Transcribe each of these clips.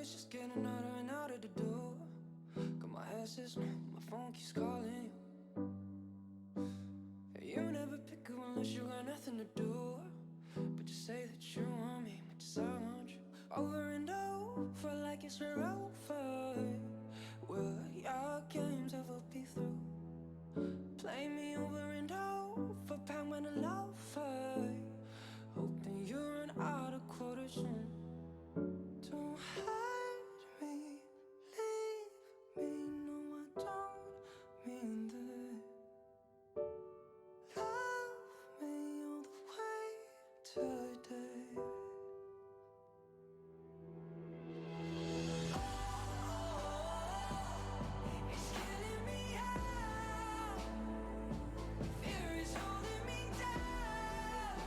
it's just getting harder and harder to do. Got my head says no, my phone keeps calling you. You never pick up unless you got nothing to do. But you say that you want me, but just I want you. Over and over like it's over. Will your games ever be through? Play me over and over, pound when a lover. Hoping you run out of quarters soon. Don't hide me, leave me. No, I don't mean that. Love me all the way today. It's killing me out. Fear is holding me down.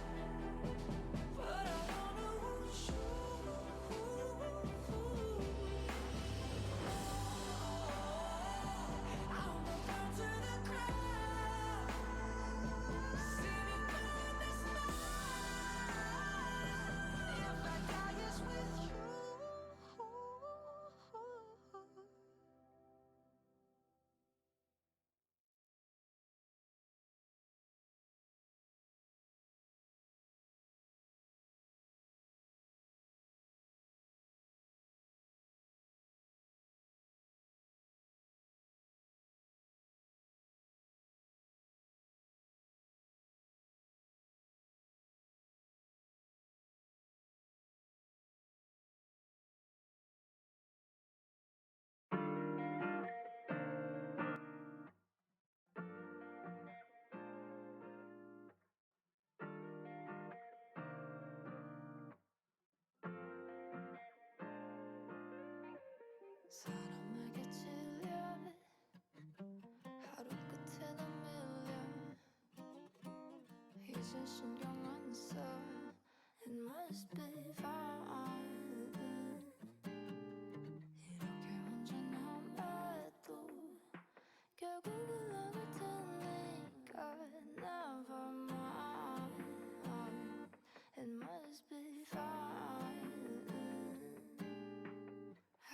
But I wanna want you. I wanna burn to the ground. Sitting on this night. If I die, it's with you. 사람에게 찔려 하루 끝에 난 밀려 이제 신경 안 써. It must be fine. 이렇게 혼자 남아도 결국 연락을 테니까 never mind. It must be fine.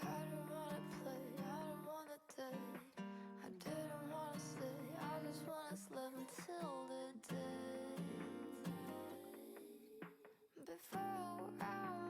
I don't wanna play, I don't wanna date, I didn't wanna stay, I just wanna live until the day before I'm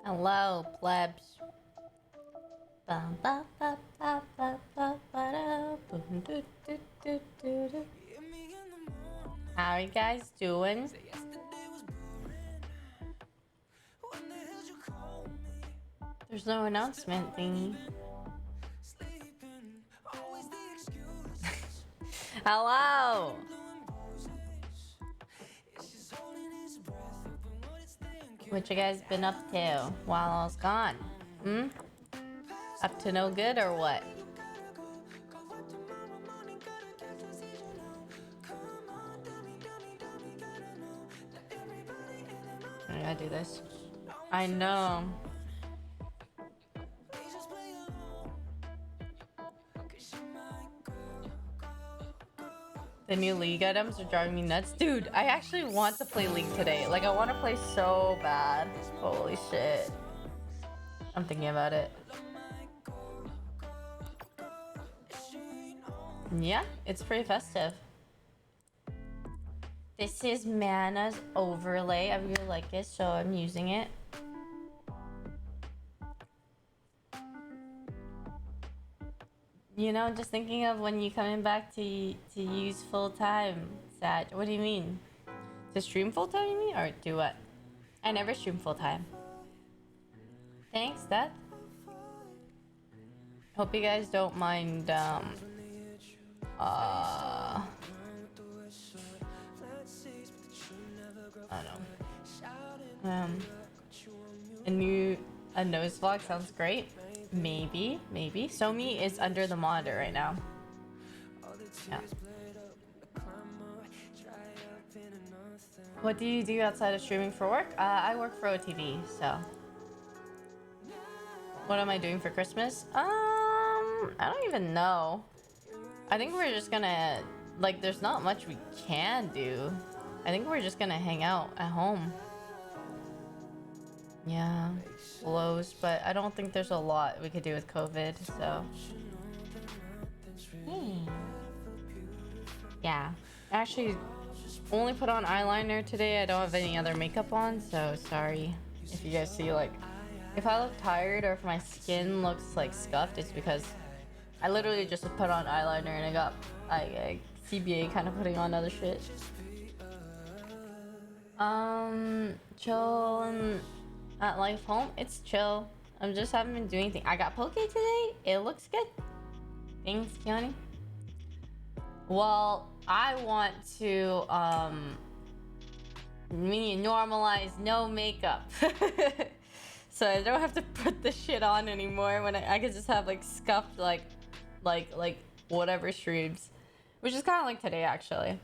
Hello, plebs. Bum, ba, ba, ba, ba, ba, ba, da, boom, do, do, do, do, do. How are you guys doing? There's no announcement thingy. Hello! What you guys been up to while I was gone? Hmm? Up to no good or what? I gotta do this. I know. The new League items are driving me nuts. Dude, I actually want to play League today. Like, I want to play so bad. Holy shit. I'm thinking about it. Yeah, it's pretty festive. This is Mana's overlay. I really like it, so I'm using it. You know, just thinking of when you coming back to use full time. Sad. What do you mean? To stream full time, you mean? Or do what? I never stream full time. Thanks, Dad. Hope you guys don't mind, I don't know. A nose vlog sounds great. Maybe. Somi is under the monitor right now. Yeah. What do you do outside of streaming for work? I work for OTV, so. What am I doing for Christmas? I don't even know. I think we're just gonna, like, there's not much we can do. I think we're just gonna hang out at home. Yeah, blows, but I don't think there's a lot we could do with COVID, so. Yeah, I actually only put on eyeliner today. I don't have any other makeup on, so sorry if you guys see, like, if I look tired or if my skin looks like scuffed, it's because I literally just put on eyeliner and I got CBA kind of putting on other shit. Chill at life home. It's chill. I just haven't been doing anything. I got poke today. It looks good. Thanks, Keone. Well, I want to normalize no makeup. So I don't have to put the shit on anymore when I can just have like scuffed like whatever streams. Which is kind of like today actually.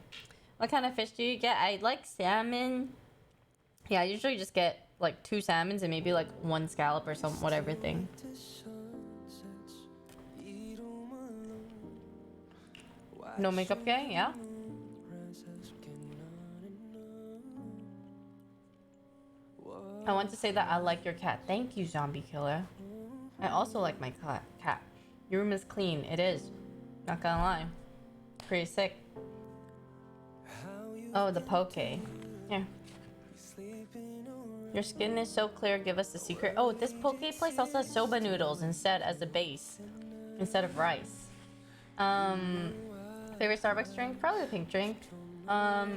What kind of fish do you get? I like salmon. Yeah, I usually just get like 2 salmons and maybe like 1 scallop or some whatever thing. No makeup gang, yeah. I want to say that I like your cat. Thank you, zombie killer. I also like my cat. Your room is clean. It is. Not gonna lie. Pretty sick. Oh, the poke. Here. Your skin is so clear. Give us the secret. Oh, this poke place also has soba noodles instead as a base. Instead of rice. Favorite Starbucks drink? Probably the pink drink. Oh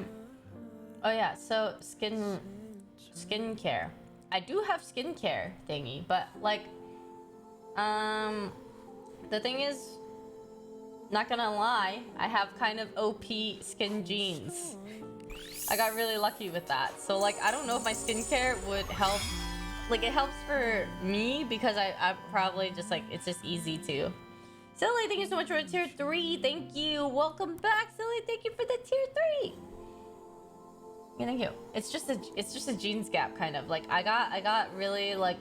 yeah, so skincare. I do have skincare thingy, but like, the thing is, not gonna lie, I have kind of OP skin genes. I got really lucky with that. So like, I don't know if my skincare would help. Like, it helps for me because I probably just like, it's just easy to. Silly, thank you so much for tier 3. Thank you. Welcome back, Silly. Thank you for the tier 3. Yeah, thank you. It's just a genes gap kind of. Like I got really like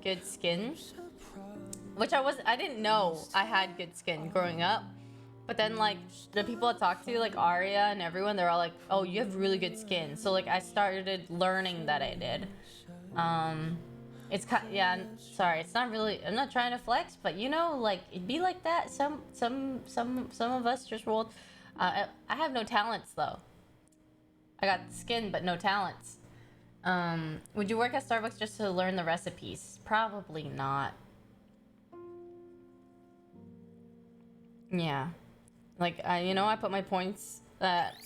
good skin, which I didn't know I had good skin growing up. But then like the people I talked to, like Aria and everyone, they're all like, "Oh, you have really good skin." So like I started learning that I did. It's yeah. Sorry, it's not really. I'm not trying to flex, but you know, like it'd be like that. Some of us just rolled. I have no talents though. I got skin but no talents. Would you work at Starbucks just to learn the recipes? Probably not. Yeah. Like, I put my points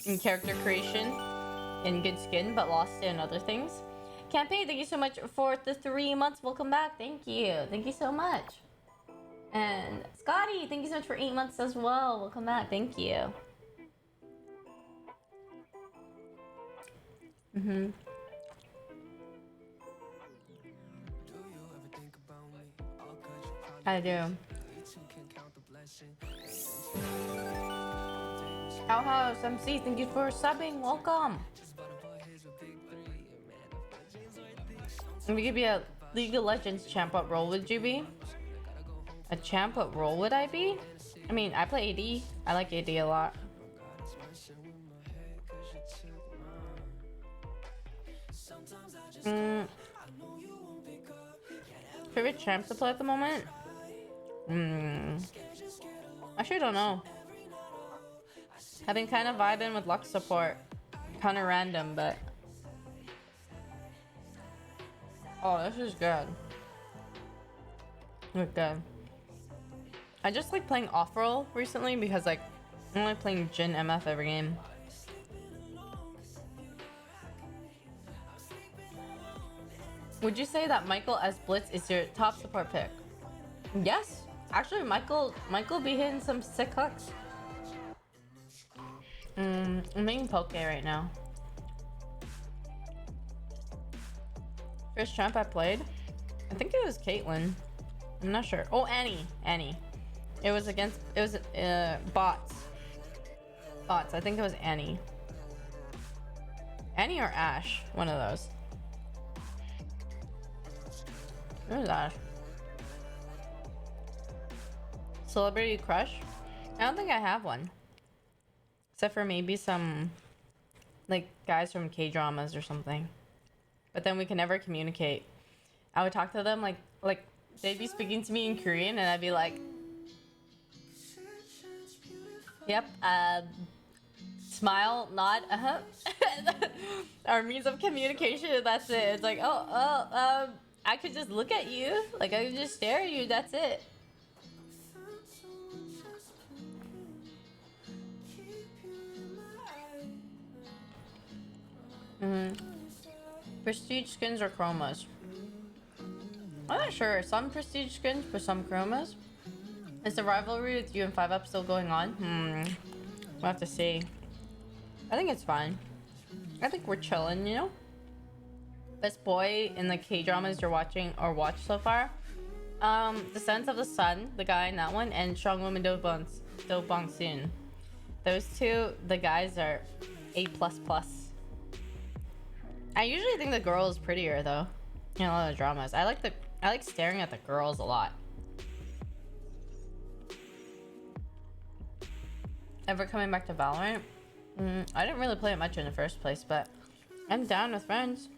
in character creation in good skin, but lost it in other things. Campaign, thank you so much for the 3 months. Welcome back. Thank you. Thank you so much. And Scotty, thank you so much for 8 months as well. Welcome back. Thank you. I do. Outhouse MC, thank you for subbing. Welcome. Let me give you a League of Legends champ. What role would you be? A champ? What role would I be? I mean, I play AD. I like AD a lot. Favorite champ to play at the moment? Actually, I don't know. I've been kind of vibing with Lux support. Kind of random, but... Oh, this is good. Look good. I just like playing off-roll recently because like I'm only playing Jin MF every game. Would you say that Michael as Blitz is your top support pick? Yes. Actually, Michael be hitting some sick hooks. I'm making Poke right now. First champ I played, I think it was Caitlyn. I'm not sure. Oh, Annie. It was bots. I think it was Annie. Annie or Ash, one of those. Where's Ash? Celebrity crush? I don't think I have one. Except for maybe some like guys from K-dramas or something. But then we can never communicate. I would talk to them like they'd be speaking to me in Korean and I'd be like, yep, smile, nod, our means of communication, that's it. It's like, I could just look at you, like I could just stare at you, that's it. Prestige skins or chromas? I'm not sure. Some prestige skins for some chromas. Is the rivalry with you and 5UP still going on? We'll have to see. I think it's fine. I think we're chilling, you know? Best boy in the K-dramas you're watching or watched so far? Descent of the Sun, the guy in that one, and Strong Woman Do Bong Soon. Those two, the guys are A++. I usually think the girl is prettier though. In a lot of dramas. I like staring at the girls a lot. Ever coming back to Valorant? I didn't really play it much in the first place, but I'm down with friends.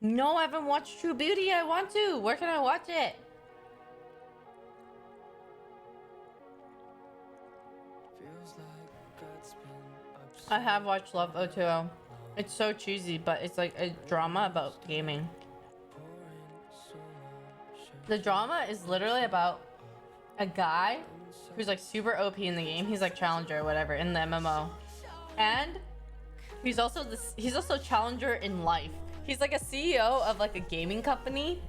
No, I haven't watched True Beauty. I want to. Where can I watch it? I have watched Love 020. It's so cheesy, but it's like a drama about gaming. The drama is literally about a guy who's like super OP in the game. He's like challenger or whatever in the MMO. And he's also challenger in life. He's like a CEO of like a gaming company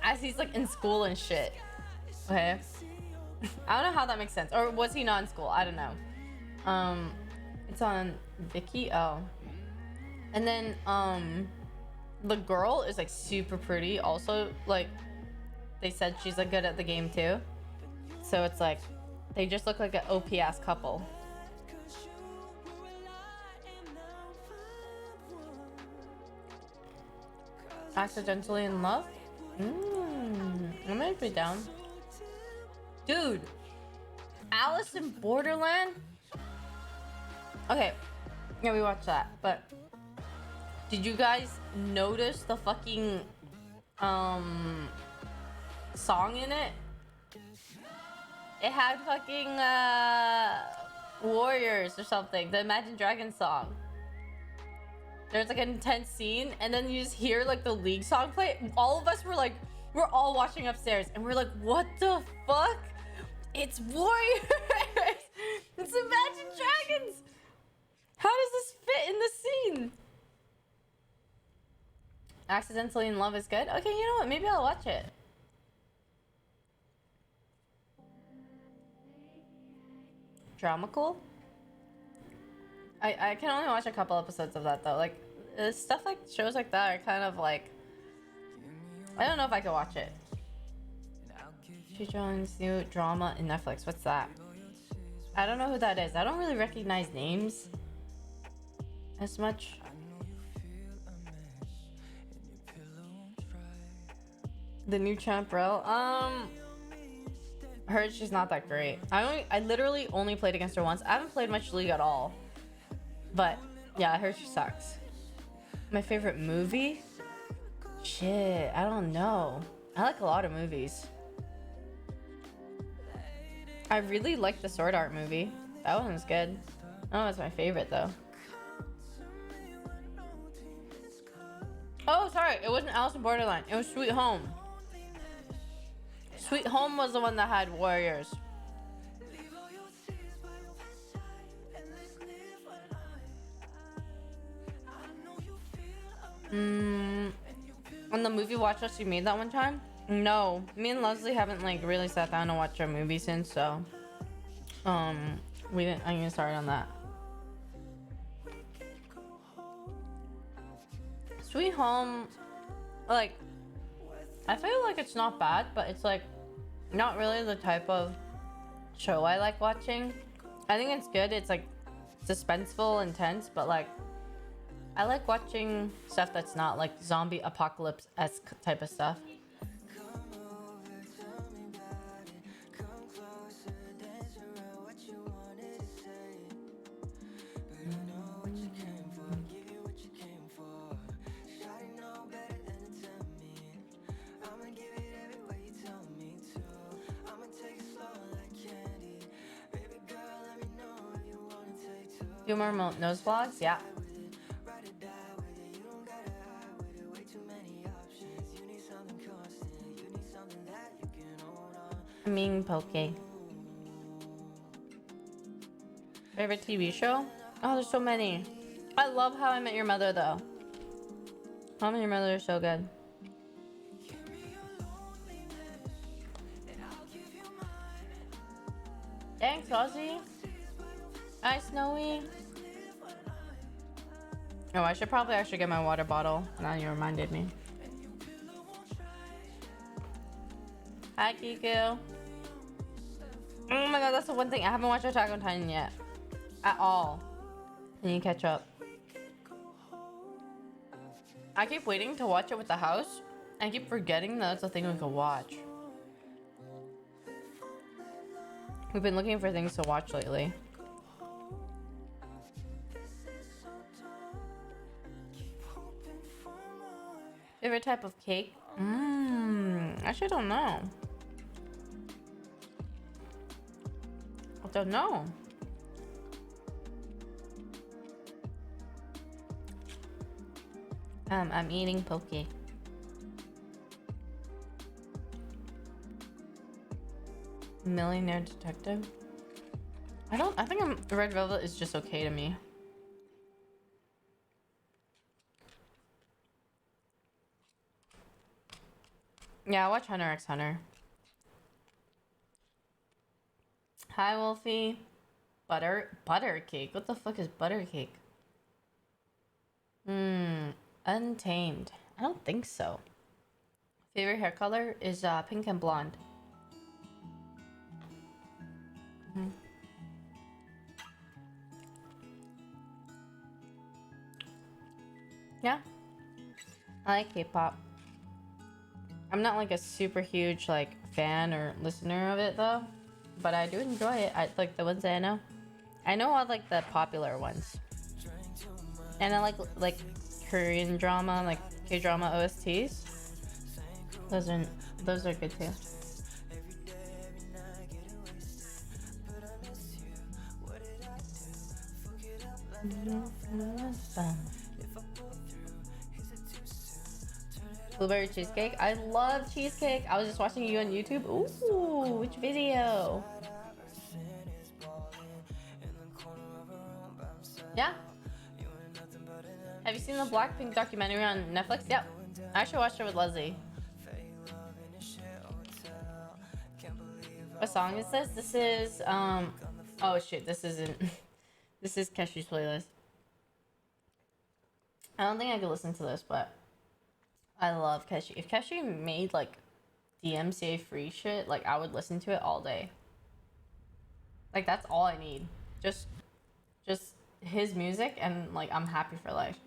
as he's like in school and shit. Okay. I don't know how that makes sense. Or was he not in school? I don't know. It's on Viki. Oh. And then the girl is like super pretty. Also, like they said she's like good at the game too. So it's like they just look like an OP ass couple. Accidentally in love? I might be down. Dude, Alice in Borderland? Okay, yeah, we watched that, but did you guys notice the fucking song in it? It had fucking Warriors or something. The Imagine Dragons song. There's like an intense scene, and then you just hear like the League song play. All of us were like, we're all watching upstairs, and we're like, what the fuck? It's Warriors! It's Imagine Dragons! How does this fit in the scene? Accidentally in Love is good? Okay, you know what? Maybe I'll watch it. Dramacool? I can only watch a couple episodes of that though. Like stuff like shows like that are kind of like, I don't know if I could watch it. She joins new drama in Netflix. What's that? I don't know who that is. I don't really recognize names as much. The new champ bro. Heard she's not that great. I literally only played against her once. I haven't played much League at all. But yeah, I heard she sucks. My favorite movie? Shit, I don't know. I like a lot of movies. I really liked the Sword Art movie. That one was good. Oh, it's my favorite though. Oh, sorry, it wasn't Alice in Borderline. It was Sweet Home. Sweet Home was the one that had warriors. On the movie watch list you made that one time? No, me and Leslie haven't like really sat down and watched our movie since, so we didn't. I'm gonna start on that. Sweet Home, like, I feel like it's not bad, but it's like not really the type of show I like watching. I think it's good. It's like suspenseful, intense, but like I like watching stuff that's not like zombie apocalypse-esque type of stuff. Few more nose vlogs, yeah. Ming Poke. Favorite TV show? Oh, there's so many. I love How I Met Your Mother though. How I Met Your Mother is so good. Thanks, Ozzy. Hi, Snowy. Oh, I should probably actually get my water bottle. Now you reminded me. Hi, Kiku. Oh my god, that's the one thing. I haven't watched Attack on Titan yet. At all. I need to catch up. I keep waiting to watch it with the house. I keep forgetting that that's a thing we can watch. We've been looking for things to watch lately. Favorite type of cake? Actually don't know. I don't know. I'm eating poke. Millionaire detective? I think Red Velvet is just okay to me. Yeah, I watch Hunter x Hunter. Hi, Wolfie. Butter cake? What the fuck is butter cake? Untamed. I don't think so. Favorite hair color is pink and blonde. Yeah. I like K-pop. I'm not like a super huge like fan or listener of it though, but I do enjoy it. I like the ones that I know. I know all like the popular ones, and I like Korean drama, like K-drama OSTs. Those are good too. Blueberry cheesecake. I love cheesecake. I was just watching you on YouTube. Ooh, which video? Yeah. Have you seen the Blackpink documentary on Netflix? Yep. I actually watched it with Leslie. What song is this? This is oh shit, this isn't. This is Keshi's playlist. I don't think I could listen to this, but I love Keshi. If Keshi made like DMCA free shit, like I would listen to it all day. Like that's all I need. Just his music and like I'm happy for life.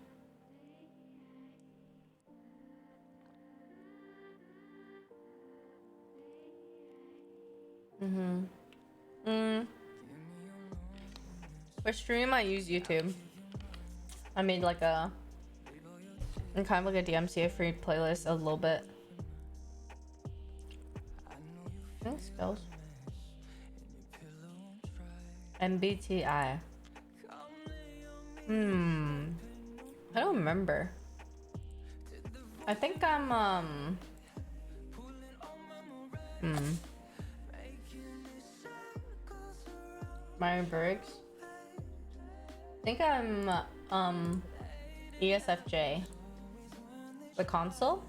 For stream I use YouTube. I made like a kind of like a DMCA free playlist a little bit. Thanks, girls. MBTI. I don't remember. I think I'm Myers-Briggs. I think I'm ESFJ. The console.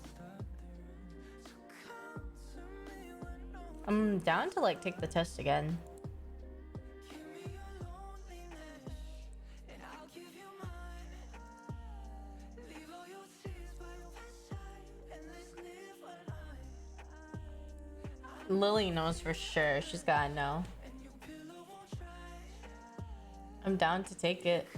I'm down to like take the test again. Lily knows for sure. She's gotta know. I'm down to take it.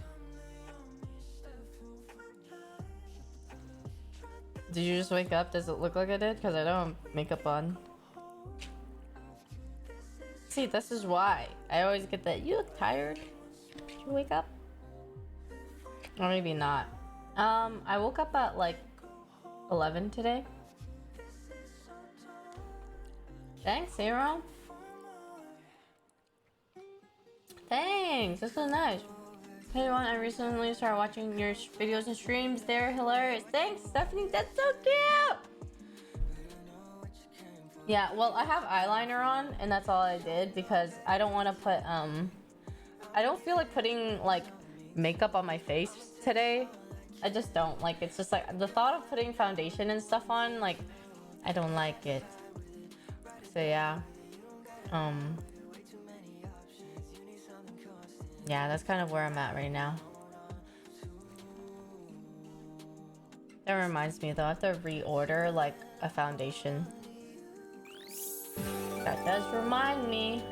Did you just wake up? Does it look like I did? Because I don't have makeup on. See, this is why. I always get that. You look tired. Did you wake up? Or maybe not. I woke up at like 11 today. Thanks, Hero. Thanks, that's so nice. Hey everyone, I recently started watching your videos and streams. They're hilarious. Thanks, Stephanie, that's so cute! Yeah, well, I have eyeliner on, and that's all I did, because I don't want to put, I don't feel like putting, like, makeup on my face today. I just don't. Like, it's just, like, the thought of putting foundation and stuff on, like, I don't like it. So, yeah. Yeah, that's kind of where I'm at right now. That reminds me though, I have to reorder like a foundation. That does remind me.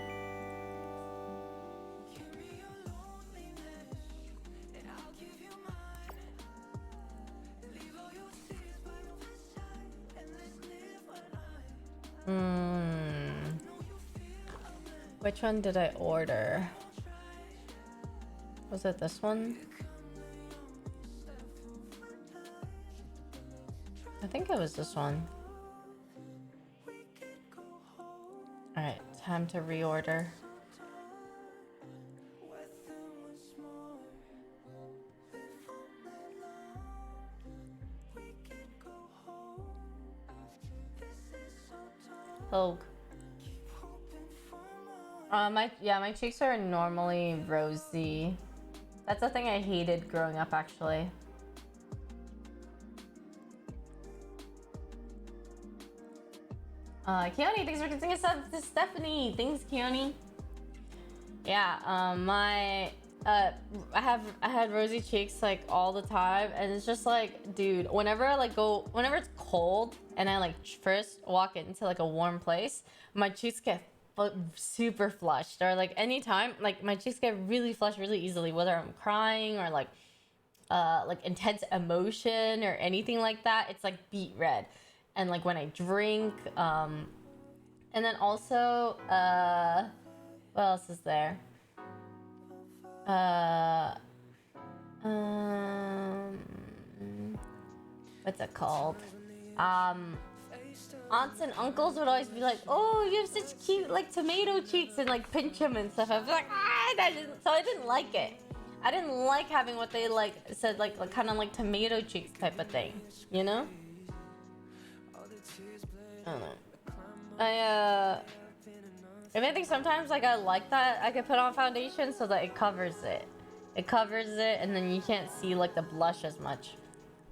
Which one did I order? Was it this one? I think it was this one. Alright, time to reorder. Hogue. My cheeks are normally rosy. That's the thing I hated growing up, actually. Keone, thanks for continuing us up to Stephanie. Thanks, Keone. Yeah, I had rosy cheeks like all the time, and it's just like, dude, whenever it's cold and I like first walk into like a warm place, my cheeks get super flushed, or like anytime, like my cheeks get really flushed really easily, whether I'm crying or like intense emotion or anything like that. It's like beet red. And like when I drink, and then also what else is there? What's it called? Aunts and uncles would always be like, "Oh, you have such cute like tomato cheeks," and like pinch them and stuff. I was like, so I didn't like it. I didn't like having what they like said like kind of like tomato cheeks type of thing, you know? I don't know. If anything, sometimes like I like that I can put on foundation so that it covers it. It covers it, and then you can't see like the blush as much.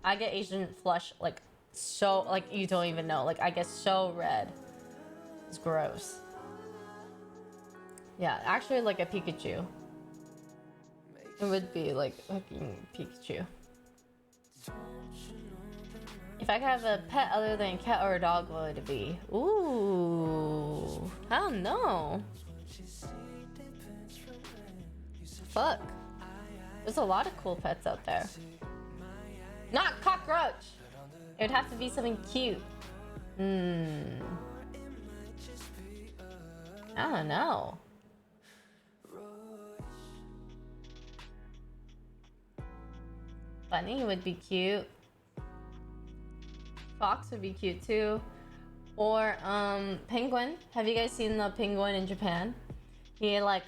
I get Asian flush like so like you don't even know. Like I get so red. It's gross. Yeah, actually like a Pikachu. It would be like fucking Pikachu. If I could have a pet other than a cat or a dog, what would it be? Ooh, I don't know. Fuck. There's a lot of cool pets out there. Not cockroach! It would have to be something cute. I don't know. Bunny would be cute. Fox would be cute too. Or penguin. Have you guys seen the penguin in Japan? He like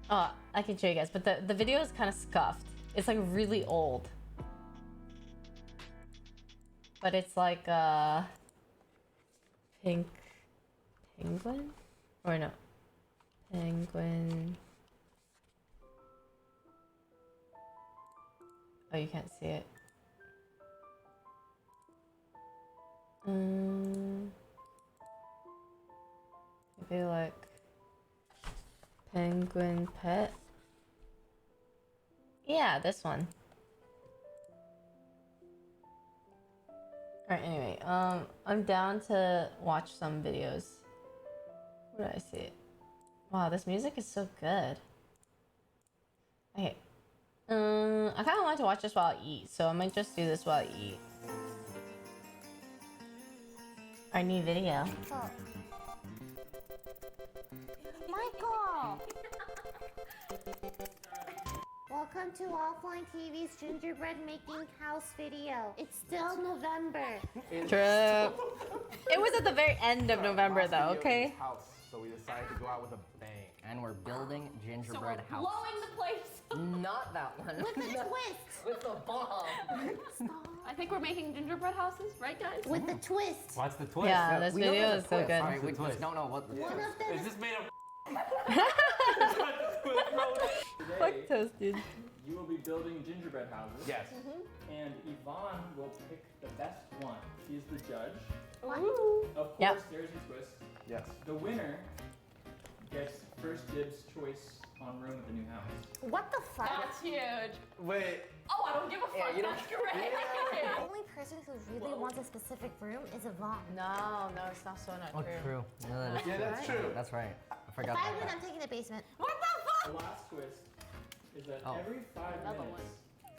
oh, I can show you guys, but the video is kind of scuffed. It's like really old. But it's like pink penguin? Or no. Penguin. Oh, you can't see it. Maybe like penguin pet. Yeah, this one. Alright, anyway, I'm down to watch some videos. Where did I see it? Wow, this music is so good. Okay. I kind of want to watch this while I eat, so I might just do this while I eat. Our new video. Oh. Michael! Welcome to Offline TV's gingerbread making house video. It's still November. True. It was at the very end of November though, okay? House, so we decided to go out with a bang. And we're building gingerbread house. Blowing the place. Not that one. With a twist. With a bomb. I think we're making gingerbread houses, right guys? With a twist. What's the twist? Yeah, this We know video there's is a so twist. good. Alright, we What's the just don't know what the One twist of them Is is this made of? Fuck toasted. You will be building gingerbread houses. Yes. And Yvonne will pick the best one. She's the judge. Ooh. Of course, Yep. there's a twist. Yes. The winner gets first dibs choice on room at the new house. What the fuck? That's huge. Wait. Oh, I don't give a fuck. Yeah, you don't- That's great. The only person who really wants a specific room is Yvonne. No, it's not so not Oh, true. No, that is Yeah, that's true. That's right. I If forgot I about win, that. I'm taking the basement. What the The fuck? last twist is that Oh. every 5 Another minutes,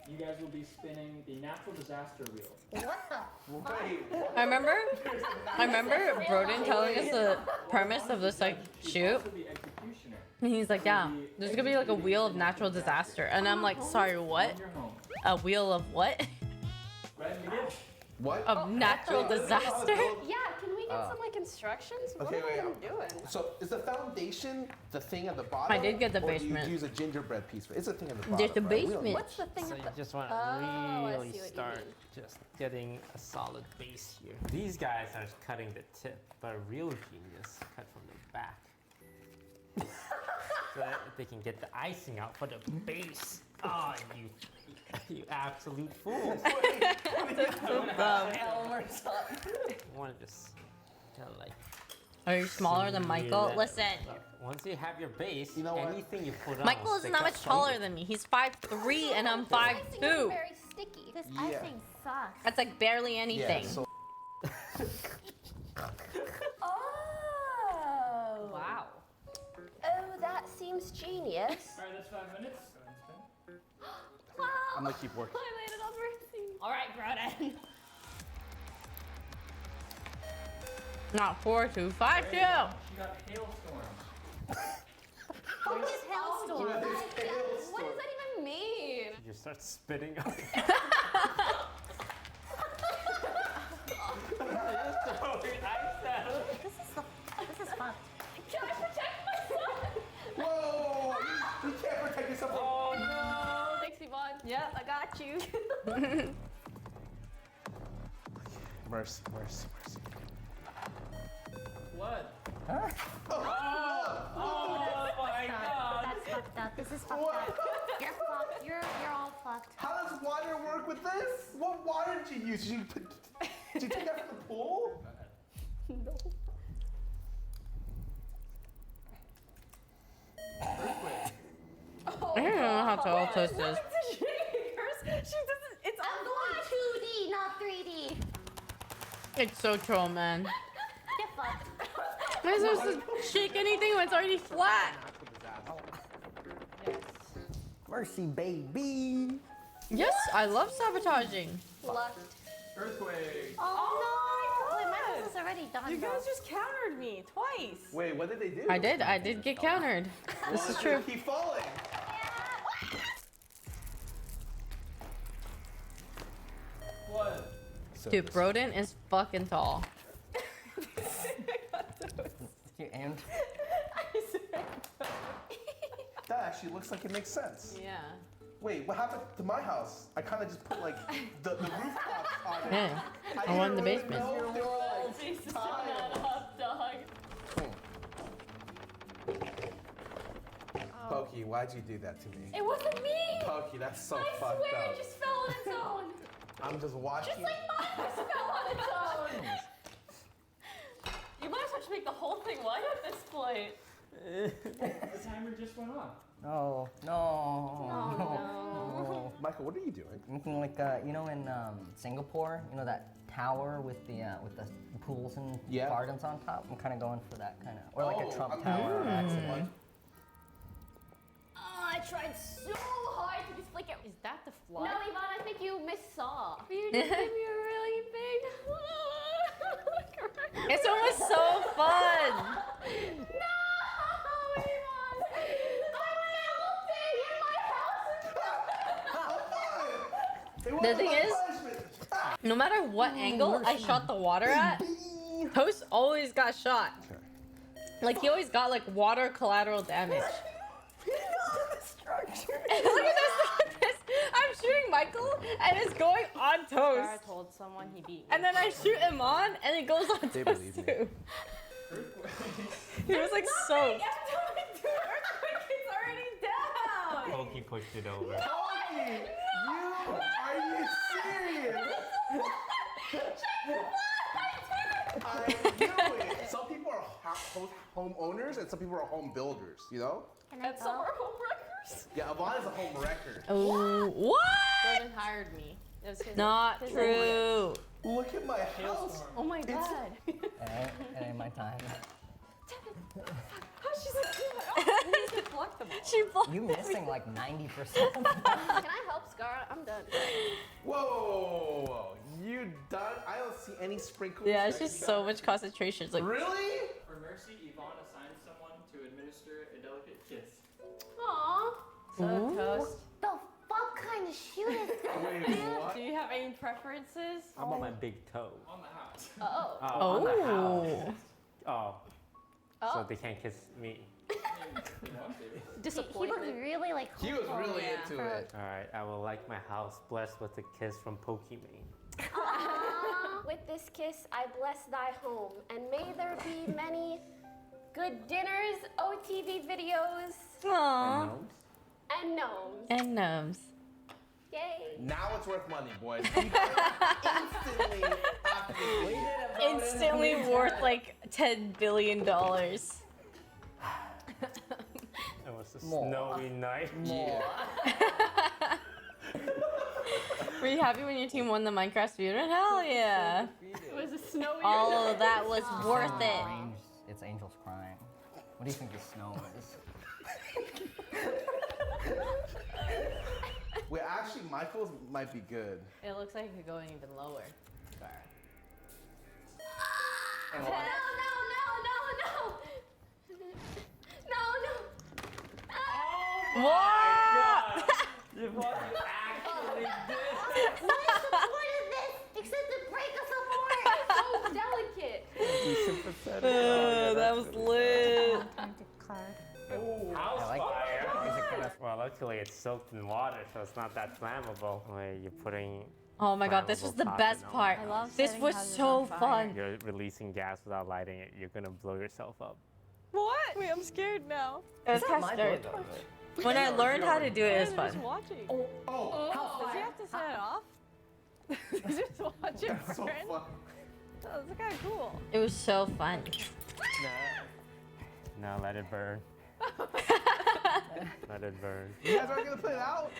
you guys will be spinning the natural disaster wheel. What the fuck? Wait. I remember Broden telling us the premise of this like She's shoot. also the executioner. And he's like, yeah, there's gonna be like a wheel of natural disaster. And I'm like, sorry, what? In your home. A wheel of what? Go ahead and begin. What? Of natural disaster? Yeah, can we get some like instructions? What Okay, are we wait, even doing? So is the foundation the thing at the bottom? I did get the or do basement. you use a gingerbread piece? It's a thing at the bottom. There's the right? We don't- basement. What's the thing So at you the... just want to I really see what you start mean. just getting a solid base here. These guys are cutting the tip, but a real genius cut from the back. So that they can get the icing out for the base. Oh, you absolute fool. Elmer's up. You want to just kind of like... Are you smaller than Michael? that. Listen, Look, once you have your base, You know what? anything you put on Michael will is stick not up much taller than me. He's 5'3" and I'm Icing is 5'2". very sticky. This Yeah. icing sucks. That's like barely Yeah, anything. so Oh. Wow. Oh, that seems genius. All right, that's 5 minutes. Go ahead and spin. Wow. I'm gonna keep working. I landed on Mercy. All right, Broden. Not 4-2, 5-2. She got hailstorm. Fuck is Hailstorm? What does that even mean? You start spitting out. This is fucked. Can I protect my son? Whoa! You can't protect yourself. Oh no! Mercy, mercy, mercy. What? Oh my god! That's fucked up. This is fucked up. You're fucked. You're all fucked. How does water work with this? What water did you use? Did you take that from the pool? No. I don't know how tall toast is. She doesn't. It's I'm going 2D, not 3D. It's so troll, man. Get fucked. Am I supposed to shake anything when it's already flat? Mercy, baby. Yes, I love sabotaging. left. Earthquake. Oh no! Wait, my house is already done. You though. guys just countered me twice. Wait, what did they do? I did get countered. This is true. Keep falling. What? Dude, Broden is fucking tall. You aimed. That actually looks like it makes sense. Yeah. Wait, what happened to my house? I kind of just put like the rooftop on it. Yeah. I won the didn't really basement. know if they were, like, Jesus, tiled. shut up, dog. Pokey, why'd you do that to me? It wasn't me. Pokey, that's so I fucked swear up. it just fell on its own. I'm just watching. Just like mine just fell on its own. You might as well just make the whole thing white at this point. The timer just went off. No, no. Oh no. Michael, what are you doing? Making like you know in Singapore, you know that tower with the pools and Yeah. gardens on top. I'm kind of going for that kind of, or like a Trump I'm tower. doing Oh, I tried so hard to just flick it. Is that the No, Yvonne, I think you missaw. You just gave me a really big. This one was so fun. No, Yvonne! I'm melting in my house. The thing is, no matter what angle I shot the water at, Toast always got shot. Like he always got like water collateral damage. Look at this, look at this. I'm shooting Michael and it's going on Toast. I told someone he beat me. And then I shoot him on and it goes on They Toast believe me. too. Earthquake. He was like so. Every time I do earthquake, it's already down. Pokey pushed it over. Pokey, are you serious? I knew it. Some people are homeowners and some people are home builders, you know? Can I And some go? are home wreckers. Yeah, Yvonne is a home wrecker. Oh, what? Broden hired me. It was his, Not his true. Look at my house. Oh my god. It ain't my time. She's like, oh, we need to block them all. She blocked. You missing like 90%. Can I help, Scar? I'm done. Whoa, whoa, whoa, whoa. You done? I don't see any sprinkles. Yeah, it's just so much concentration. It's like, Really? For mercy, Yvonne assigned someone to administer a delicate kiss. Aww. ooh. What the fuck kind of shoot is that? Wait, what? Do you have any preferences? How about my big toe? On the house. Oh. On the Oh. house. Oh. So Oh. they can't kiss me. You want to. He was Disappointment. really like. He was hopeful. really yeah. into it. All right, I will like my house blessed with a kiss from Pokimane. With this kiss, I bless thy home, and may there be many good dinners, OTV videos, Aww. and gnomes. And gnomes. Yay. Now it's worth money, boys. You guys instantly activated. Instantly worth like $10 billion. It was a snowy night. More. Were you happy when your team won the Minecraft speedrun? Hell yeah. It was a snowy All of that was worth it. It's angels crying. What do you think the snow is? Wait, actually, Michael's might be good. It looks like it could go even lower. No, no, no, no, no. No, no. What? Yvonne, you actually did. What is the point of this except to break us apart? So delicate. Be sympathetic. That was lit. Authentic card. House I like it. fire. Is it kind of Well, let's luckily it's soaked in water, so it's not that flammable. Where you're putting. Oh my god, this was the flammable best top part. and I love This setting was houses so on fire. fun. You're releasing gas without lighting it. You're gonna blow yourself up. What? Wait, I'm scared now. It was kind of scary. When I learned how to do it, it was They're just fun. watching. Oh, Does he have to set it off? Just watch it that's so burn. fun. Oh, that's kind of cool. It was so fun. No, let it burn. Let it burn. You guys aren't gonna put it out?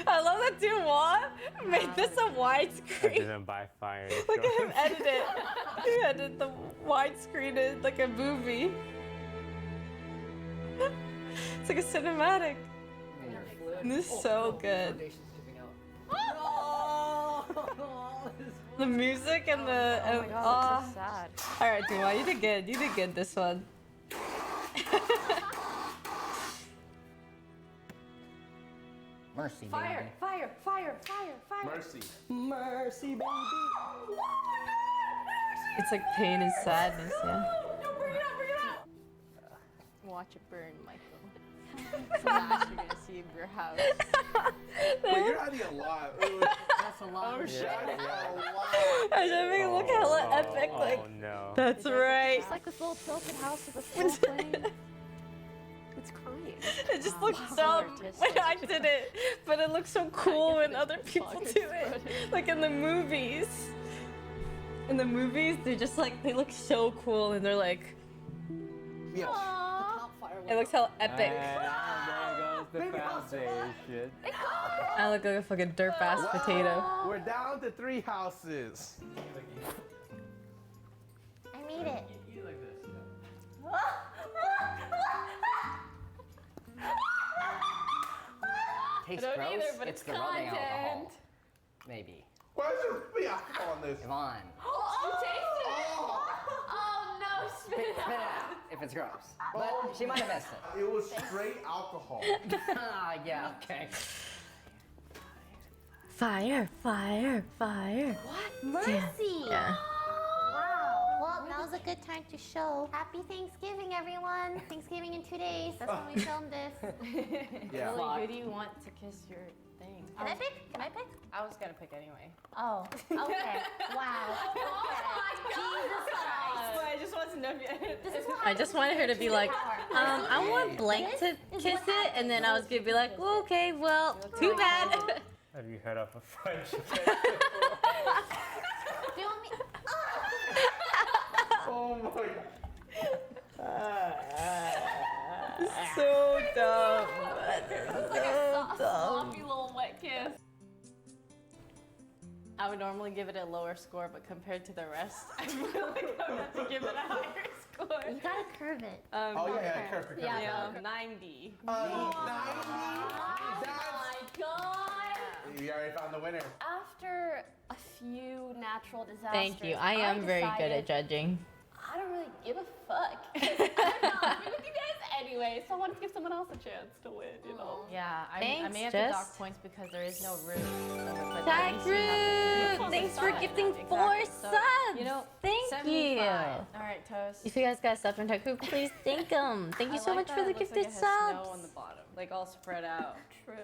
I love that Duan made this a I widescreen. didn't buy fire. Look at him edit it. He edited the widescreen it like a movie. It's like a cinematic. And this is so good. The music and the Oh my god, that's so sad. all right, Duan, you did good. You did good this one. Mercy, Fire, baby. fire, fire, fire, fire. Mercy. Mercy, baby. It's like pain and sadness, yeah. No, bring it out, bring it out. Watch it burn, Michael. That's the last you're gonna see of your house. Wait, you're hiding a lot. Ooh, That's a lot. you're hiding a lot. I should make it look hella epic, like. Oh no. That's right. It's like this little tilted house with a slow flame. It's crying. It just looks dumb when I did it, but it looks so cool when other people do it. Like in the movies. In the movies, they're just like, they look so cool and they're like, Yeah. it looks hella epic. And there goes the foundation. I look like a fucking derp-ass potato. We're down to 3 houses. I made it. Eat like this. Tastes I don't gross. either, but it's it's the rubbing content. alcohol. Maybe. Why is there be alcohol on this? Yvonne, You taste it? Oh no, spit it spit it out. out if it's gross. But she might have missed it. It was straight alcohol. Ah, yeah, okay. Fire, fire, fire. Mercy. Yeah. Wow. Well, now's a good time to show. Happy Thanksgiving, everyone. Thanksgiving in 2 days. That's when we filmed this. Yeah. Lily, who do you want to kiss your thing? Can I pick? Can I pick? I was gonna pick anyway. Oh, okay. Wow. Jesus Christ. But I just want to know if you... This is what I just wanted her to be like, I want blank to kiss it, and then I was gonna be like, well, okay, well, too bad. Have you heard of a French? Do you want me? Oh my. So dumb. Sloppy little wet kiss. I would normally give it a lower score, but compared to the rest, I feel like I have to give it a higher score. You gotta curve it. Oh yeah, curve. Yeah, 90. 90. Oh my god. We already found the winner. After a few natural disasters, Thank you. I am very good at decided judging. I don't really give a fuck. I'm not with you guys anyway, so I wanted to give someone else a chance to win, you know? Yeah, I Thanks, may have to Jess. dock points because there is no room. So, Tagroot! Thanks for gifting 4 subs! You know, Thank 75. you! Alright, Toast. If you guys got stuff from Tagroot, please thank them. Thank you I so like much for that the it looks gifted like it has snow subs. on the bottom, like all spread out. True.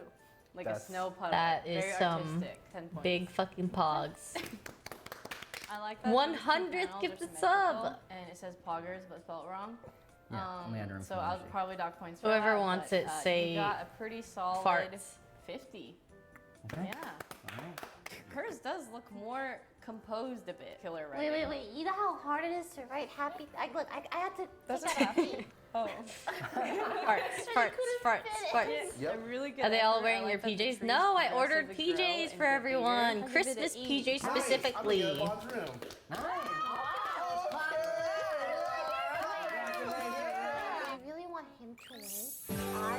Like That's- a snow puddle. That is Very some artistic. 10 points. Big fucking pogs. I like that. 100th those two panels are gifted symmetrical, sub. And it says poggers, but spelled wrong. Yeah, only under So I'll influence. probably dock points for Whoever that, wants but, it, say you got a pretty solid farts. 50. Okay. Yeah. Alright. Hers does look more composed a bit. Killer, right? Wait. You know how hard it is to write happy? I had to That's take that okay. off. Oh. Farts. Yep. A really good Are they all effort. wearing I your like that the PJs? trees No, I progressively ordered grow PJs and for get everyone. bigger. Christmas How do you PJs eat? Nice. specifically. I'm gonna get Yvonne's room. Nice. I really want him to win.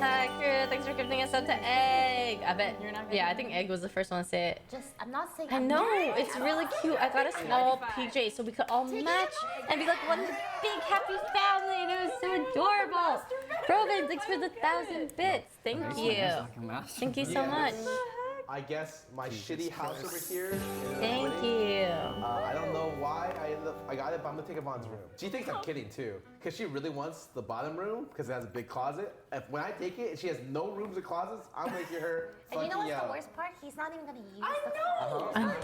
Tagroot, thanks for gifting us up to Egg. I bet You're not Yeah, I gonna think Egg was the first one to say it. I'm not saying. I know, it's really cute. I got a small PJ so we could all match and be like one big happy family, and it was so adorable. Robin, thanks for the 1,000 bits. Thank you. Thank you so Yeah. much. I guess my shitty house over here. ended up Thank winning. you. I don't know why I ended up I got it, but I'm gonna take Yvonne's room. She thinks I'm kidding too, because she really wants the bottom room because it has a big closet. When I take it and she has no rooms or closets, I'm gonna hear her And you know fucking what's the yell. worst part? He's not even gonna use the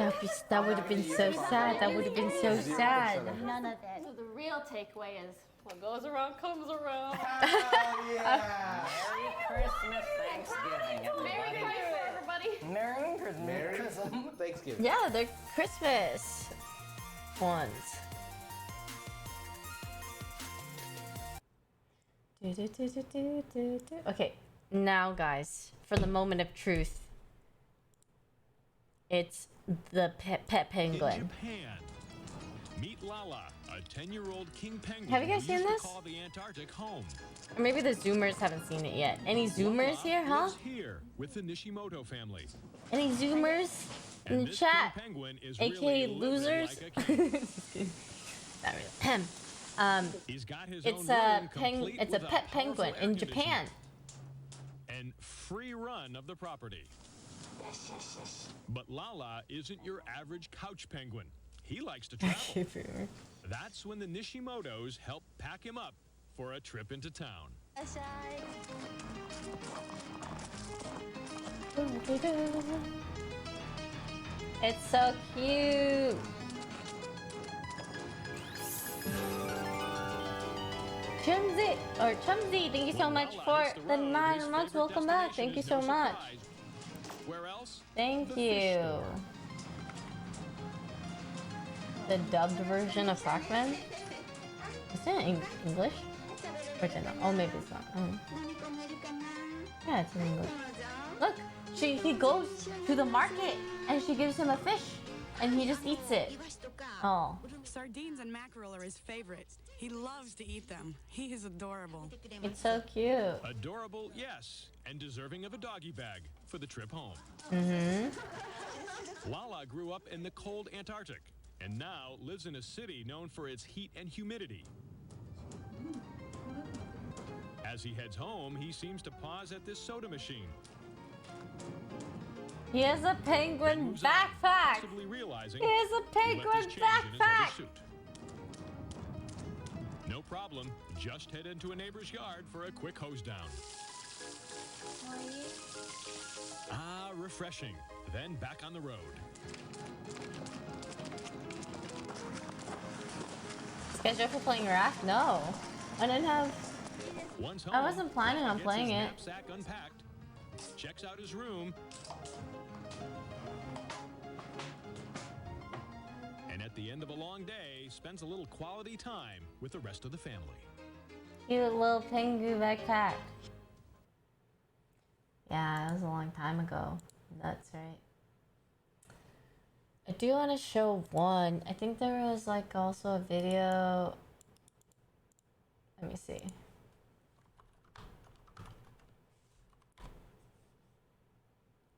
closet. That would have been so sad. That would have been so sad. None of it. So the real takeaway is what goes around comes around. Hell yeah! Merry Christmas, Thanksgiving, Merry everybody. Christmas, everybody. Merry Christmas. Merry Thanksgiving. Yeah, they're Christmas ones. Okay, now guys, for the moment of truth. It's the pet penguin. In Japan, meet Lala, a 10-year-old king penguin. Have you guys who seen used to this? call the Antarctic home. Or maybe the Zoomers haven't seen it yet. Any Zoomers here, huh? Lives here with the Nishimoto family. Any Zoomers in And the this chat? king penguin is AKA really living losers? like a king. Not really. He's got his It's own a room complete it's a with pet powerful penguin air in conditioner Japan. And free run of the property. But Lala isn't your average couch penguin. He likes to travel. That's when the Nishimotos help pack him up for a trip into town. It's so cute. Chumsy, thank you so much for the 9 months. Welcome back. Thank you so much. Where else? Thank you. The dubbed version of Frogman? Is it in English? Or is it not? Oh, maybe it's not. Oh. Yeah, it's in English. Look, he goes to the market and she gives him a fish and he just eats it. Oh. Sardines and mackerel are his favorites. He loves to eat them. He is adorable. It's so cute. Adorable, yes, and deserving of a doggy bag for the trip home. Lala grew up in the cold Antarctic and now lives in a city known for its heat and humidity. As he heads home, he seems to pause at this soda machine. He has a penguin Moves on, backpack. possibly realizing He has a he left penguin his change in his other backpack. suit. No problem. Just head into a neighbor's yard for a quick hose down. Ah, refreshing. Then back on the road. Schedule for playing Raft? No. I didn't have... Once home, I wasn't planning on gets playing his it. knapsack unpacked, checks out his room, and at the end of a long day, spends a little quality time with the rest of the family. Cute little penguin backpack. Yeah, that was a long time ago. That's right. I do want to show one. I think there was like also a video. Let me see.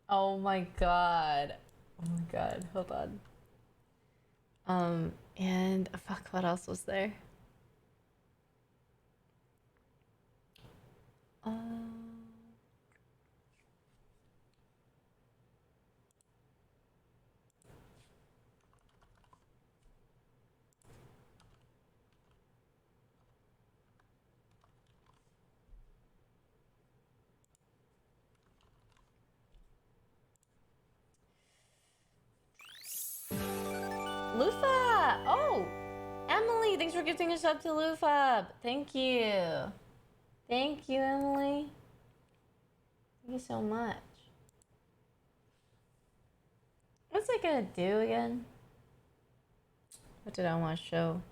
Oh my god. Oh my god. Hold on. And fuck, what else was there? Lufa! Oh! Emily, thanks for gifting a sub to Lufa. Thank you. Thank you, Emily. Thank you so much. What's I gonna do again? What did I want to show?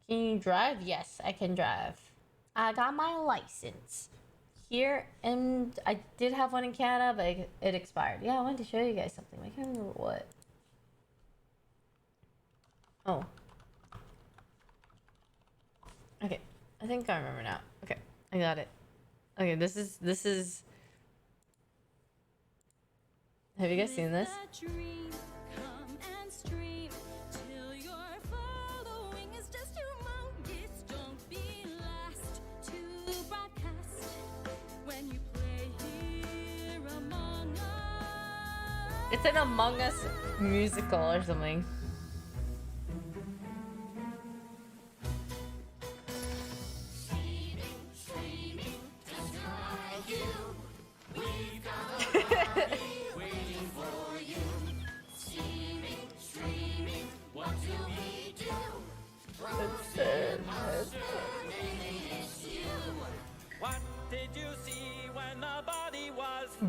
Can you drive? Yes, I can drive. I got my license here, and I did have one in Canada, but it expired. Yeah, I wanted to show you guys something. I can't remember what. Oh. Okay, I think I remember now. Okay, I got it. Okay, this is. Have you guys seen this? It's an Among Us musical or something.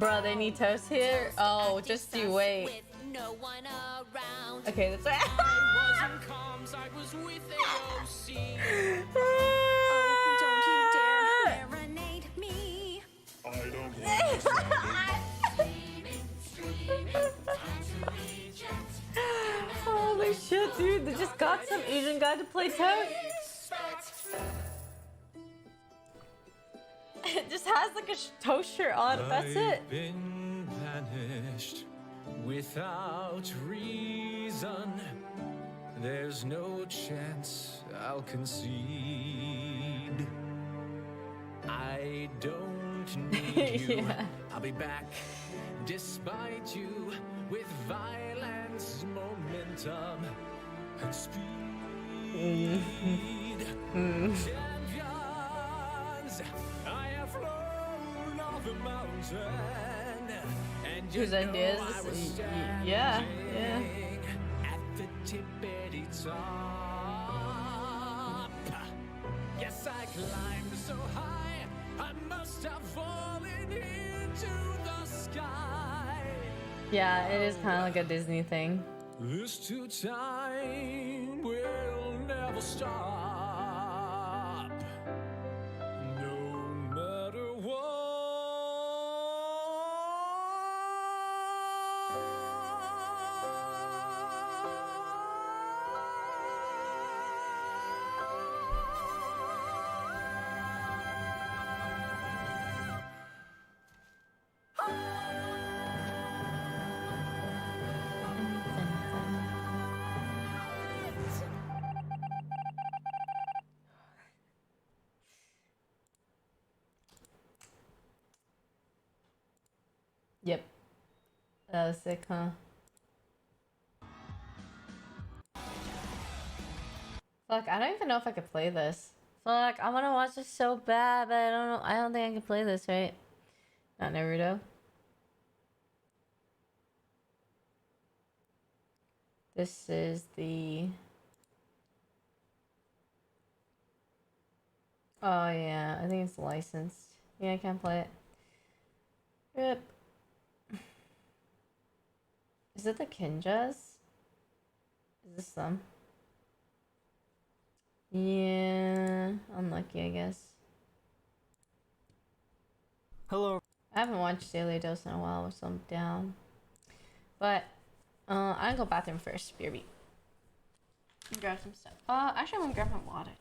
Bro, they need toast here? Oh, just you wait. Okay, that's right. Don't you dare marinate me. I don't Holy shit, dude. They just got some Asian guy to play toast. It just has like a toast shirt on. That's it. been banished without reason. There's no chance I'll concede. I don't need you. Yeah. I'll be back despite you with violence, momentum, and speed. Champions, I have flown off the mountain, and you Whose know idea is I this? was Yeah, standing at the tippity top. Yes, I climbed so high, I must have fallen into the sky. Yeah, it is kind of like a Disney thing. This two time will never stop, no matter what. Yep. That was sick, huh? Fuck, I don't even know if I could play this. Fuck, I want to watch this so bad, but I don't know. I don't think I can play this, right? Not Naruto. This is the... Oh, yeah. I think it's licensed. Yeah, I can't play it. Yep. Is it the Kinjas? Is this them? Yeah, unlucky, I guess. Hello. I haven't watched Daily Dose in a while, so I'm down. But, I'll go bathroom first. BRB. Grab some stuff. Actually, I'm gonna grab my water too.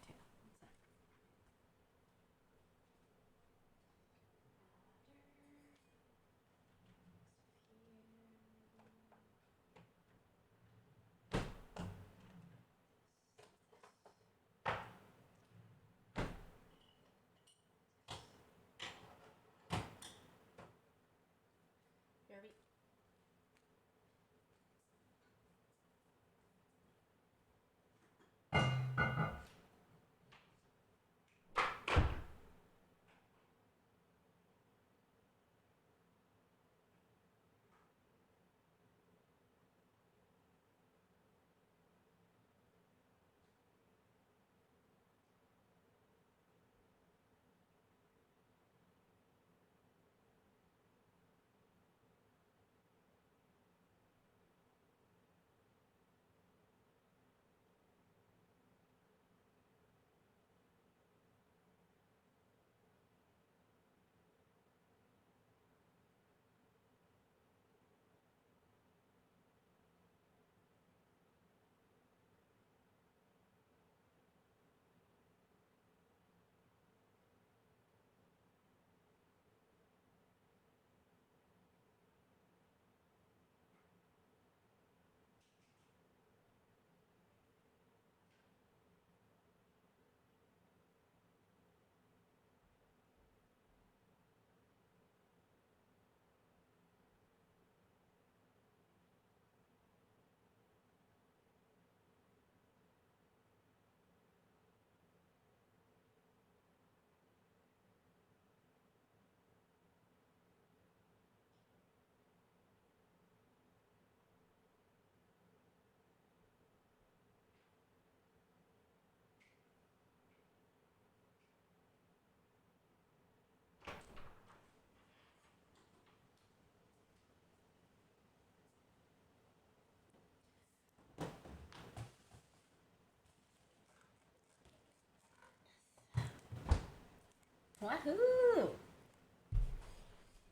Wahoo!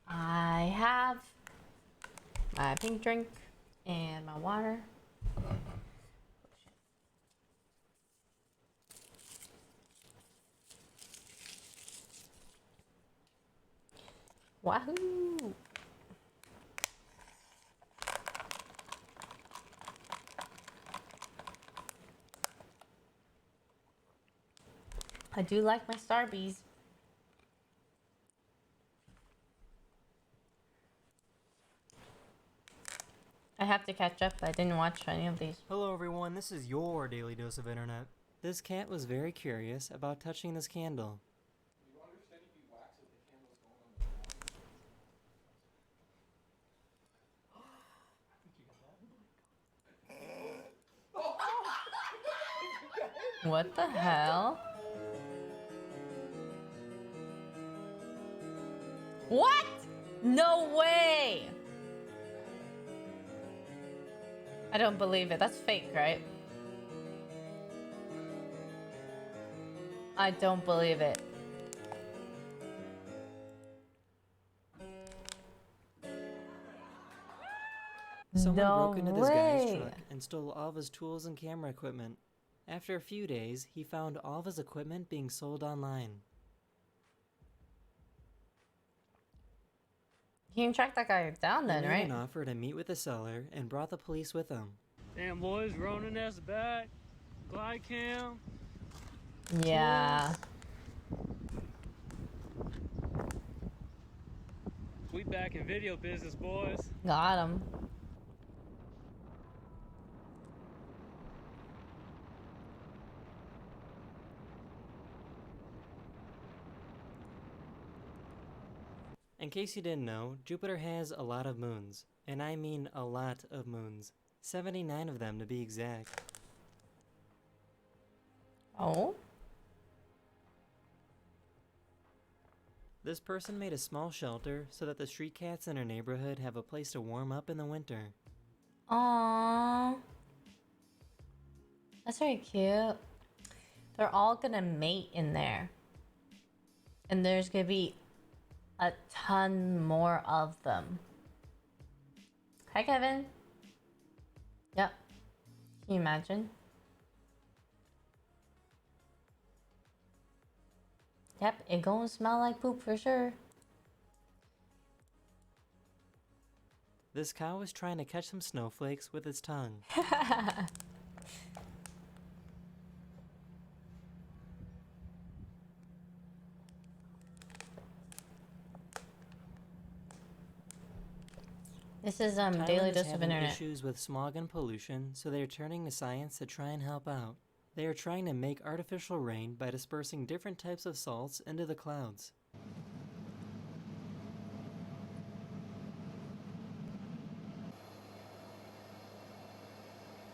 I have my pink drink and my water. Wahoo! I do like my Starbies. I have to catch up. I didn't watch any of these. Hello everyone, this is your daily dose of internet. This cat was very curious about touching this candle. What the hell? What? No way! I don't believe it. That's fake, right? I don't believe it. Someone No broke into this guy's way. truck and stole all of his tools and camera equipment. After a few days, he found all of his equipment being sold online. You can track that guy down then, He made right? an offer to meet with the seller and brought the police with him. Damn boys, Ronan that's back. Glide cam. Yeah. We back in video business, boys. Got him. In case you didn't know, Jupiter has a lot of moons. And I mean a lot of moons. 79 of them to be exact. Oh? This person made a small shelter so that the street cats in her neighborhood have a place to warm up in the winter. Aww. That's very cute. They're all gonna mate in there. And there's gonna be a ton more of them. Hi, Kevin. Yep. Can you imagine? Yep, it gonna smell like poop for sure. This cow was trying to catch some snowflakes with its tongue. This is Thailand daily is dose of having internet. issues with smog and pollution, so they are turning to science to try and help out. They are trying to make artificial rain by dispersing different types of salts into the clouds.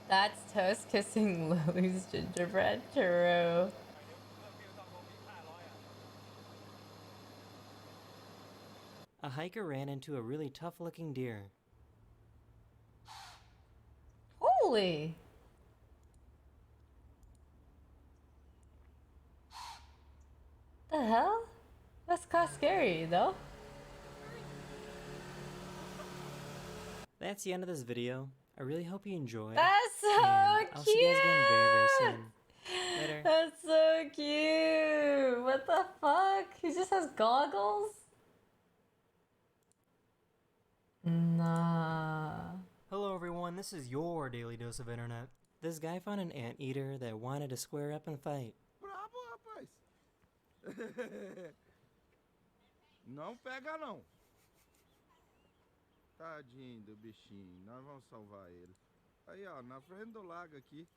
That's Toast kissing Lily's gingerbread. True. A hiker ran into a really tough-looking deer. Holy! The hell? That's kind of scary, though. That's the end of this video. I really hope you enjoyed. That's so and I'll cute! see you guys again very, very soon. Later. That's so cute! What the fuck? He just has goggles? Nah. Hello everyone, this is your daily dose of internet. This guy found an anteater that wanted to square up and fight. Brabo, rapaz. Não pega não. Tadinho do bichinho, nós vamos salvar ele. Aí ó, na frente do lago aqui.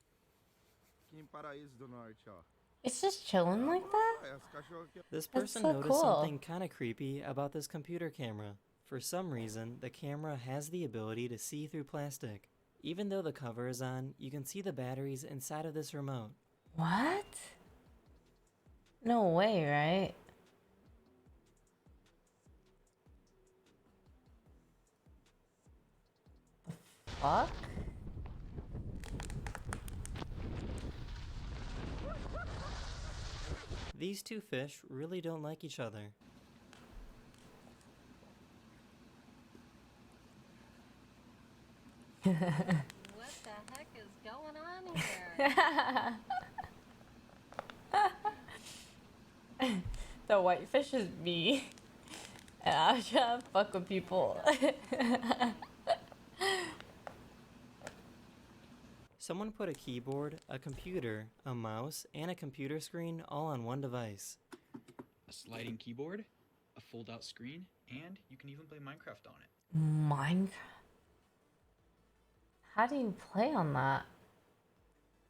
Aqui em Paraíso do Norte, ó. It's just chilling like that? As cachorras aqui. This That's person so noticed cool. something kind of creepy about this computer camera. For some reason, the camera has the ability to see through plastic. Even though the cover is on, you can see the batteries inside of this remote. What? No way, right? The fuck? These two fish really don't like each other. What the heck is going on here? The whitefish is me. And I'm trying to fuck with people. Someone put a keyboard, a computer, a mouse, and a computer screen all on one device. A sliding keyboard, a fold-out screen, and you can even play Minecraft on it. Minecraft? How do you play on that?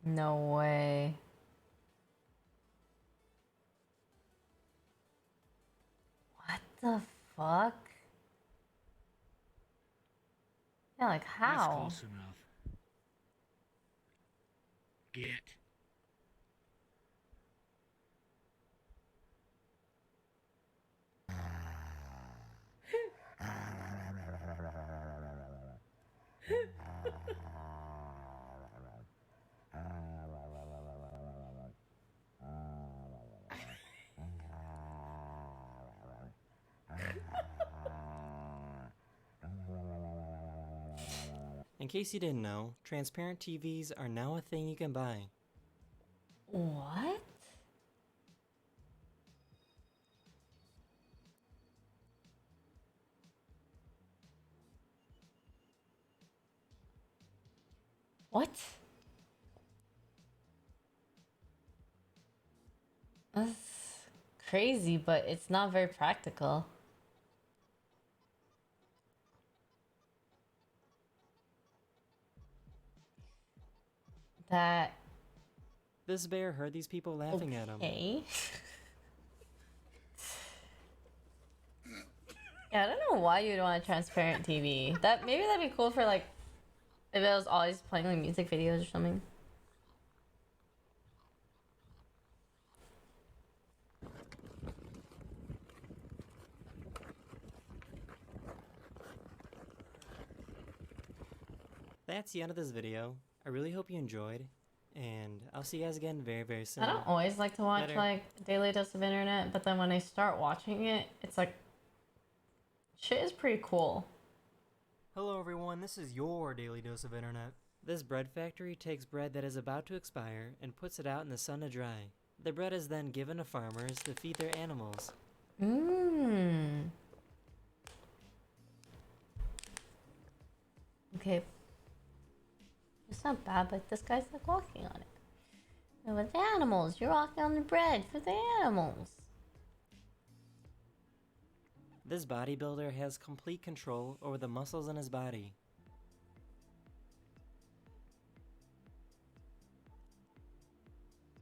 No way. What the fuck? Yeah, like how? That's close enough. Get. In case you didn't know, transparent TVs are now a thing you can buy. What? What? That's crazy, but it's not very practical. That... This bear heard these people laughing at him. Okay. Yeah, I don't know why you'd want a transparent TV. Maybe that'd be cool for like if it was always playing like music videos or something. That's the end of this video. I really hope you enjoyed, and I'll see you guys again very, very soon. I don't always like to watch Later. like Daily Dose of Internet, but then when I start watching it, it's like shit is pretty cool. Hello everyone, this is your Daily Dose of Internet. This bread factory takes bread that is about to expire and puts it out in the sun to dry. The bread is then given to farmers to feed their animals. Mmm. Okay. It's not bad, but this guy's like walking on it. And with the animals, you're walking on the bread for the animals. This bodybuilder has complete control over the muscles in his body.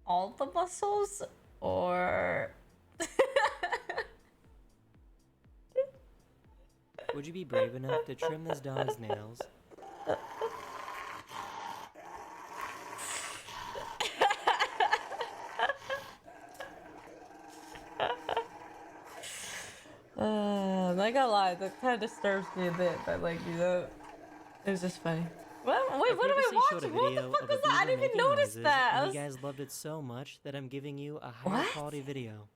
All the muscles? Or... Would you be brave enough to trim this dog's nails? I'm not gonna lie, that kind of disturbs me a bit, but like, you know, it was just funny. What? Wait, what am I watching? What the fuck was that? I didn't even notice that. And you guys loved it so much that I'm giving you a higher quality video.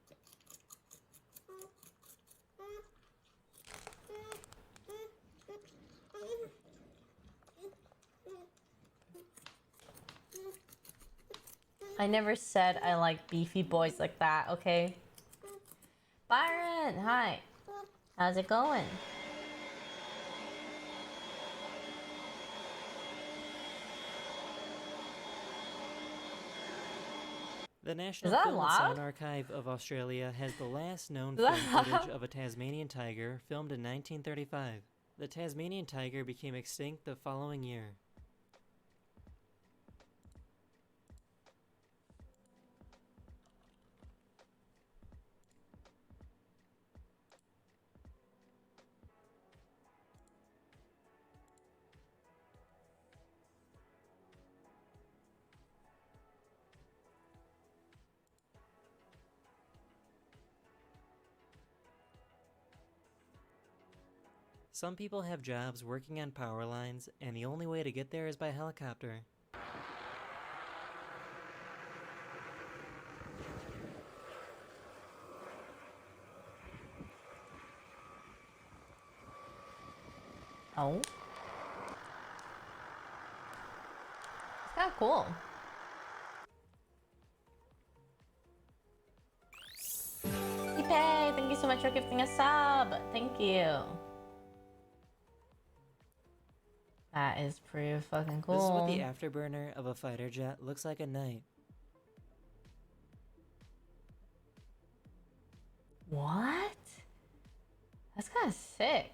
I never said I like beefy boys like that, okay? Byron, hi. How's it going? The National that Film and loud? Sound Archive of Australia has the last known film footage of a Tasmanian tiger filmed in 1935. The Tasmanian tiger became extinct the following year. Some people have jobs working on power lines, and the only way to get there is by helicopter. Oh. It's kind of cool. Ipe, thank you so much for gifting a sub. Thank you. That is pretty fucking cool. This is what the afterburner of a fighter jet looks like at night. What? That's kind of sick.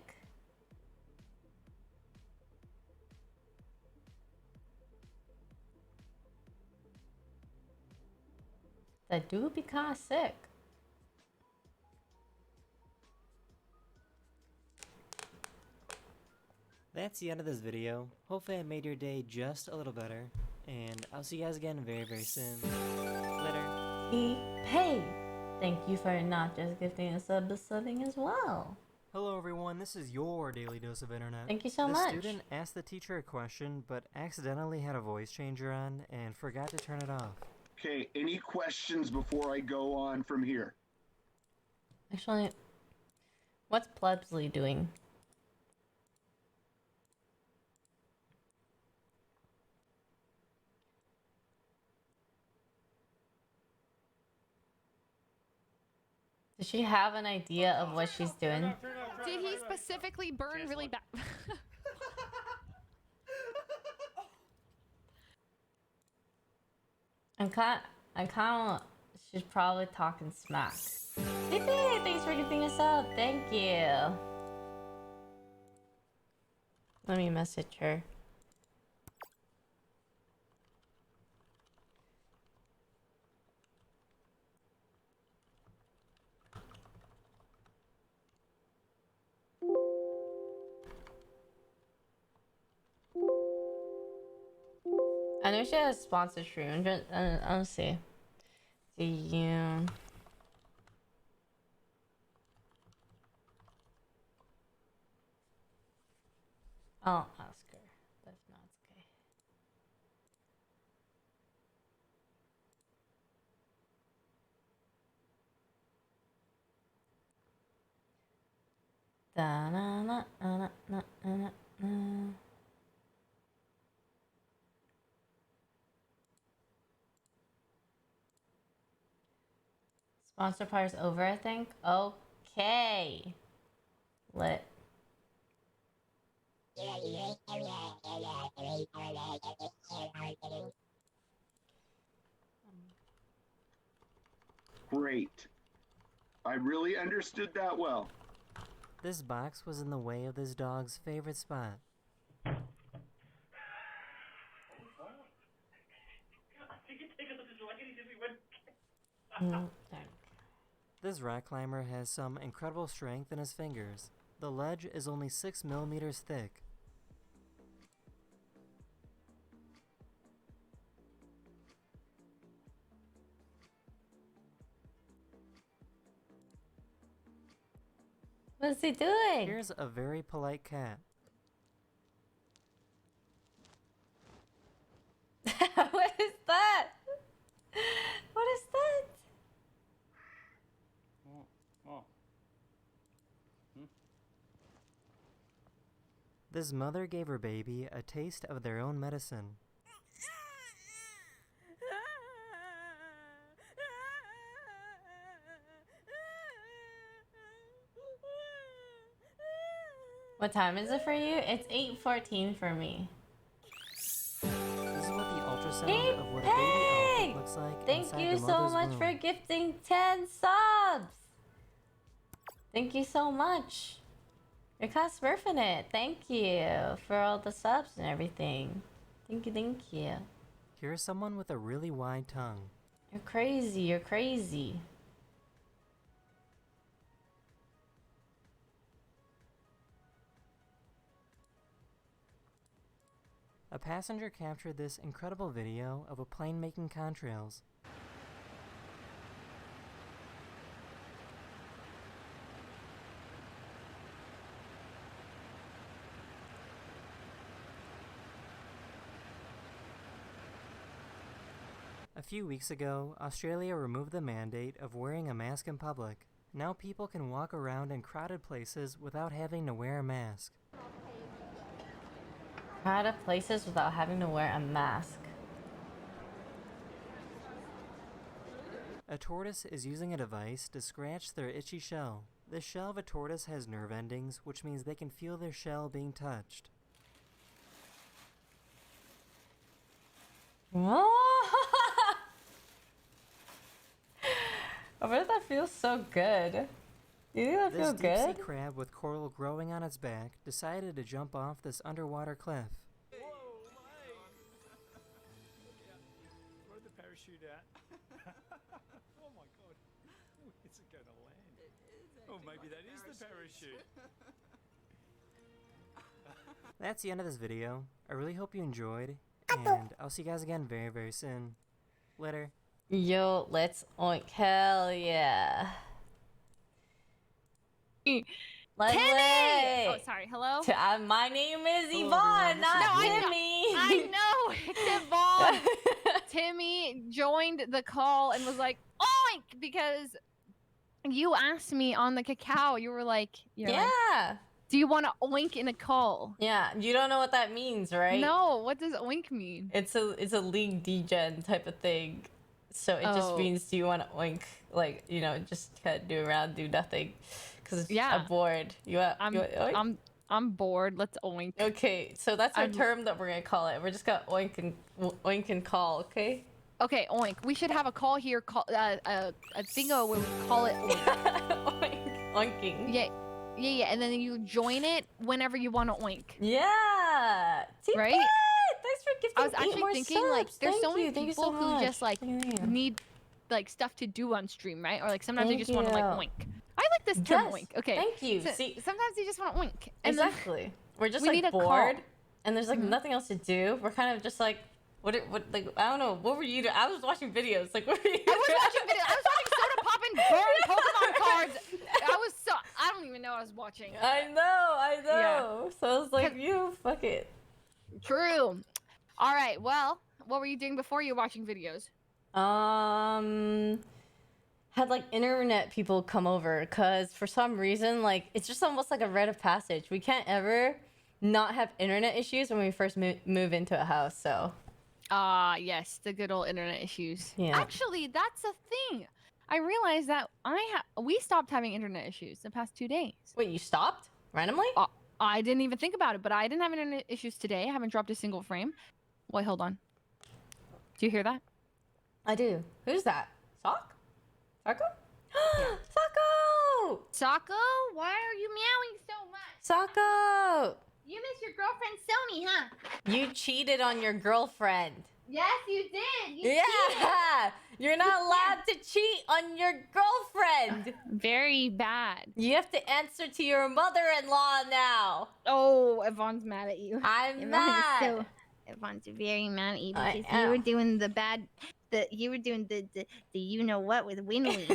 That do be kind of sick. That's the end of this video. Hopefully I made your day just a little better. And I'll see you guys again very, very soon. Later. Hey, thank you for not just gifting a sub, but subbing as well. Hello everyone, this is your Daily Dose of Internet. Thank you so the much. The student asked the teacher a question, but accidentally had a voice changer on and forgot to turn it off. Okay, any questions before I go on from here? Actually, what's Plebsley doing? Does she have an idea of what she's doing? Did he specifically burn really bad? I'm kind of, she's probably talking smack. Fifi, thanks for giving us up. Thank you. Let me message her. I know she has sponsored stream. I'll see. See you. I'll ask her. But if not, it's okay. Da na na na na na na. Sponsor part is over, I think. Okay. Lit. Great. I really understood that well. This box was in the way of this dog's favorite spot. This rock climber has some incredible strength in his fingers. The ledge is only 6 millimeters thick. What's he doing? Here's a very polite cat. What is that? What is that? This mother gave her baby a taste of their own medicine. What time is it for you? It's 8:14 for me. This is what the ultrasound of what a baby elephant looks like. Thank you the so mother's much womb. for gifting 10 subs. Thank you so much. You're kind of smurfing it. Thank you for all the subs and everything. Thank you, thank you. Here's someone with a really wide tongue. You're crazy, you're crazy. A passenger captured this incredible video of a plane making contrails. A few weeks ago, Australia removed the mandate of wearing a mask in public. Now people can walk around in crowded places without having to wear a mask. Out of places without having to wear a mask. A tortoise is using a device to scratch their itchy shell. The shell of a tortoise has nerve endings, which means they can feel their shell being touched. I bet that feels so good. You think that feels This good? deep-sea crab with coral growing on its back decided to jump off this underwater cliff. Where'd the parachute at? Oh my god. Ooh, is it going to land? Oh, maybe that is the parachute. That's the end of this video. I really hope you enjoyed, and I'll see you guys again very, very soon. Later. Yo, let's oink. Hell yeah. Let's Timmy! play. Oh, sorry. Hello? My name is Hello, Yvonne, everyone. not No, Timmy. I know. It's Yvonne. Timmy joined the call and was like, oink! Because you asked me on the cacao. You were like, Yeah. do you want to oink in a call? Yeah, you don't know what that means, right? No, what does oink mean? It's a League D-Gen type of thing. So it just Oh. means, do you want to oink? Like, you know, just kind of do around, do nothing. Because Yeah. I'm bored. You want oink? I'm bored. Let's oink. Okay, so that's our term that we're going to call it. We're just going to oink and call, okay? Okay, oink. We should have a call here, a thingo where we call it oink. Oinking. Yeah, and then you join it whenever you want to oink. Yeah. Right? Thanks for gifting I was actually more thinking, like, subs. there's Thank so many you. Thank you people so who much. just, like, Thank you. need, like, stuff to do on stream, right? Or, like, sometimes they Thank just want to, like, you. oink. I like this term, Yes, oink. Okay. thank you. So, See- sometimes you just want to oink. And then Exactly. We're just we like need a call. bored, and there's like nothing else to do. We're kind of just like, what, like, I don't know. What were you doing? I was watching videos. Like, what were you? I was watching videos. I was watching Soda Pop and burn Pokemon cards. I don't even know I was watching. I know. Yeah. So I was like, you fuck it. True. All right. Well, what were you doing before you were watching videos? Had like internet people come over because for some reason, like, it's just almost like a rite of passage. We can't ever not have internet issues when we first move into a house. So. Yes, the good old internet issues. Yeah. Actually, that's a thing. I realized that we stopped having internet issues the past 2 days. Wait, you stopped randomly? I didn't even think about it, but I didn't have internet issues today. I haven't dropped a single frame. Wait, hold on. Do you hear that? I do. Who's that? Sock? Sako? Sako! Sako, why are you meowing so much? Sako! You miss your girlfriend Sony, huh? You cheated on your girlfriend. Yes, you did. You Yeah! cheated. You're not allowed to cheat on your girlfriend. Very bad. You have to answer to your mother-in-law now. Oh, Yvonne's mad at you. I'm Yvonne mad. Is Yvonne's very mad at you I because you am. were doing you were doing the you know what with Winley.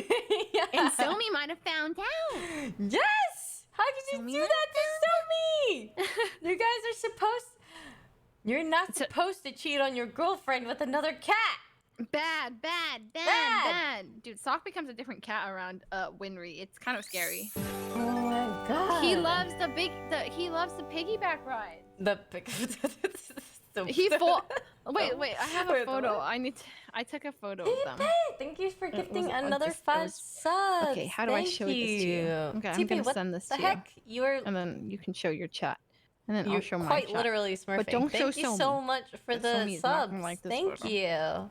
And Somi might have found out. Yes! How could you do that to Somi? You guys are supposed... You're not supposed to cheat on your girlfriend with another cat. Bad. Dude, Sock becomes a different cat around Winry. It's kind of scary. Oh my god. He loves the piggyback ride. Wait, I have a photo. I took a photo of them. Thank you for gifting was- another this- it 5 was- subs. Okay, how do I show this to you? Okay, I'm gonna what send this the to heck? you. And then you can show your chat. And then I'll You're show my quite chat. literally smurfing. But don't Thank show you Somi. so much for the Somi is not subs. gonna like this Thank photo. you.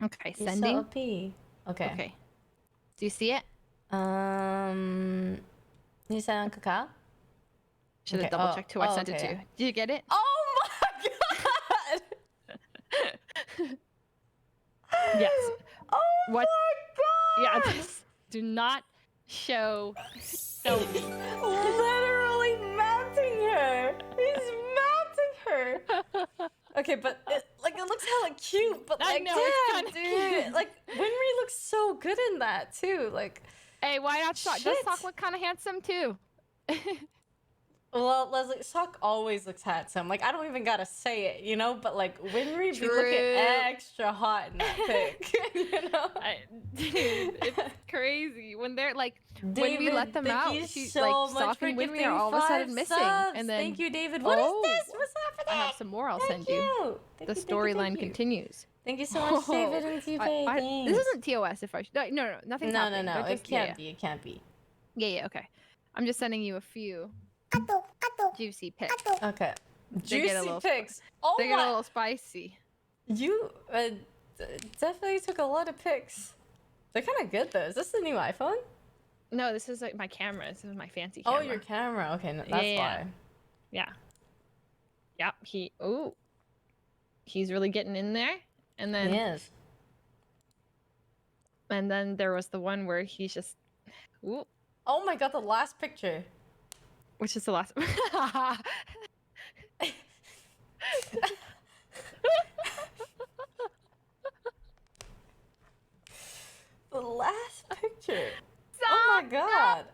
Okay, You're sending. so OP. Okay. Okay. Do you see it? You sent on Kakao? Should have double checked who I sent it to. Did you get it? Oh my god! Yes. Oh What? my god! Yeah. Do not show Somi. Literally mounting her. He's mounting her. Okay, but it looks hella cute. But I like, know, it's damn, kinda dude, cute. like Winry looks so good in that too. Like, Hey, why not Sock? Does Shit. Sock look kind of handsome too? Well, Leslie, Sock always looks handsome. Like, I don't even gotta say it, you know? But, like, Winry be looking extra hot in that pic, you know? Dude, it's crazy. When they're, like, when we David, let them thank out, you she's, so like, much Sock for and Winry gifting are all of a 5 sudden missing. subs. And then, Thank you, David. What is this? What's I happening? have some more I'll Thank send you. Thank The you, storyline continues. Thank you so much, David and T-Pay. This isn't TOS if I should. No, nothing's No, happening. no, Don't it just- can't be. It can't be. Yeah, okay. I'm just sending you a few juicy pics. Okay. They get a Juicy little pics. Oh They get a my. little spicy. You definitely took a lot of pics. They're kind of good though. Is this the new iPhone? No, this is like my camera. This is my fancy Oh, camera. your camera. Okay, no, that's why. Yeah. Yeah. He's really getting in there. And then He is. And then there was the one where he's just ooh. Oh my god, the last picture. Which is the last The last picture. Oh my god.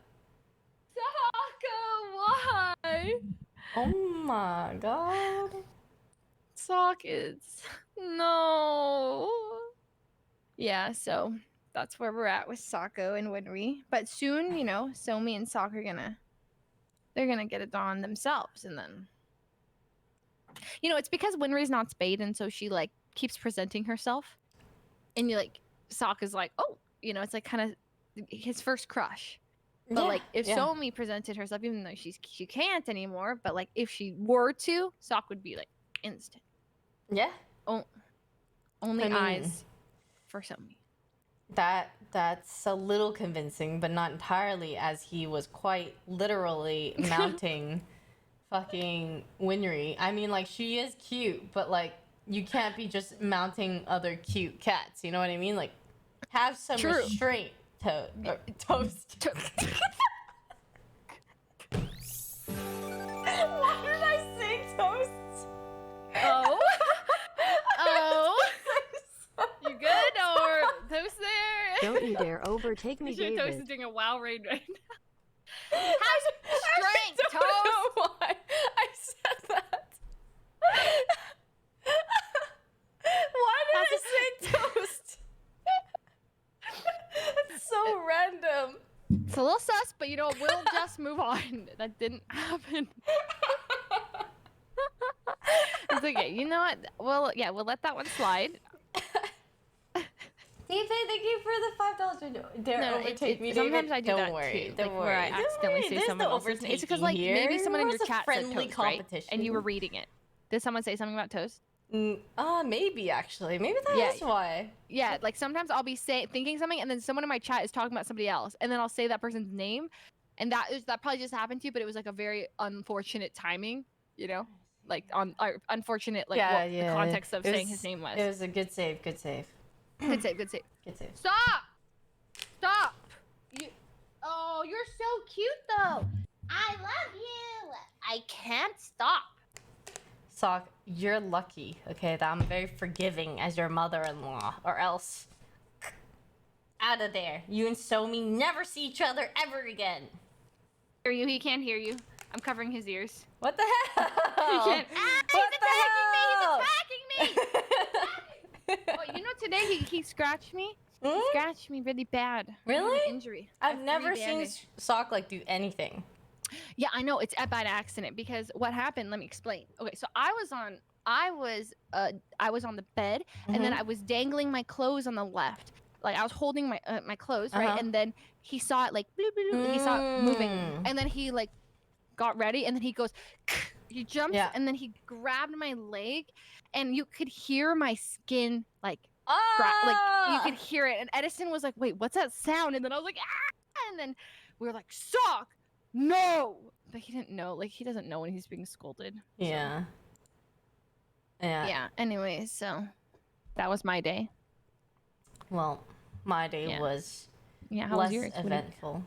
Sokka, why? Oh my god. Sockets. No. Yeah, so that's where we're at with Sokko and Winry. But soon, you know, Somi and Sokka are they're gonna get it on themselves, and then you know, it's because Winry's not spayed, and so she like keeps presenting herself. And you like Sokka's like, oh, you know, it's like kind of his first crush. But Yeah, like if yeah. Somi presented herself, even though she can't anymore, but like if she were to, Sok would be like instant. Yeah. Only I mean, eyes for Somi. That's a little convincing, but not entirely, as he was quite literally mounting fucking Winry. I mean, like, she is cute, but like, you can't be just mounting other cute cats. You know what I mean? Like, have some True. restraint. Toast. Why did I say toast? Oh. Oh. You good or Toast there? Don't you dare overtake me, Toast David. is doing a wow raid right now. Have strength, I don't Toast. know why I said that. Why did I say toast? It's so random. It's a little sus, but you know, we'll just move on. That didn't happen. It's okay. You know what? Well, yeah, we'll let that one slide. T-Pay, thank you for the $5. Dare No, overtake me, sometimes David. I do Don't that worry. too. Don't Like worry. where I Don't accidentally worry. say There's someone no else's name. It's because overtaking like here. maybe someone in It your was a chat said friendly Toast, right? competition. And you were reading it. Did someone say something about Toast? Maybe actually. Maybe that is why. Yeah, like sometimes I'll be thinking something, and then someone in my chat is talking about somebody else, and then I'll say that person's name, and that probably just happened to you, but it was like a very unfortunate timing, you know, like unfortunate like what the context of saying his name was. It was a good save. Good save. Good save. Good save. Good save. Stop! Oh, you're so cute though. I love you. I can't stop. Sock, you're lucky, okay, that I'm very forgiving as your mother-in-law, or else out of there. You and Somi never see each other ever again. Hear you? He can't hear you. I'm covering his ears. What the hell? He can't. What He's attacking me! He's attacking me! Oh, you know, today he scratched me. He scratched me really bad. Really? An injury. I've never pretty seen bandage. Sock like do anything. Yeah, I know it's by accident because what happened? Let me explain. Okay, so I was on the bed, and then I was dangling my clothes on the left. Like I was holding my clothes, right? And then he saw it like bloop, bloop, bloop, he saw it moving, and then he like got ready, and then he goes, he jumps, and then he grabbed my leg, and you could hear my skin like like you could hear it, and Edison was like, "Wait, what's that sound?" And then I was like, "Ah!" And then we were like, "Sock, no!" But he didn't know. Like he doesn't know when he's being scolded. So. Yeah. Yeah. Anyway, so that was my day. Well, my day was how less was yours? eventful.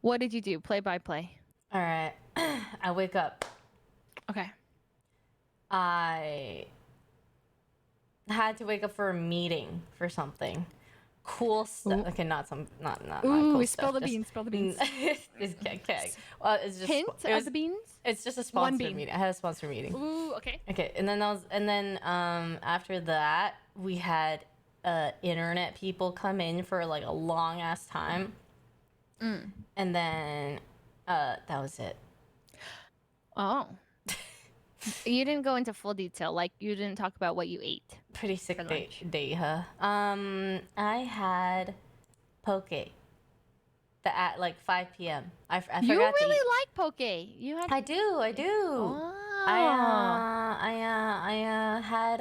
What did you do? Play by play. All right. I wake up. Okay. I had to wake up for a meeting for something. cool stuff. Okay, not Ooh, cool spill stuff. the beans. Spill the beans. Okay. It's just Hint of the beans. It's just a One sponsor bean. meeting. I had a sponsor meeting. Ooh, okay. Okay, and then after that we had internet people come in for like a long ass time. And then that was it. Oh. You didn't go into full detail. Like, you didn't talk about what you ate. Pretty sick day, huh? I had poke. At like 5 p.m. I forgot You to really eat. like poke. You had. I do. Oh. I had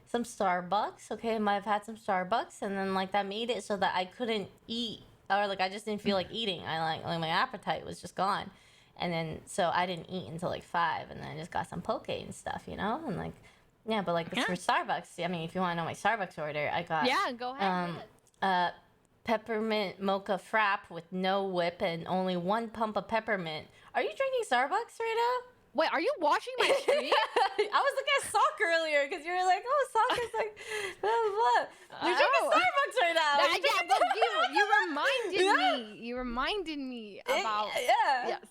some Starbucks. Okay, I've had some Starbucks, and then like that made it so that I couldn't eat, or like I just didn't feel like eating. I like my appetite was just gone, and then so I didn't eat until like 5, and then I just got some poke and stuff, you know, and like yeah, but like this for Starbucks. I mean, if you want to know my Starbucks order, I got go ahead. Peppermint mocha frap with no whip and only 1 pump of peppermint. Are you drinking Starbucks right now? Wait, are you watching my stream? I was looking at Sock earlier because you were like, oh, Sock is like, blah, blah. You're drinking Starbucks right now. Yeah, but you reminded me. You reminded me about. Yeah. Yes.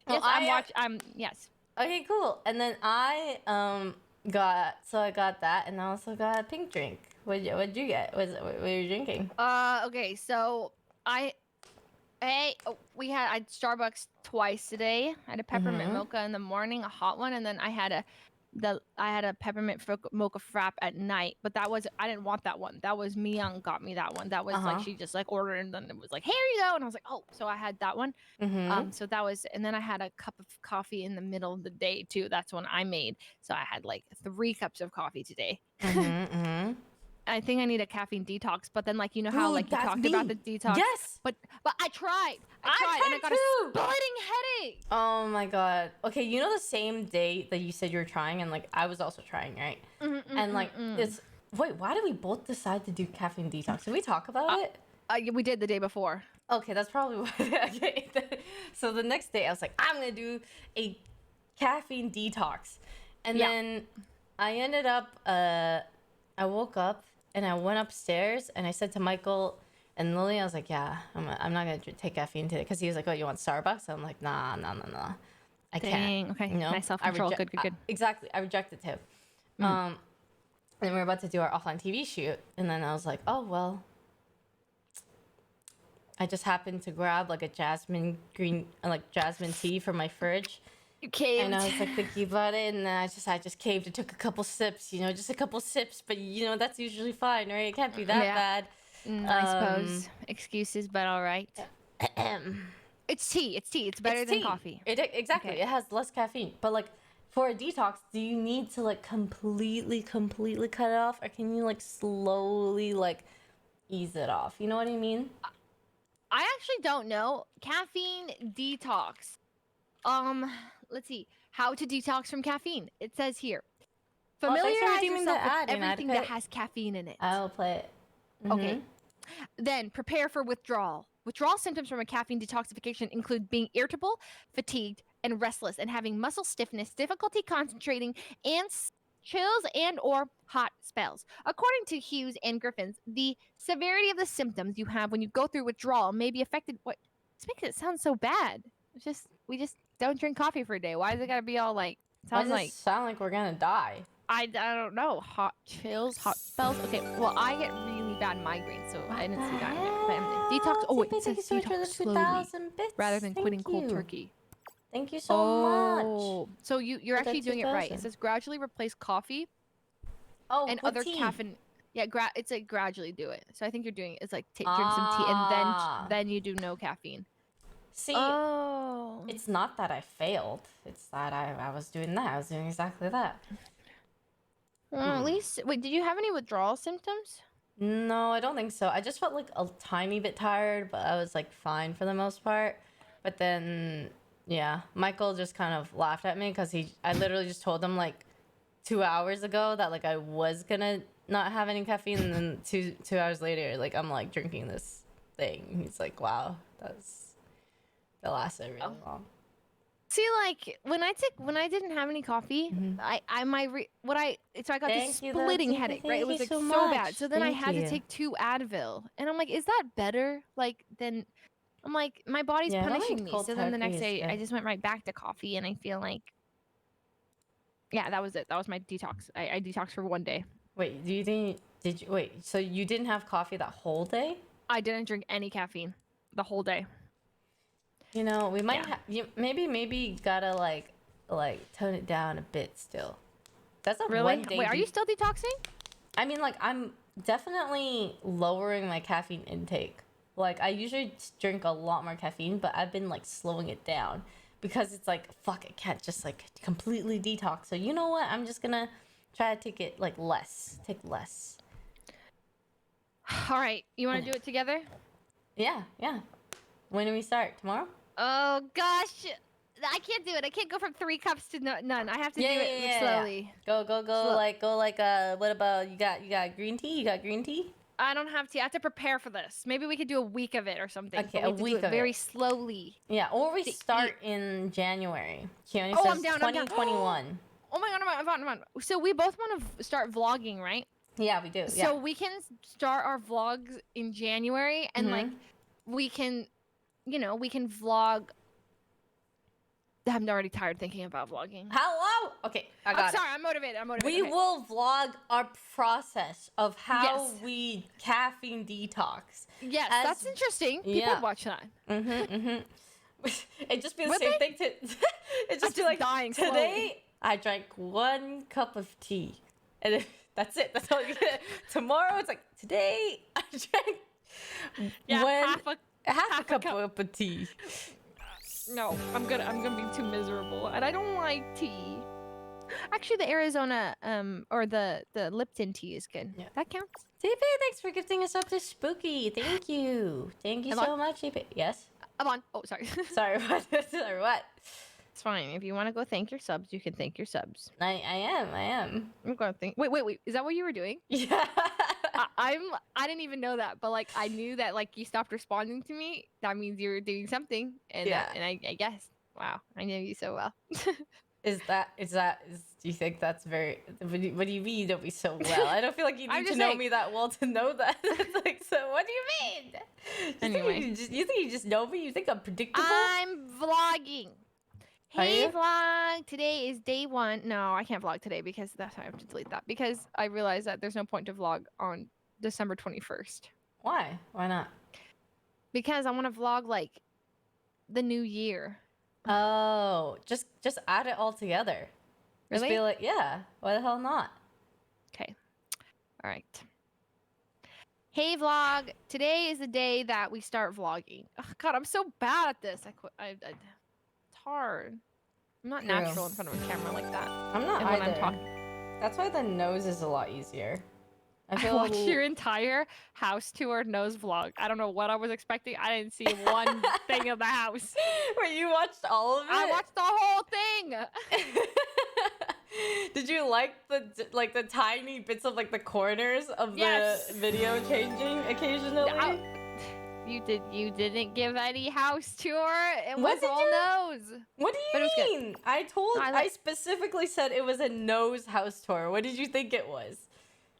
Well, Yes, yes. Okay, cool. And then I got that, and I also got a pink drink. What'd you get? What were you drinking? Okay, so I had Starbucks twice today. I had a peppermint mocha in the morning, a hot one, and then I had a peppermint mocha frap at night. But I didn't want that one. That was Myung got me that one. That was like she just like ordered, and then it was like, here you go, and I was like, oh, so I had that one. So that was, and then I had a cup of coffee in the middle of the day too. That's when I made. So I had like 3 cups of coffee today. I think I need a caffeine detox, but then like you know how like you talked about the detox. Yes. But I tried. I tried and I got a splitting headache. Oh my god. Okay, you know the same day that you said you were trying, and like I was also trying, right? And like it's wait, why did we both decide to do caffeine detox? Did we talk about it? We did the day before. Okay, that's probably why. Okay. So the next day I was like, I'm gonna do a caffeine detox, and then I ended up. I woke up and I went upstairs and I said to Michael and Lily, I was like, yeah, I'm not going to take caffeine today. Because he was like, oh, you want Starbucks? I'm like, nah. I can't. Okay, you know? nice self-control. Good. Exactly. I rejected him. And we were about to do our offline TV shoot. And then I was like, oh, well. I just happened to grab like a jasmine tea from my fridge. You caved. And I was like thinking about it, and then I just caved. It took a couple sips, just a couple sips, but that's usually fine, right? It can't be that bad. I suppose excuses, but all right. It's tea. It's better than coffee. Exactly. Okay. It has less caffeine, but like for a detox, do you need to like completely cut it off, or can you like slowly like ease it off? You know what I mean? I actually don't know. Caffeine detox. Let's see. How to detox from caffeine. It says here. Familiarize yourself with everything that has caffeine in it. I'll play it. Okay. Then prepare for withdrawal. Withdrawal symptoms from a caffeine detoxification include being irritable, fatigued, and restless, and having muscle stiffness, difficulty concentrating, and chills and or hot spells. According to Hughes and Griffins, the severity of the symptoms you have when you go through withdrawal may be affected. What? This makes it sound so bad. We just don't drink coffee for a day. Why is it gotta be all like? Sound like we're gonna die. I don't know. Hot chills, hot spells. Okay, well I get really bad migraines, so I didn't see that in there. Detox. Oh, it says detox slowly, rather than quitting cold turkey. Thank you so much. So you're actually doing it right. It says gradually replace coffee. And other caffeine. Yeah, it's like gradually do it. So I think you're doing it's like drink some tea and then you do no caffeine. See, it's not that I failed. It's that I was doing that. I was doing exactly that. Well, at least, wait, did you have any withdrawal symptoms? No, I don't think so. I just felt like a tiny bit tired, but I was like fine for the most part. But then, yeah, Michael just kind of laughed at me because I literally just told him like 2 hours ago that like I was gonna not have any caffeine, and then two hours later, like I'm like drinking this thing. He's like, wow, that lasted really long. See, like when I didn't have any coffee, so I got this Thank you, splitting Lexi. headache, right? Thank It was you like so so much. bad. So then I Thank had you. to take 2 Advil, and I'm like, is that better? Like then, I'm like, my body's Yeah, I don't punishing think me. cold So then the turkey next is day, I good. just went right back to coffee, and I feel like, yeah, that was it. That was my detox. I detoxed for 1 day. Wait, did you wait? So you didn't have coffee that whole day? I didn't drink any caffeine the whole day. You know, we might maybe gotta like tone it down a bit still. That's a Really? 1 day. Wait, are you still detoxing? I mean, like I'm definitely lowering my caffeine intake. Like I usually drink a lot more caffeine, but I've been like slowing it down because it's like fuck, I can't just like completely detox. So you know what? I'm just gonna try to take it like less. Take less. All right, you want to do it together? Yeah. When do we start? Tomorrow? Oh gosh, I can't do it. I can't go from 3 cups to none. I have to do it slowly. Go. Like what about you got green tea? You got green tea? I don't have tea. I have to prepare for this. Maybe we could do a week of it or something. Okay, but we have to do it very slowly. Yeah, or we start in January. Keone Oh, says I'm down. 2021. Oh my god, I'm on. So we both want to start vlogging, right? Yeah, we do. So we can start our vlogs in January, and like we can, we can vlog. I'm already tired thinking about vlogging. Hello. Okay, I got it. Sorry, I'm motivated. We okay. will vlog our process of how we caffeine detox. Yes, that's interesting. People would watch that. It'd just be the same thing. It'd just be like dying today. slowly. I drank 1 cup of tea, and that's it. That's all you get. Tomorrow it's like today I drank half a cup of tea. No, I'm gonna be too miserable, and I don't like tea. Actually, the Arizona or the Lipton tea is good. Yeah. That counts. TP, thanks for gifting us up to Spooky. Thank you. Thank you so much, TP. Yes. I'm on. Oh, sorry. Sorry, what? Sorry, what? It's fine. If you want to go thank your subs, you can thank your subs. I am. I'm gonna think. Wait. Is that what you were doing? Yeah. I didn't even know that, but like I knew that like you stopped responding to me. That means you were doing something, and I guess. Wow, I know you so well. Do you think that's very? What do you mean you know me so well? I don't feel like you need to know me that well to know that. It's like, so what do you mean? Anyway, you think you just know me? You think I'm predictable? I'm vlogging. Hey vlog, today is day 1. No, I can't vlog today because that's why I have to delete that because I realized that there's no point to vlog on December 21st. Why? Why not? Because I want to vlog like the new year. Oh, just add it all together. Really? Just be like, yeah, why the hell not? Okay. All right. Hey vlog, today is the day that we start vlogging. Oh, God, I'm so bad at this. I quit. It's hard. I'm not natural in front of a camera like that. I'm not and either. When I'm talking. That's why the nose is a lot easier. I watched your entire house tour nose vlog. I don't know what I was expecting. I didn't see one thing of the house. Wait, you watched all of it? I watched the whole thing. Did you like the tiny bits of like the corners of the video changing occasionally? You didn't give any house tour. It What was did all you- nose. What do you mean? I specifically said it was a nose house tour. What did you think it was?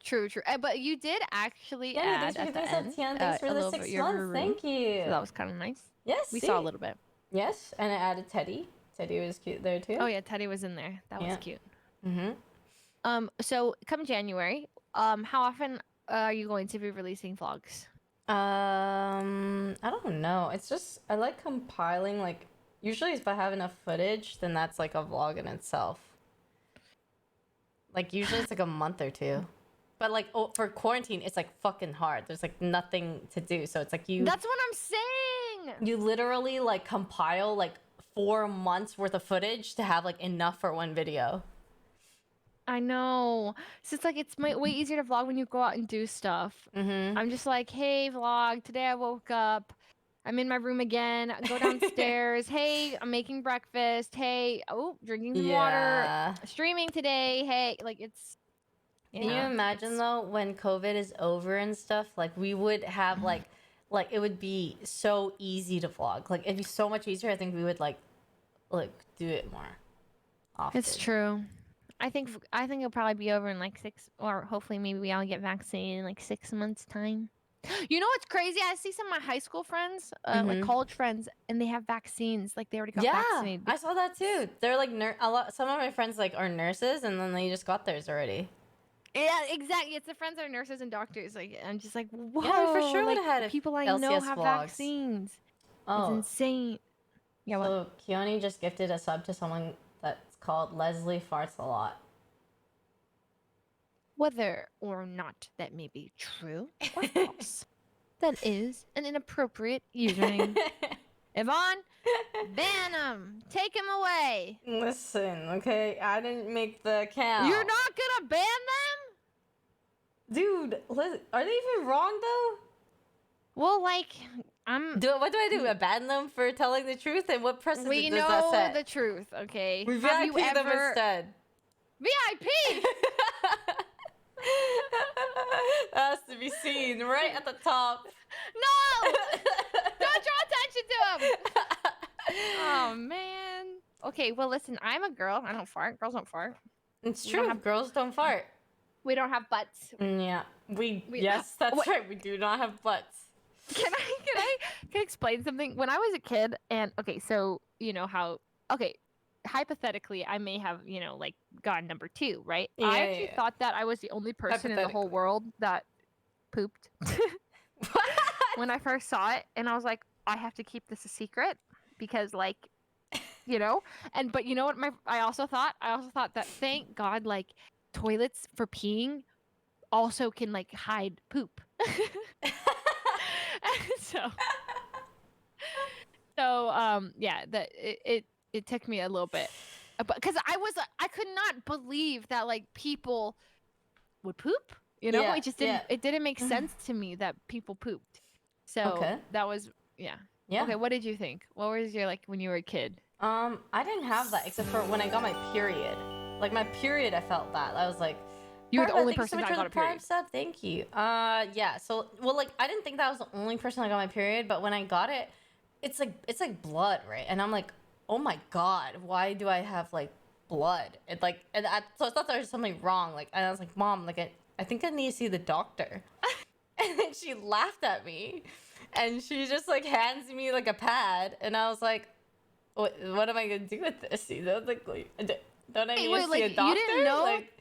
True. But you did actually thanks add for at the giving us end. up, Tian. Thanks for a the little 6 bit of your months. room. Thank you. So that was kind of nice. Yes, we saw a little bit. Yes, and I added Teddy. Teddy was cute there too. Oh yeah, Teddy was in there. That was cute. Mm-hmm. So come January, how often are you going to be releasing vlogs? I don't know. It's just I like compiling. Like usually, if I have enough footage, then that's like a vlog in itself. Like usually, it's like a month or 2. But like for quarantine, it's like fucking hard. There's like nothing to do, so it's like you. That's what I'm saying. You literally like compile like 4 months worth of footage to have like enough for one video. I know. So it's like it's way easier to vlog when you go out and do stuff. I'm just like, hey vlog, today I woke up. I'm in my room again. Go downstairs. Hey, I'm making breakfast. Hey, drinking some water. Streaming today. Hey, like it's. Can you imagine though when COVID is over and stuff? Like we would have like it would be so easy to vlog. Like it'd be so much easier. I think we would like do it more often. It's true. I think it'll probably be over in like 6, or hopefully maybe we all get vaccinated in like 6 months time. You know what's crazy? I see some of my high school friends, like college friends, and they have vaccines. Like they already got vaccinated. I saw that too. They're like some of my friends like are nurses, and then they just got theirs already. Yeah, exactly. It's the friends that are nurses and doctors. Like I'm just like, whoa. Yeah, we for sure like, would have had people I LCS know have vlogs. vaccines. It's insane. Yeah. So Keone just gifted a sub to someone that's called Leslie Farts a Lot. Whether or not that may be true or false, that is an inappropriate username. Yvonne, ban him. Take him away. Listen, okay? I didn't make the account. You're not gonna ban them? Dude, are they even wrong though? Well, like, what do I do? Ban them for telling the truth? And what precedent we does that know set? the truth, okay? We Have VIP you ever... them instead. VIP? That has to be seen right at the top. No! Don't draw attention to him! Oh, man. Okay, well, listen, I'm a girl. I don't fart. Girls don't fart. It's true. Girls don't fart. We don't have butts. Yeah. Yes, that's right. We do not have butts. Can I explain something? When I was a kid, and okay, so you know how hypothetically I may have, like gotten number 2, right? Yeah, I actually thought that I was the only person in the whole world that pooped. When I first saw it, and I was like, I have to keep this a secret because but you know what I also thought that thank God like toilets for peeing also can like hide poop. It took me a little bit, because I could not believe that like people would poop. Yeah, it just didn't make sense to me that people pooped. So that was yeah. Okay, what did you think? What was your like when you were a kid? I didn't have that except for when I got my period. Like my period, I felt that. I was like, you were the only thank you so person much that for got the a period. Prime sub. Thank you. Yeah. So like I didn't think that was the only person that got my period, but when I got it, it's like blood, right? And I'm like, oh my God, why do I have like blood? So I thought there was something wrong. Like, and I was like, Mom, like I think I need to see the doctor. And then she laughed at me, and she just like hands me like a pad, and I was like, what am I gonna do with this? Like, don't I need to see a doctor? You didn't know? Like,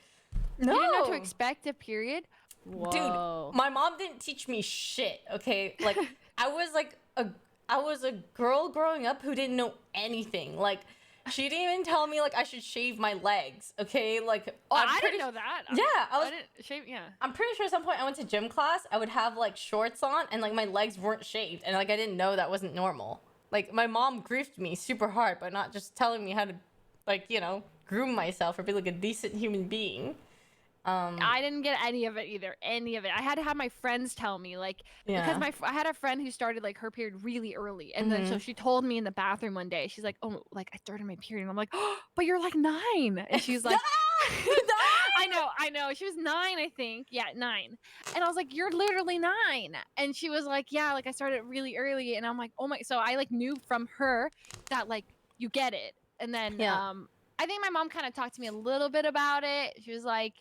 no. You didn't know to expect a period? Whoa. Dude, my mom didn't teach me shit, okay? Like, I was a girl growing up who didn't know anything. Like, she didn't even tell me, like, I should shave my legs, okay? Like, I didn't know that. Yeah, I didn't shave, yeah. I'm pretty sure at some point I went to gym class, I would have, like, shorts on, and, like, my legs weren't shaved. And, like, I didn't know that wasn't normal. Like, my mom griefed me super hard by not just telling me how to, like, groom myself or be, like, a decent human being. I didn't get any of it either. Any of it. I had to have my friends tell me, like, because I had a friend who started like her period really early, and then so she told me in the bathroom one day, she's like, "Oh, like I started my period," and I'm like, "Oh, but you're like 9," and she's like, I know. She was 9, I think. Yeah, 9. And I was like, "You're literally 9," and she was like, "Yeah, like I started really early," and I'm like, "Oh my!" So I like knew from her that like you get it, and then I think my mom kind of talked to me a little bit about it. She was like,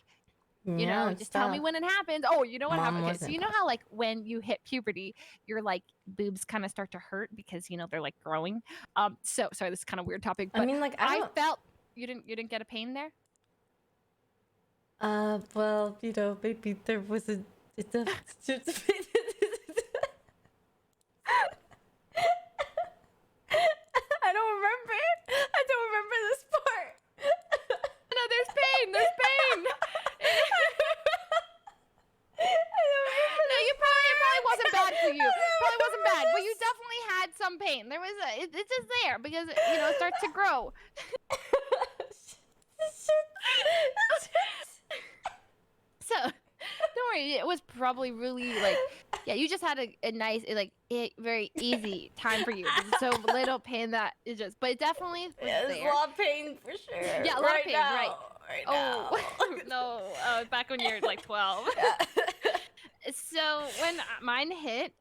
just tell me when it happens. Oh, you know what happened? Okay, so you know how like when you hit puberty, your like boobs kind of start to hurt because they're like growing. So sorry, this is kind of weird topic, but I mean, like I felt you didn't get a pain there. Well, maybe there was a. I don't remember this part. No, there's pain. There's pain. No, it probably wasn't bad for you. Probably wasn't bad, but you definitely had some pain. There was it's just there because it starts to grow. So, don't worry. It was probably really like, you just had a nice, very easy time for you. So little pain that it just, but it definitely was There's there. a lot of pain for sure. Yeah, a lot of pain, now. right? Right oh no! Back when you were like 12. So when mine hit,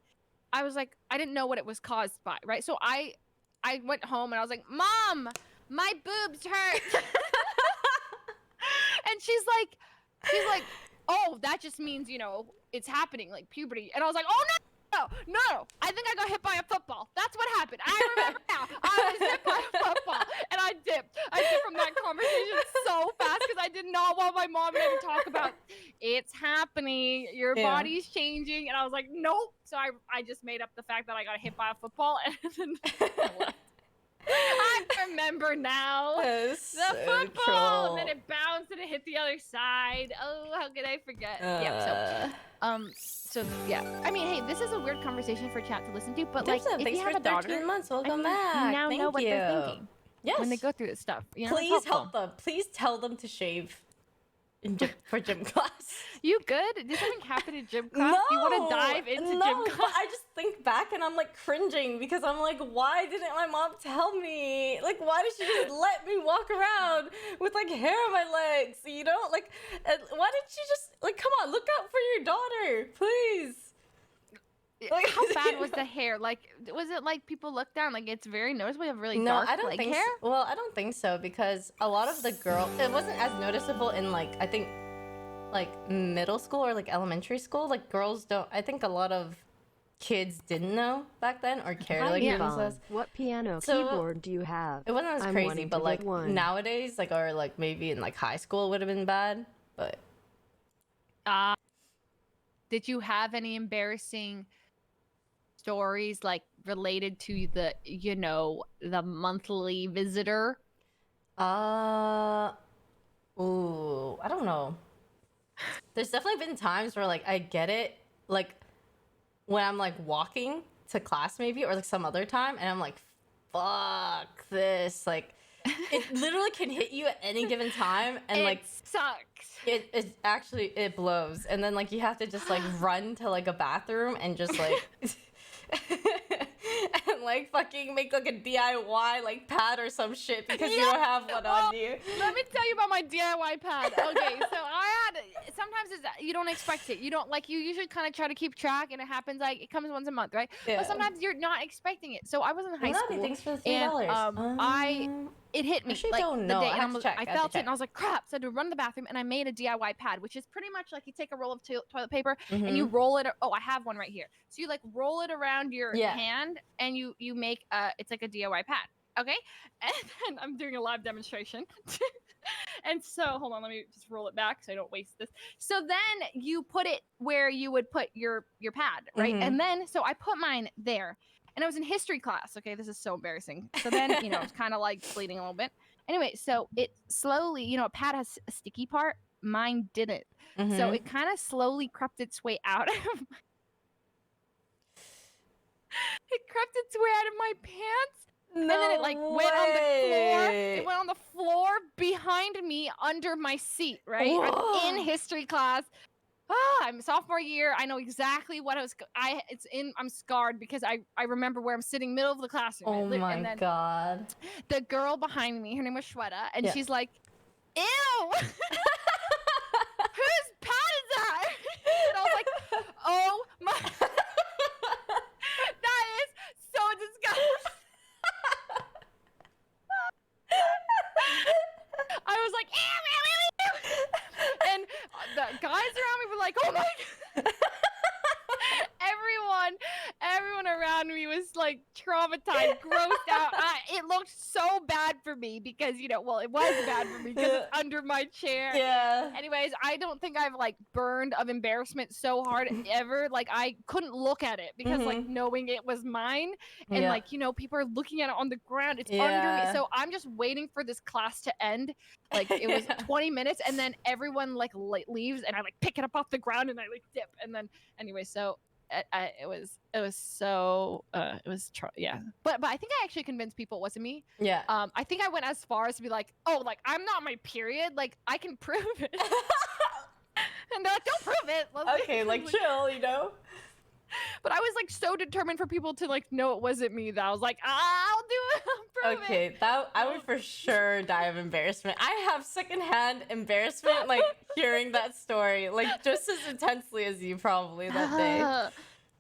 I was like, I didn't know what it was caused by, right? So I went home and I was like, Mom, my boobs hurt. And she's like, oh, that just means, you know, it's happening, like puberty. And I was like, oh no, I think I got hit by a football. That's what happened. I remember now. I was hit by a football, and I dipped from that conversation so fast because I did not want my mom and I to talk about it's happening, your body's changing, and I was like, nope. So I just made up the fact that I got hit by a football, and then I remember now. The football, and then it bounced and it hit the other side. Oh, how could I forget? So yeah. I mean, hey, this is a weird conversation for chat to listen to, but like, if you have a daughter, 13 months. Welcome you back. now Thank know what you. they're thinking. Yes. When they go through this stuff. You know, Please help them. Please tell them to shave for gym class. You good? Did something happen in gym class? Do you want to dive into gym class? But I just think back and I'm like cringing because I'm like, why didn't my mom tell me? Like, why did she just let me walk around with like hair on my legs? You know, like, why did she just like, come on, look out for your daughter, please. Like, how bad was the hair? Like, was it like people look down? Like, it's very noticeable. You have really dark I don't leg think hair. Well, I don't think so because a lot of the girls, it wasn't as noticeable in like I think like middle school or like elementary school. Like girls don't. I think a lot of kids didn't know back then or cared like Yvonne, what piano keyboard do you have? It wasn't as I'm crazy, wanting but to like get one. nowadays, like or like maybe in like high school would have been bad. But did you have any embarrassing stories like related to the, you know, the monthly visitor? Ooh, I don't know. There's definitely been times where like I get it, like when I'm like walking to class maybe or like some other time and I'm like, fuck this, like it literally can hit you at any given time and it like sucks. It actually it blows and then like you have to just like run to like a bathroom and just like and like fucking make like a DIY like pad or some shit because you don't have one on you. Let me tell you about my DIY pad. Okay, so sometimes you don't expect it. You don't like, you usually kind of try to keep track and it happens like it comes once a month, right? Yeah. But sometimes you're not expecting it. So I was in high school. Thanks for the and it hit me Actually, like don't the know. day, I and have to check. I felt it, and I was like, "Crap!" So I had to run to the bathroom, and I made a DIY pad, which is pretty much like you take a roll of toilet paper and you roll it. Oh, I have one right here. So you like roll it around your hand, and you make it's like a DIY pad. Okay, and then I'm doing a live demonstration. And so hold on, let me just roll it back so I don't waste this. So then you put it where you would put your pad, right? And then so I put mine there. And I was in history class. Okay, this is so embarrassing. So then, you know, it's kind of like bleeding a little bit. Anyway, so it slowly, you know, a pad has a sticky part. Mine didn't. So it kind of slowly crept its way out of my... It crept its way out of my pants. And then it like went on the floor. It went on the floor behind me under my seat, right? Whoa. I'm in history class. I'm sophomore year. I know exactly what I'm scarred because I remember where I'm sitting, middle of the classroom. Oh my god. The girl behind me, her name was Shweta, and she's like, "Ew, whose pad is that?" And I was like, "Oh my, that is so disgusting." I was like, "Ew, ew, ew, ew." And the guys around me were like, "Oh my god." Everyone around me was like traumatized, grossed out. It looked so bad for me because, you know, well, it was bad for me because it's under my chair. Yeah. Anyways, I don't think I've like burned of embarrassment so hard ever. Like I couldn't look at it because like knowing it was mine and like, you know, people are looking at it on the ground. It's under me. So I'm just waiting for this class to end. Like it was 20 minutes and then everyone like leaves and I like pick it up off the ground and I like dip and then anyway, so it was yeah, but I think I actually convinced people it wasn't me. I think I went as far as to be like, oh, like I'm not my period, like I can prove it. And they're like, don't prove it. Okay, like chill, you know. But I was like so determined for people to like know it wasn't me that I was like, I'll do it. I'll prove it. That I would for sure die of embarrassment. I have secondhand embarrassment, like hearing that story, like just as intensely as you probably that day.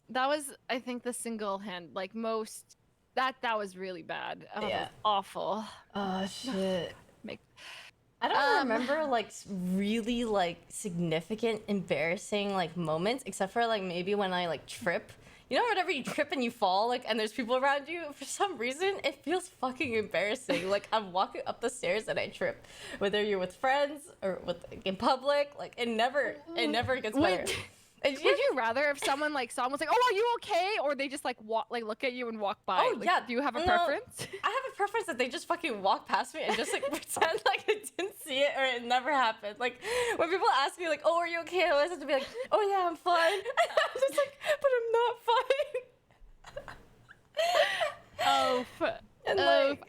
That was, I think, the single hand like most That was really bad. Oh, that Yeah. was awful. Oh shit. Make I don't remember like really like significant embarrassing like moments except for like maybe when I like trip. You know, whenever you trip and you fall, like, and there's people around you, for some reason, it feels fucking embarrassing. Like, I'm walking up the stairs and I trip. Whether you're with friends or with in public, like, it never gets better. Would you rather if someone like saw and was like, "Oh, are you okay?" or they just like look at you and walk by? Oh Like, yeah. Do you have a No, preference? I have a preference that they just fucking walk past me and just like pretend like I didn't see it or it never happened. Like when people ask me like, "Oh, are you okay?" I always have to be like, "Oh yeah, I'm fine." And I'm just like, "But I'm not fine." And like,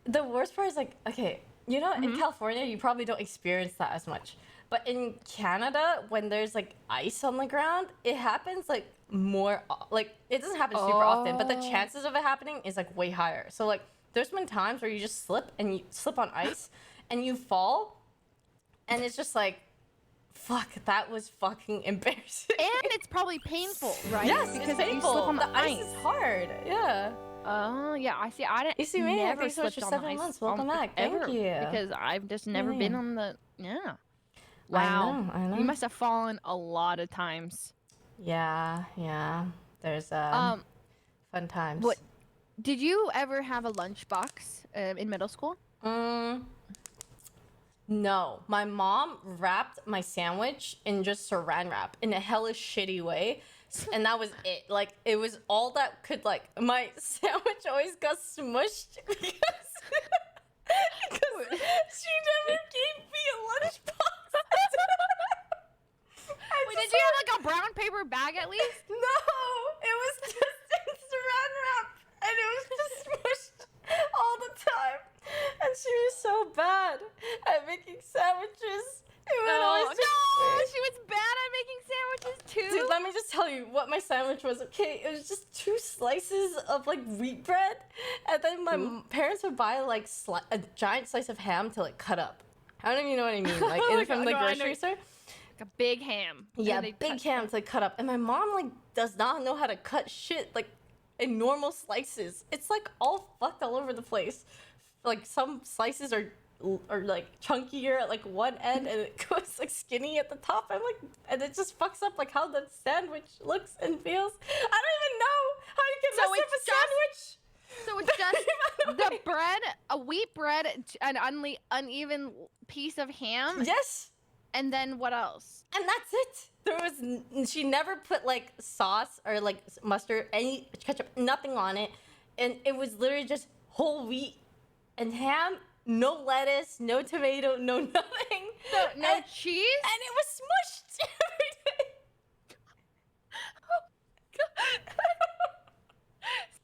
the worst part is like, okay, you know, in California you probably don't experience that as much. But in Canada, when there's like ice on the ground, it happens like more, like it doesn't happen super often, but the chances of it happening is like way higher. So like there's been times where you just slip and you slip on ice and you fall and it's just like, fuck, that was fucking embarrassing. And it's probably painful, right? Yes, because it's you painful. slip on the ice is hard. Yeah. Oh yeah, I see. I didn't. You see me? Never Thanks so much slipped for on the 7 ice months. Welcome back. Thank ever, you. Because I've just never Yeah. been on the. Yeah. I Wow. know, I know. You must have fallen a lot of times. Yeah. There's Um, fun times. What? Did you ever have a lunchbox in middle school? No, my mom wrapped my sandwich in just saran wrap in a hella shitty way, and that was it. Like it was all that could like my sandwich always got smushed because she never gave me a lunchbox. Wait, did you have like a brown paper bag at least? No, it was just in saran wrap, and it was just smushed all the time. And she was so bad at making sandwiches. It would always just she was bad at making sandwiches too. Dude, let me just tell you what my sandwich was. Okay, it was just 2 slices of like wheat bread, and then my parents would buy like a giant slice of ham to like cut up. I don't even know what I mean. Like from the grocery store. Like a big ham. Yeah, And they big ham to like cut up. And my mom like does not know how to cut shit like in normal slices. It's like all fucked all over the place. Like some slices are like chunkier at like one end and it goes like skinny at the top. I'm like, and it just fucks up like how the sandwich looks and feels. I don't even know how you can mess up a sandwich. So it's just the bread, a wheat bread, an uneven piece of ham. Yes. And then what else? And that's it. There was she never put like sauce or like mustard, any ketchup, nothing on it, and it was literally just whole wheat and ham. No lettuce, no tomato, no nothing. No cheese? And it was smushed every day. Oh, God.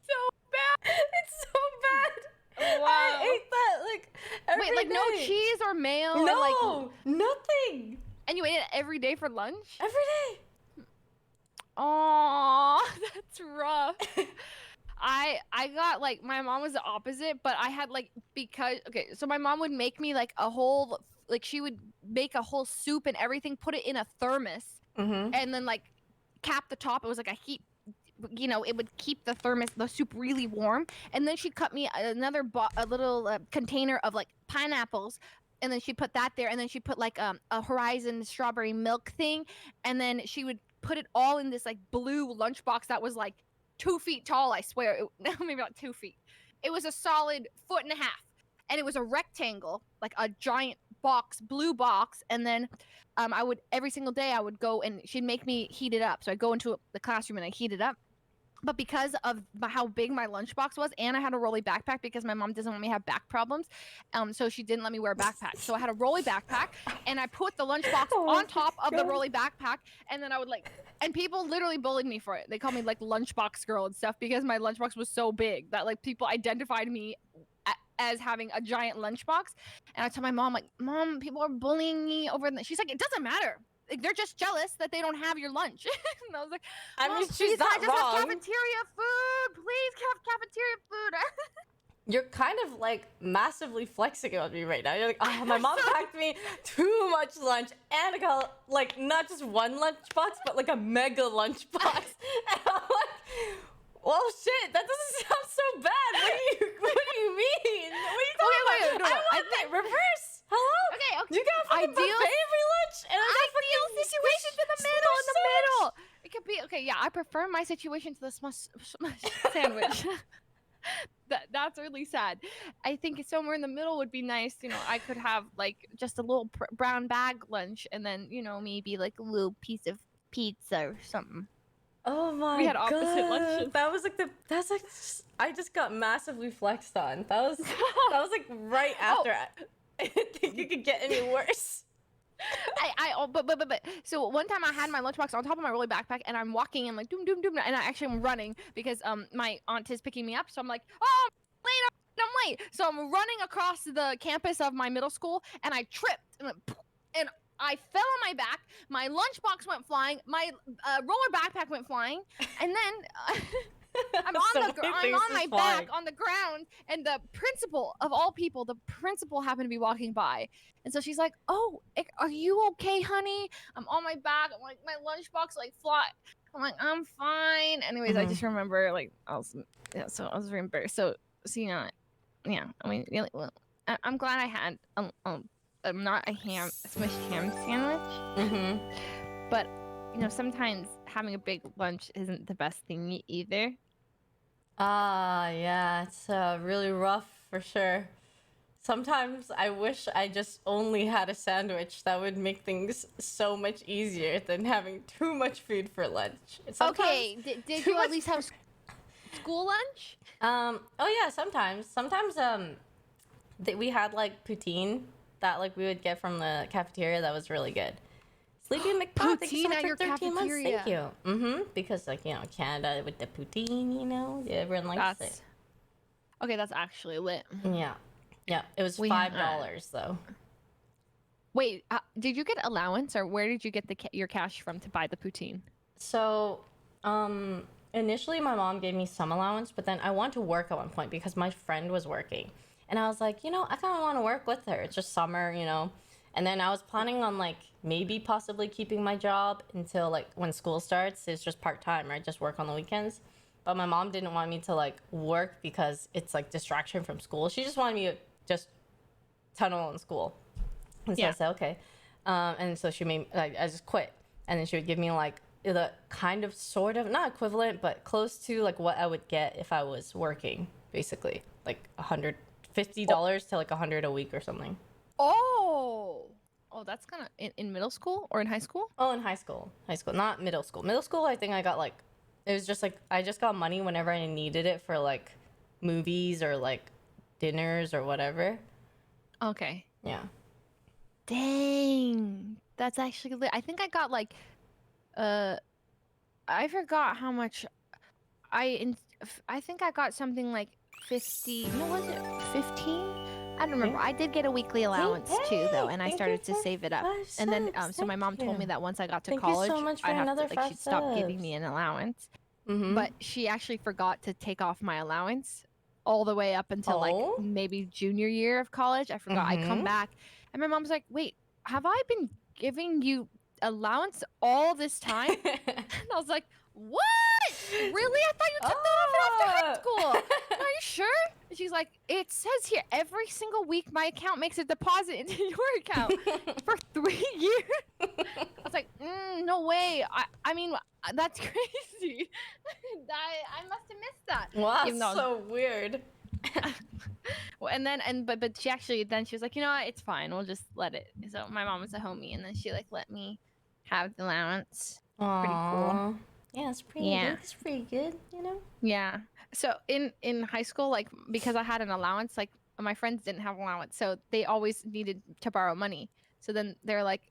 So bad. It's so bad. Wow. I ate that like every Wait, like no day. cheese or mayo? No, or like, nothing. And you ate it every day for lunch? Every day. Oh, that's rough. I got like, my mom was the opposite, but I had like, because so my mom would make me like a whole, like she would make a whole soup and everything, put it in a thermos, and then like cap the top. It was like a heat, you know, it would keep the soup really warm. And then she'd cut me another a little container of like pineapples, and then she'd put that there, and then she'd put like a Horizon strawberry milk thing, and then she would put it all in this like blue lunchbox that was like 2 feet tall, I swear. Maybe about 2 feet. It was a solid 1.5 feet. And it was a rectangle, like a giant box, blue box. And then I would, every single day I would go and she'd make me heat it up. So I'd go into the classroom and I'd heat it up. But because of how big my lunchbox was, and I had a rolly backpack because my mom doesn't want me to have back problems, so she didn't let me wear a backpack. So I had a rolly backpack, and I put the lunchbox on top of the rolly backpack, and then I would like, and people literally bullied me for it. They called me like lunchbox girl and stuff because my lunchbox was so big that like people identified me as having a giant lunchbox. And I told my mom, like, Mom, people are bullying me over that. She's like, it doesn't matter. Like, they're just jealous that they don't have your lunch. And I was like, I mean, please, she's not can I just wrong. have cafeteria food? Please have cafeteria food. You're kind of like massively flexing on me right now. You're like, oh, my mom packed me too much lunch, and I got like not just one lunchbox, but like a mega lunchbox. And I'm like, Well, shit, that doesn't sound so bad. What do you mean? What are you talking about? No, I want that reverse. Hello? Okay. You got fucking buffet every lunch, and I got Ideal fucking situation to the middle, in the middle. It could be okay. Yeah, I prefer my situation to the smush sandwich. That's really sad. I think somewhere in the middle would be nice. You know, I could have like just a little brown bag lunch, and then maybe like a little piece of pizza or something. Oh my god. We had opposite lunches. That was like I just got massively flexed on. That was like right after. I didn't think it could get any worse. But so one time I had my lunchbox on top of my rolly backpack and I'm walking and like doom doom doom and I actually am running because my aunt is picking me up, so I'm like, oh, I'm late. So I'm running across the campus of my middle school and I tripped and I fell on my back. My lunchbox went flying. My roller backpack went flying, and then I'm on my back on the ground. And the principal of all people, the principal happened to be walking by, and so she's like, "Oh, are you okay, honey?" I'm on my back. I'm like, my lunchbox like fly. I'm like, I'm fine. Anyways, I just remember like I was very embarrassed. So yeah. I mean, really, well, I'm glad I had not a smushed ham sandwich. But sometimes having a big lunch isn't the best thing either. Yeah, it's really rough for sure. Sometimes I wish I just only had a sandwich. That would make things so much easier than having too much food for lunch. Okay, did you at least have school lunch? Oh yeah, sometimes we had like poutine that like we would get from the cafeteria. That was really good. Sleepy McPod, thank you so much for 13 months. Thank you. Because like Canada with the poutine, everyone likes it. Okay, that's actually lit. Yeah. It was $5 though. Wait, did you get allowance or where did you get your cash from to buy the poutine? So, initially my mom gave me some allowance, but then I wanted to work at one point because my friend was working. And I was like, I kind of want to work with her. It's just summer, And then I was planning on like maybe possibly keeping my job until like when school starts. It's just part-time, right? Just work on the weekends. But my mom didn't want me to like work because it's like distraction from school. She just wanted me to just tunnel in school. And so I said, okay. And so she made, like, I just quit. And then she would give me like the kind of sort of, not equivalent, but close to like what I would get if I was working, basically. Like $150 to like $100 a week or something. Oh, that's kind of in middle school or in high school? Oh, in high school, not middle school. Middle school, I think I got like, it was just like, I just got money whenever I needed it for like movies or like dinners or whatever. Okay. Yeah. Dang, that's actually lit. I think I got like, I forgot how much I think I got something like 50, no, was it 15? I don't remember. I did get a weekly allowance too, though, and I started to save it up. And then, so my mom told me that once I got to college, I have to, like, she'd stop giving me an allowance. But she actually forgot to take off my allowance all the way up until like maybe junior year of college. I forgot. I come back, and my mom's like, "Wait, have I been giving you allowance all this time?" And I was like, "What? Really? I thought you took that off after high school. Are you sure?" And she's like, "It says here every single week my account makes a deposit into your account for 3 years." I was like, "No way. I mean, that's crazy. I must have missed that." Wow, that's so weird. Well, but she actually then she was like, "You know what? It's fine. We'll just let it." So my mom was a homie, and then she like let me have the allowance. Aww. Pretty cool. Yeah, it's pretty good. It's pretty good, Yeah. So in high school, like, because I had an allowance, like my friends didn't have allowance, so they always needed to borrow money. So then they're like,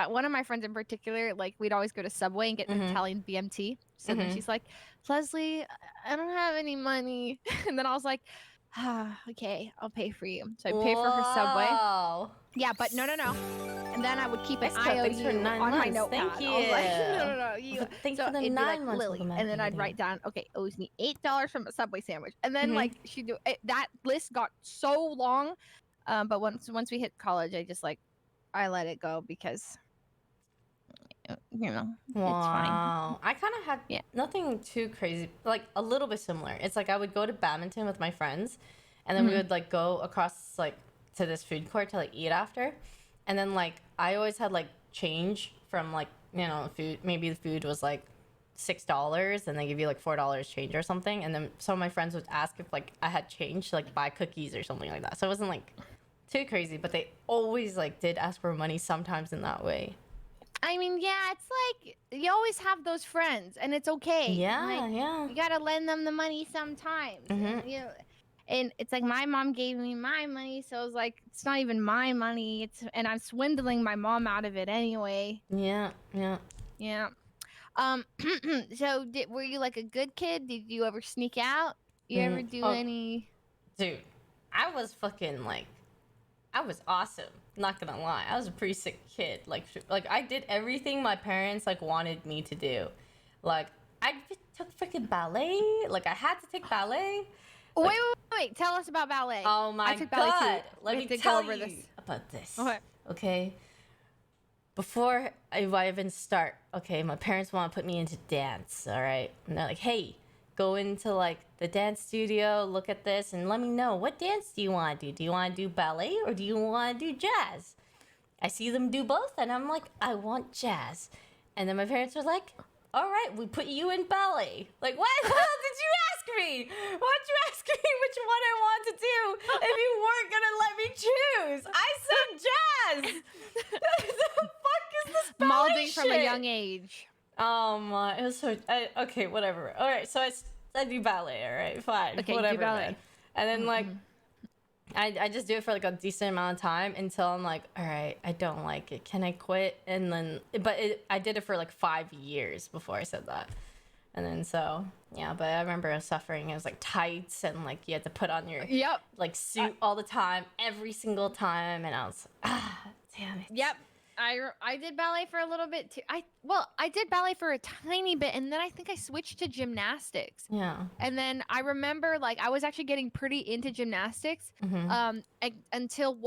one of my friends in particular, like we'd always go to Subway and get an Italian BMT. So then she's like, "Leslie, I don't have any money." And then I was like, "Okay, I'll pay for you." So I paid for her Subway. Yeah, but no. And then I would keep an IOU on my notepad. Thank you. I was like, no. Thanks for the 9 months. Lily. And then I'd write down, okay, owes me $8 from a Subway sandwich. And then like that list got so long. But once we hit college, I just like, I let it go because you know, Wow. it's fine. I kind of had nothing too crazy, like a little bit similar. It's like I would go to badminton with my friends, and then we would like go across like to this food court to like eat after, and then like I always had like change from like, you know, food. Maybe the food was like $6 and they give you like $4 change or something, and then some of my friends would ask if like I had change to like buy cookies or something like that. So it wasn't like too crazy, but they always like did ask for money sometimes in that way. I mean, yeah, it's like you always have those friends, and it's okay. Yeah, like, yeah. You gotta lend them the money sometimes. Mhm. And, you know, and it's like my mom gave me my money, so it's like it's not even my money. And I'm swindling my mom out of it anyway. Yeah. Yeah. So were you like a good kid? Did you ever sneak out? You ever do any? Dude, I was fucking like, I was awesome. Not gonna lie, I was a pretty sick kid. Like I did everything my parents like wanted me to do. Like I took freaking ballet. Like I had to take ballet. Like, wait! Tell us about ballet. Oh my I took ballet god! too. Let We me have to tell go over you this. about this. Okay. Before I even start, okay, my parents want to put me into dance. All right, and they're like, "Hey, go into like the dance studio, look at this, and let me know what dance do you want to do. Do you want to do ballet or do you want to do jazz?" I see them do both, and I'm like, "I want jazz." And then my parents were like, "All right, we put you in ballet." Like, what the hell did you ask me? Why'd you ask me which one I want to do if you weren't gonna let me choose? I said jazz. The fuck is this ballet Molding shit? from a young age. Oh my, it was so okay, whatever. All right, so I do ballet. All right, fine, Okay, whatever. do ballet. Man. And then like, I just do it for like a decent amount of time until I'm like, all right, I don't like it. Can I quit? And then, I did it for like 5 years before I said that. And then so yeah, but I remember I was suffering. It was like tights and like you had to put on your like suit all the time, every single time, and I was damn it. Yep. I did ballet for a little bit too. I did ballet for a tiny bit, and then I think I switched to gymnastics. Yeah. And then I remember like I was actually getting pretty into gymnastics until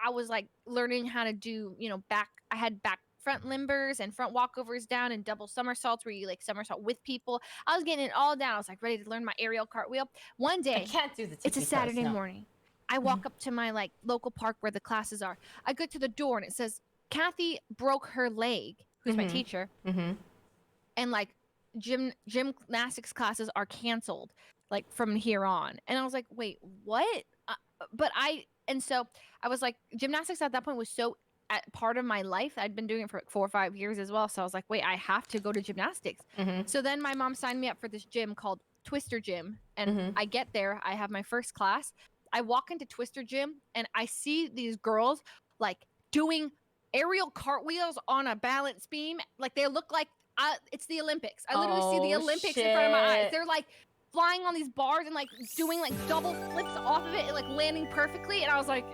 I was like learning how to do, you know, I had back front limbers and front walkovers down and double somersaults where you like somersault with people. I was getting it all down. I was like ready to learn my aerial cartwheel. One day, I can't do the it's a tippy toes, Saturday no. morning. I walk up to my like local park where the classes are. I go to the door and it says, "Kathy broke her leg," who's my teacher, and like gymnastics classes are canceled like from here on. And I was like, wait, what? So I was like, gymnastics at that point was so part of my life. I'd been doing it for like 4 or 5 years as well. So I was like, wait, I have to go to gymnastics. So then my mom signed me up for this gym called Twister Gym, and I get there, I have my first class. I walk into Twister Gym and I see these girls like doing aerial cartwheels on a balance beam. Like they look like it's the Olympics. I literally see the Olympics in front of my eyes. They're like flying on these bars and like doing like double flips off of it and like landing perfectly. And I was like,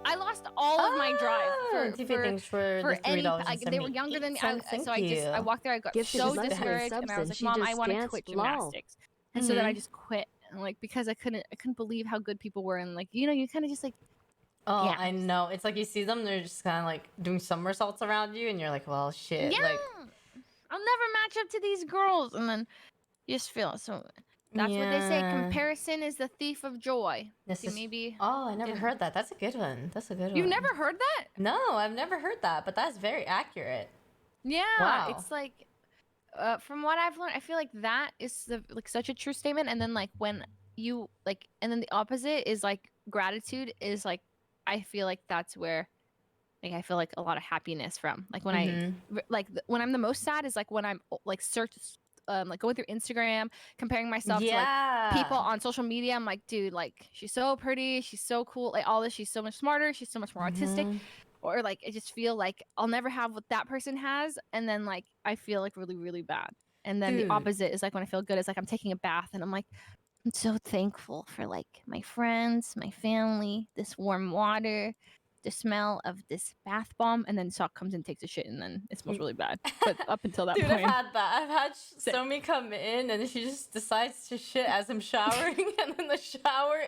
I lost all of my drive for any. They were younger than me, so I walked there. I got so discouraged, and I was like, "Mom, I want to quit gymnastics." And so then I just quit, and like because I couldn't believe how good people were, and like you kind of just like. Oh, yeah. I know. It's like you see them, they're just kind of like doing somersaults around you, and you're like, well, shit. Yeah. Like, I'll never match up to these girls. And then you just feel so. That's what they say. Comparison is the thief of joy. Oh, I never heard that. That's a good one. That's a good one. You've never heard that? No, I've never heard that, but that's very accurate. Yeah. Wow. It's like, from what I've learned, I feel like that is like such a true statement. And then like when you like, and then the opposite is like gratitude is like, I feel like that's where like I feel like a lot of happiness from. Like when when I'm the most sad is like when I'm like like going through Instagram, comparing myself to like people on social media. I'm like, dude, like she's so pretty, she's so cool, like all this, she's so much smarter, she's so much more autistic. Or like I just feel like I'll never have what that person has, and then like I feel like really, really bad. And then the opposite is like when I feel good, it's like I'm taking a bath and I'm like, I'm so thankful for like my friends, my family, this warm water. the smell of this bath bomb, and then Sock comes and takes a shit, and then it smells really bad. But up until that Dude, point, I've had that. I've had Somi come in and she just decides to shit as I'm showering, and then the shower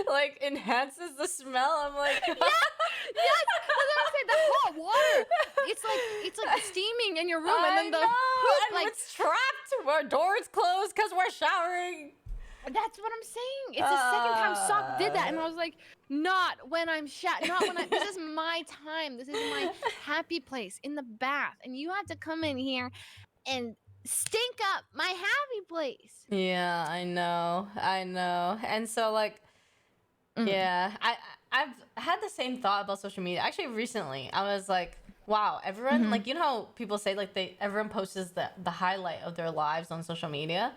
like enhances the smell. I'm like, yes, that's what I'm saying. That's hot water. It's like steaming in your room, and then the poop, and like it's trapped. Our doors closed because we're showering. That's what I'm saying. It's the second time Sock did that, and I was like, not when I'm not when I. This is my time. This is my happy place in the bath, and you have to come in here and stink up my happy place. Yeah, I know, and so like, yeah, I've had the same thought about social media. Actually, recently, I was like, wow, everyone like, you know how people say like everyone posts the highlight of their lives on social media,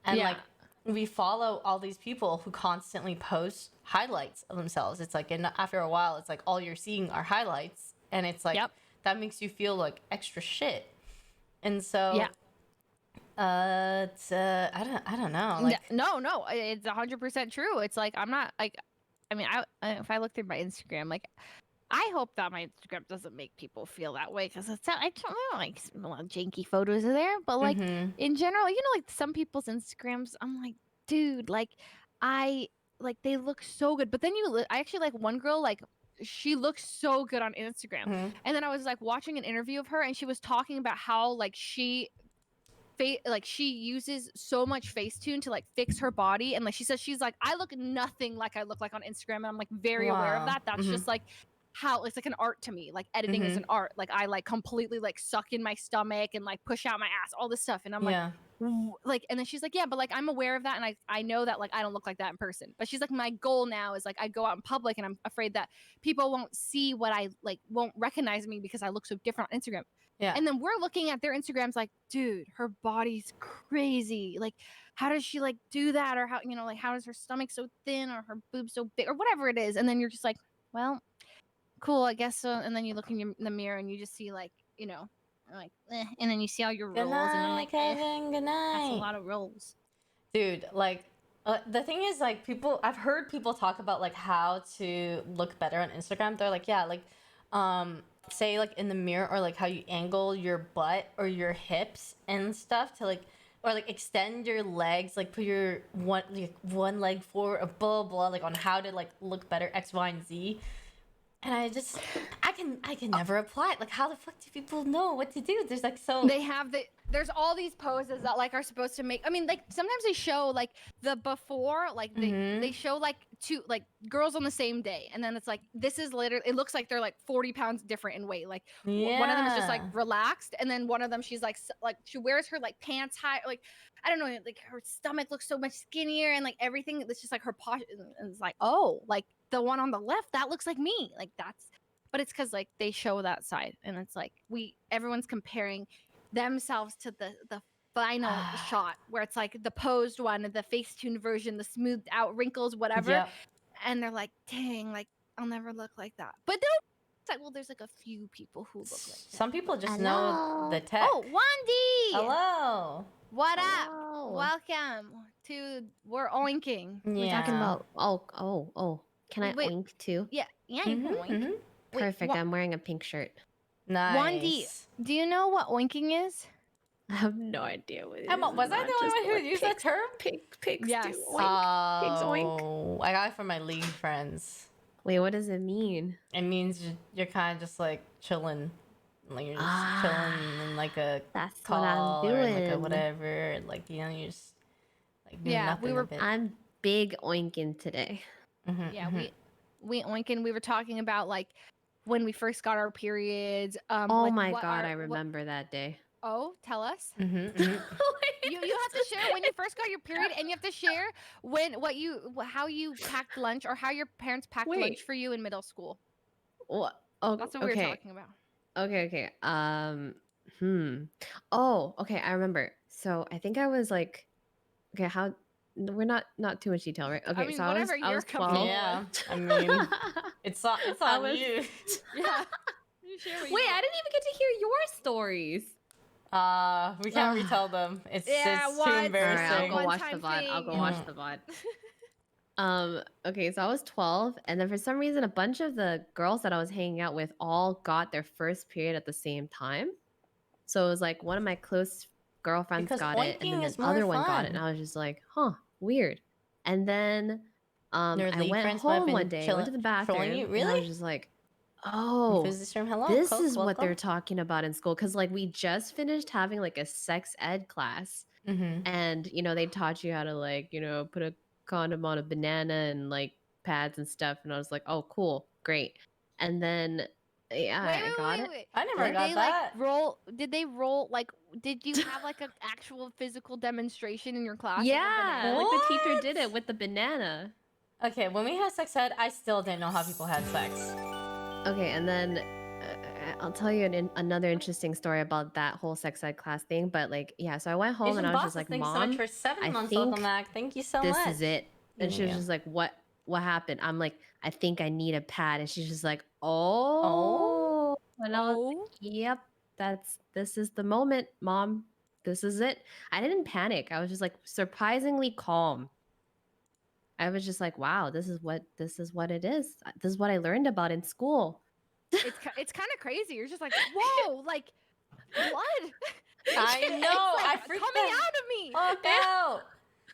and like. We follow all these people who constantly post highlights of themselves. It's like, and after a while, it's like all you're seeing are highlights, and it's like that makes you feel like extra shit. And so, it's I don't know. Like, no, it's 100% true. It's like I'm not like, I mean, if I look through my Instagram, like. I hope that my Instagram doesn't make people feel that way, because it's I don't know, like a lot of janky photos are there, but like in general, you know, like some people's Instagrams, I'm like, dude, like they look so good, but then I actually like one girl, like she looks so good on Instagram, and then I was like watching an interview of her, and she was talking about how like she uses so much Facetune to like fix her body, and like she says she's like, I look nothing like I look like on Instagram, and I'm like very aware of that. That's just like how it's like an art to me. Like editing is an art. Like I like completely like suck in my stomach and like push out my ass, all this stuff, and I'm like, and then she's like, yeah, but like I'm aware of that, and I know that like I don't look like that in person. But she's like, my goal now is like I go out in public, and I'm afraid that people won't see what I like, won't recognize me because I look so different on Instagram. Yeah. And then we're looking at their Instagrams like, dude, her body's crazy. Like, how does she like do that? Or how, you know, like how is her stomach so thin, or her boobs so big, or whatever it is. And then you're just like, well, cool, I guess so. And then you look in the mirror and you just see like, you know, like, and then you see all your rolls, and I'm like, Kevin, good night. That's a lot of rolls. Dude, like, the thing is, like, I've heard people talk about like how to look better on Instagram. They're like, yeah, like, say like in the mirror, or like how you angle your butt or your hips and stuff to like, or like extend your legs, like put your one leg forward, blah blah, like on how to like look better, X, Y, and Z. And I can never apply it. Like, how the fuck do people know what to do? There's like there's all these poses that like are supposed to make, I mean, like sometimes they show like the before, like they show like two like girls on the same day, and then it's like, this is literally, it looks like they're like 40 pounds different in weight. Like one of them is just like relaxed, and then one of them she's like she wears her like pants high, like I don't know, like her stomach looks so much skinnier, and like everything, it's just like her posture, and it's like, oh, like the one on the left, that looks like me, like that's, but it's because like they show that side, and it's like everyone's comparing themselves to the final shot, where it's like the posed one, the Facetune version, the smoothed out wrinkles, whatever, and they're like, dang, like I'll never look like that. But it's like, well, there's like a few people who look like that. Some people just know the tech. Oh, Wondy! Hello. What up? Welcome to We're Oinking. We're talking about oh. Can I oink too? Yeah, you can oink. Perfect. I'm wearing a pink shirt. Nice. Wondy, do you know what oinking is? I have no idea what it is. Was I the only one who used that term? Pigs yes. do oink. Pigs oink. Oh, I got it from my league friends. Wait, what does it mean? It means you're kind of just like chilling. Like you're just chilling in like a call, or like a whatever. Like, you know, you're just like doing nothing a bit. I'm big oinking today. Yeah, we oinking. We were talking about like when we first got our periods. Oh like, my god, I remember that day. Oh, tell us. You have to share when you first got your period, and you have to share how you packed lunch, or how your parents packed lunch for you in middle school. What? Oh, that's what we were talking about. Okay. Oh, okay. I remember. So I think I was like, okay, how? We're not too much detail, right? Okay, I mean, so I was 12. Yeah, I mean, it's on you. Yeah. Wait, I didn't even get to hear your stories. We can't retell them. It's too embarrassing. Right, I'll go watch the VOD. Okay, so I was 12, and then for some reason, a bunch of the girls that I was hanging out with all got their first period at the same time. So it was like one of my close girlfriends Because got it, and then oinking the is more other one got it, and fun. I was just like, huh, weird. And then Your I league went friends might have home been one day, went to the trolling you. bathroom, and I was Really? just like, oh, Who's room? Hello, this Coke. is what Welcome. they're talking about in school. Because like we just finished having like a sex ed class, and they taught you how to like put a condom on a banana and like pads and stuff, and I was like, oh, cool, great. And then yeah, I got it. I never Did got they that. like roll? Did they roll like? Did you have like an actual physical demonstration in your class? Yeah, Of a like banana? the teacher did it with the banana. Okay, when we had sex ed, I still didn't know how people had sex. Okay, and then I'll tell you another interesting story about that whole sex ed class thing. But like, yeah, so I went home Asian and I was bosses, just like, thanks so much Mom, for 7 I months, think welcome back. Thank you so this much. is it. And she was Yeah. just like, what happened? I'm like, I think I need a pad. And she's just like, oh. And I was like, yep, this is the moment, Mom. This is it. I didn't panic. I was just like surprisingly calm. I was just like, wow, this is what it is. This is what I learned about in school. It's kind of crazy. You're just like, whoa, like blood. I It's, know, like, I freaked coming the out of me. fuck out.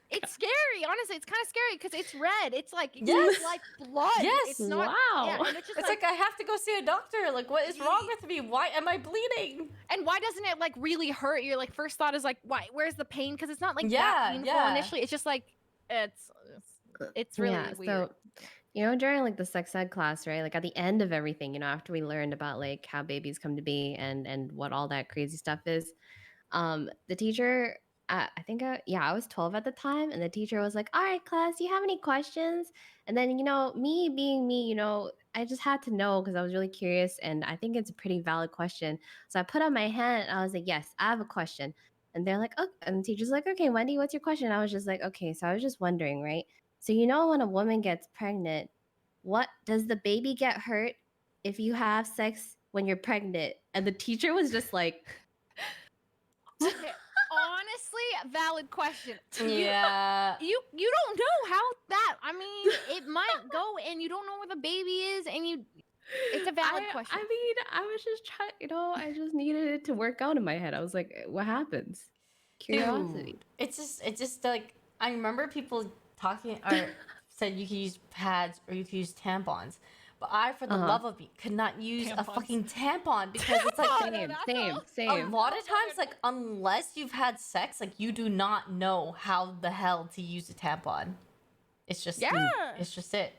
It's scary. Honestly, it's kind of scary because it's red. It's like Yes. it's like blood. Yes. It's not. Yeah, and it's just It's like I have to go see a doctor. Like, what is wrong with me? Why am I bleeding? And why doesn't it like really hurt? Your like first thought is like, why? Where's the pain? Because it's not like Yeah, that painful yeah. initially. It's just like it's really Yeah, weird. so during like the sex ed class, right? Like at the end of everything, after we learned about like how babies come to be and what all that crazy stuff is, the teacher, I think I was 12 at the time, and the teacher was like, all right, class, do you have any questions? And then me being me, I just had to know because I was really curious, and I think it's a pretty valid question. So I put up my hand and I was like, yes, I have a question. And they're like, oh, and the teacher's like, okay, Wendy, what's your question? I was just like, okay, so I was just wondering, right? So when a woman gets pregnant, what does the baby get hurt if you have sex when you're pregnant? And the teacher was just like, Okay, honestly, valid question. Yeah. You don't know how that. I mean, it might go, and you don't know where the baby is, and it's a valid question. I mean, I was just trying, I just needed it to work out in my head. I was like, what happens? Curiosity. Dude, it's just like I remember people talking or said you could use pads or you could use tampons. But I, for the love of me, could not use a fucking tampon because it's like same. A lot of times, like unless you've had sex, like you do not know how the hell to use a tampon. It's just it's just it.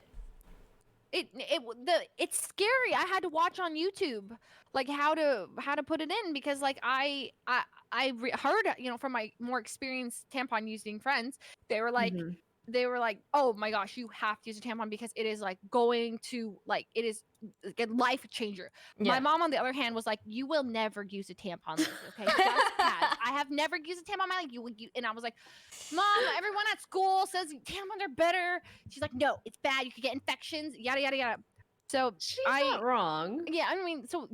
It's scary. I had to watch on YouTube like how to put it in because like I heard from my more experienced tampon using friends, they were like oh my gosh, you have to use a tampon because it is like going to like it is a life changer. Yeah. My mom on the other hand was like, you will never use a tampon, Liz, okay? Just pads. I have never used a tampon in my life. You and I was like, Mom, everyone at school says tampons are better. She's like, no, it's bad. You could get infections, yada yada yada. So she's not wrong. Yeah, I mean, so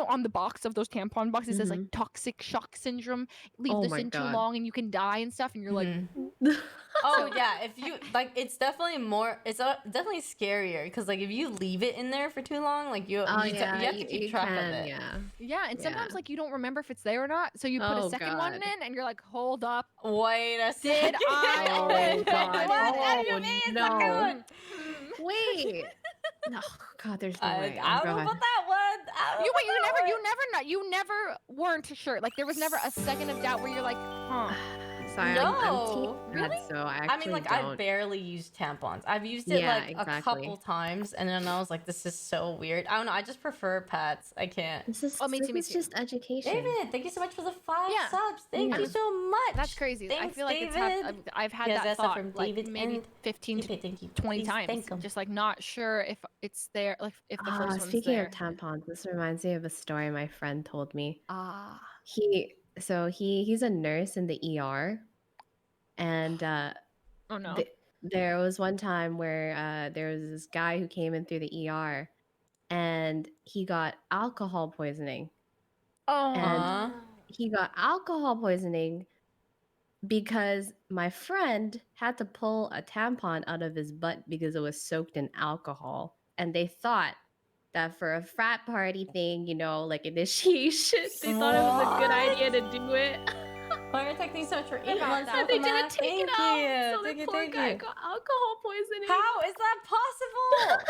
on the box of those tampon boxes it says like toxic shock syndrome. Leave this in too long and you can die and stuff. And you're like, oh yeah, if you like, it's definitely definitely scarier because like if you leave it in there for too long, like you have to keep track of it. Yeah, and sometimes like you don't remember if it's there or not, so you put a second one in, and you're like, hold up, wait a second. Did I? Oh God! Oh no! Wait. Oh God, there's no way. I don't know about that one. You never weren't sure. Like there was never a second of doubt where you're like, huh. Sorry, I'm team really? so I mean, like don't. I barely use tampons. I've used it a couple times, and then I was like, "This is so weird." I don't know. I just prefer pads. I can't. This is just education. David, thank you so much for the 5 subs. Thank you so much. That's crazy. Thanks, I feel like David. I've had Yes, that that's thought from like David maybe and 15 to 20 Please times. thank 'em. Just like not sure if it's there. Like if the first one's Speaking there. of tampons, this reminds me of a story my friend told me. He's a nurse in the ER, and oh no. There was one time where there was this guy who came in through the ER, and he got alcohol poisoning. Oh. And he got alcohol poisoning because my friend had to pull a tampon out of his butt because it was soaked in alcohol. And they thought that for a frat party thing, you know, like initiation, they thought it was a good idea to do it. Why are you taking so much for 8 months? But they didn't take Thank it out. you. So Thank the you, poor thank guy you. got alcohol poisoning. How is that possible?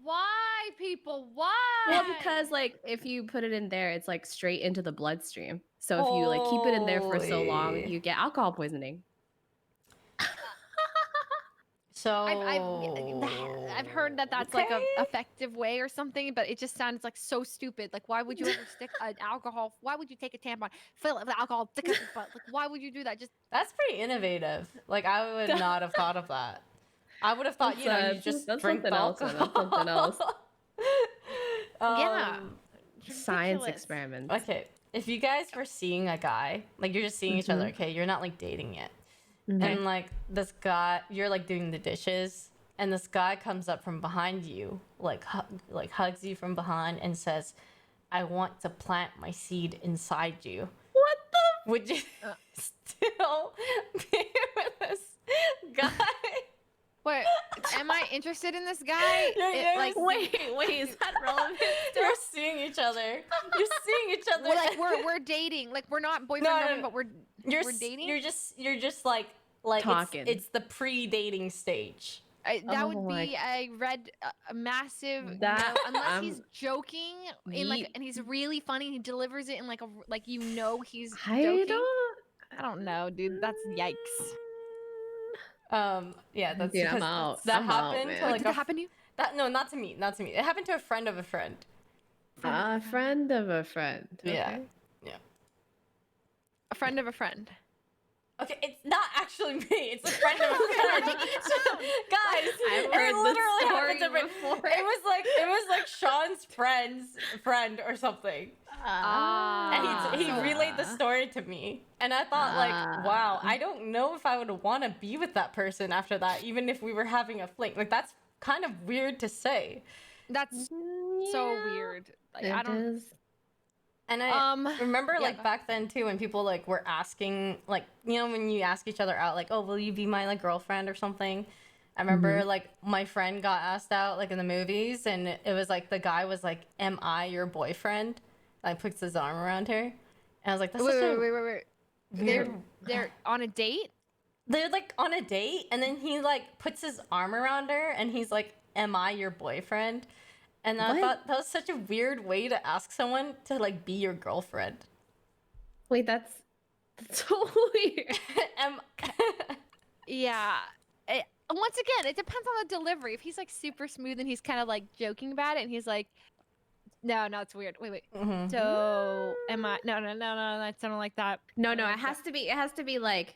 Why, people? Why? Well, because like if you put it in there, it's like straight into the bloodstream. So if you like keep it in there for so long, Holy. you get alcohol poisoning. So I've heard that that's like a effective way or something, but it just sounds like so stupid. Like, why would you ever stick an alcohol? Why would you take a tampon, fill it with alcohol, stick it in your butt? Like, why would you do that? Just That's pretty innovative. Like I would not have thought of that. I would have thought, you know, you just that's drink something the else. alcohol. That's something else. yeah, Science ridiculous. experiments. Okay, if you guys were seeing a guy, like you're just seeing each other, okay, you're not like dating yet, and like this guy, you're like doing the dishes, and this guy comes up from behind you, like hugs you from behind and says, "I want to plant my seed inside you." What the? Would you still be with this guy? Wait, am I interested in this guy? You're Wait, is that relevant? You're seeing each other. You're seeing each other. Well, like we're dating. Like we're not boyfriend girlfriend, but we're dating. You're just like talking. It's the pre-dating stage. That would be a massive no, unless he's joking in like, and he's really funny. He delivers it in like you know he's joking. I don't know, dude. That's yikes. Yeah, that's Dude, I'm out. That I'm out, happened man. to like Did that happen to you? No, not to me. Not to me. It happened to a friend of a friend. A friend of a friend. Yeah. Okay. A friend of a friend. Okay, it's not actually me. It's a friend of a friend. Guys, I've it heard literally this happened to story me. before. It was like Sean's friend's friend or something. And he relayed the story to me. And I thought like, wow, I don't know if I would want to be with that person after that, even if we were having a fling. Like that's kind of weird to say. That's so weird. Like, I don't. And I remember like back then too, when people like were asking, like, you know, when you ask each other out, like, oh, will you be my like girlfriend or something? I remember like my friend got asked out like in the movies, and it was like the guy was like, "Am I your boyfriend?" Like puts his arm around her, and I was like, "That's wait. They're on a date. They're like on a date, and then he like puts his arm around her, and he's like, "Am I your boyfriend?" And I thought that was such a weird way to ask someone to like be your girlfriend. Wait, that's so weird. Yeah. Once again, it depends on the delivery. If he's like super smooth and he's kind of like joking about it, and he's like, no, it's weird. Wait. So am I? No, that's something like that. No, it has to be like,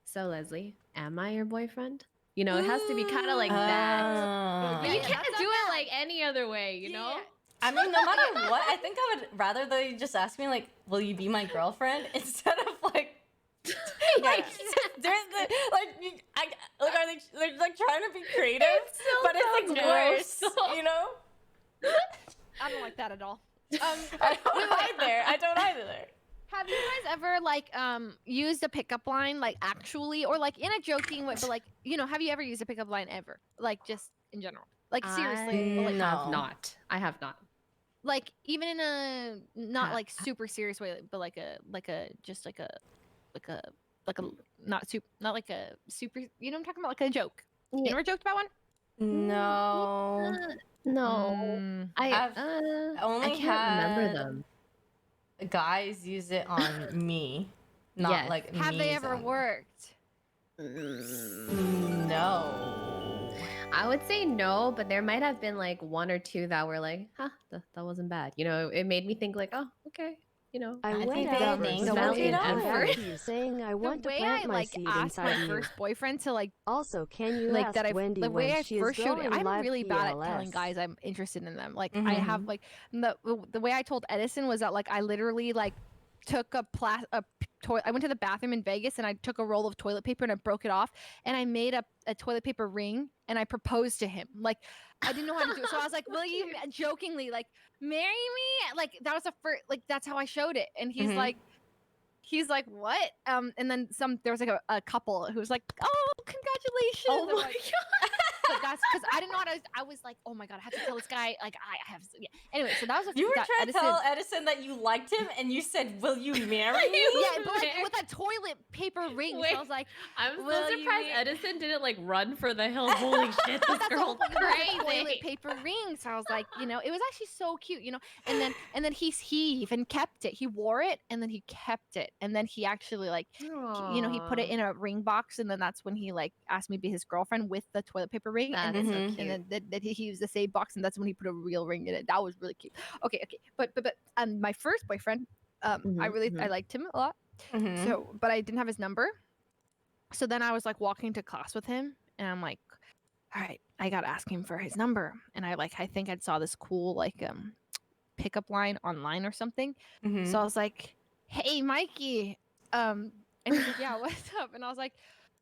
so Leslie, am I your boyfriend? You know, it has to be kind of like that. You can't do it like any other way, you know? I mean, no matter what, I think I would rather they just ask me like, "Will you be my girlfriend?" instead of like, like, are they they're like trying to be creative, but it's like worse, you know? I don't like that at all. I don't either. Have you guys ever like used a pickup line like actually, or like in a joking way, but like, you know, have you ever used a pickup line ever? Like just in general. Like seriously. I have not. Like even in a not like super serious way, but like a not like a super, you know what I'm talking about? Like a joke. You ever joked about one? No. No. I can't remember them. Guys use it on me, not like me. Have they ever worked? No. I would say no, but there might have been like one or two that were like, huh, that wasn't bad. You know, it made me think like, oh, okay. You know, I went think out they with valiant effort. saying I want to way plant I my like seed asked inside my you. first boyfriend to like Also, can you like ask that I Wendy the way when I she first is showed it, going I'm live really bad at PLS? telling guys I'm interested in them. Like I have like the way I told Edison was that like I literally like took a toilet. I went to the bathroom in Vegas and I took a roll of toilet paper and I broke it off and I made a toilet paper ring and I proposed to him. Like I didn't know how to do it, so I was like, "Will you jokingly like marry me?" Like that was the first. Like that's how I showed it, and he's like, he's like, what? And then there was like a couple who was like, oh, congratulations. Oh I'm my like, but that's because I didn't know what I was like, oh my god, I have to tell this guy. Like I have. Yeah. Anyway, so that was You were that trying to tell Edison that you liked him, and you said, "Will you marry me?" Yeah, but like with a toilet paper ring. So I was like, I'm so will you surprised marry- Edison didn't like run for the hills. Holy shit, this That's the whole girl's point. It was a crazy. toilet paper ring. So I was like, you know, it was actually so cute, you know. And then he even kept it. He wore it, and then he kept it, and then he actually like, you know, he put it in a ring box, and then that's when he like asked me to be his girlfriend with the toilet paper ring. That's and so then, cute. and then that he used the save box, and that's when he put a real ring in it. That was really cute. Okay, but my first boyfriend, I liked him a lot. So, but I didn't have his number. So then I was like walking to class with him, and I'm like, all right, I gotta ask him for his number. And I think I saw this cool like pickup line online or something. So I was like, hey Mikey, and he's like, yeah, what's up? And I was like,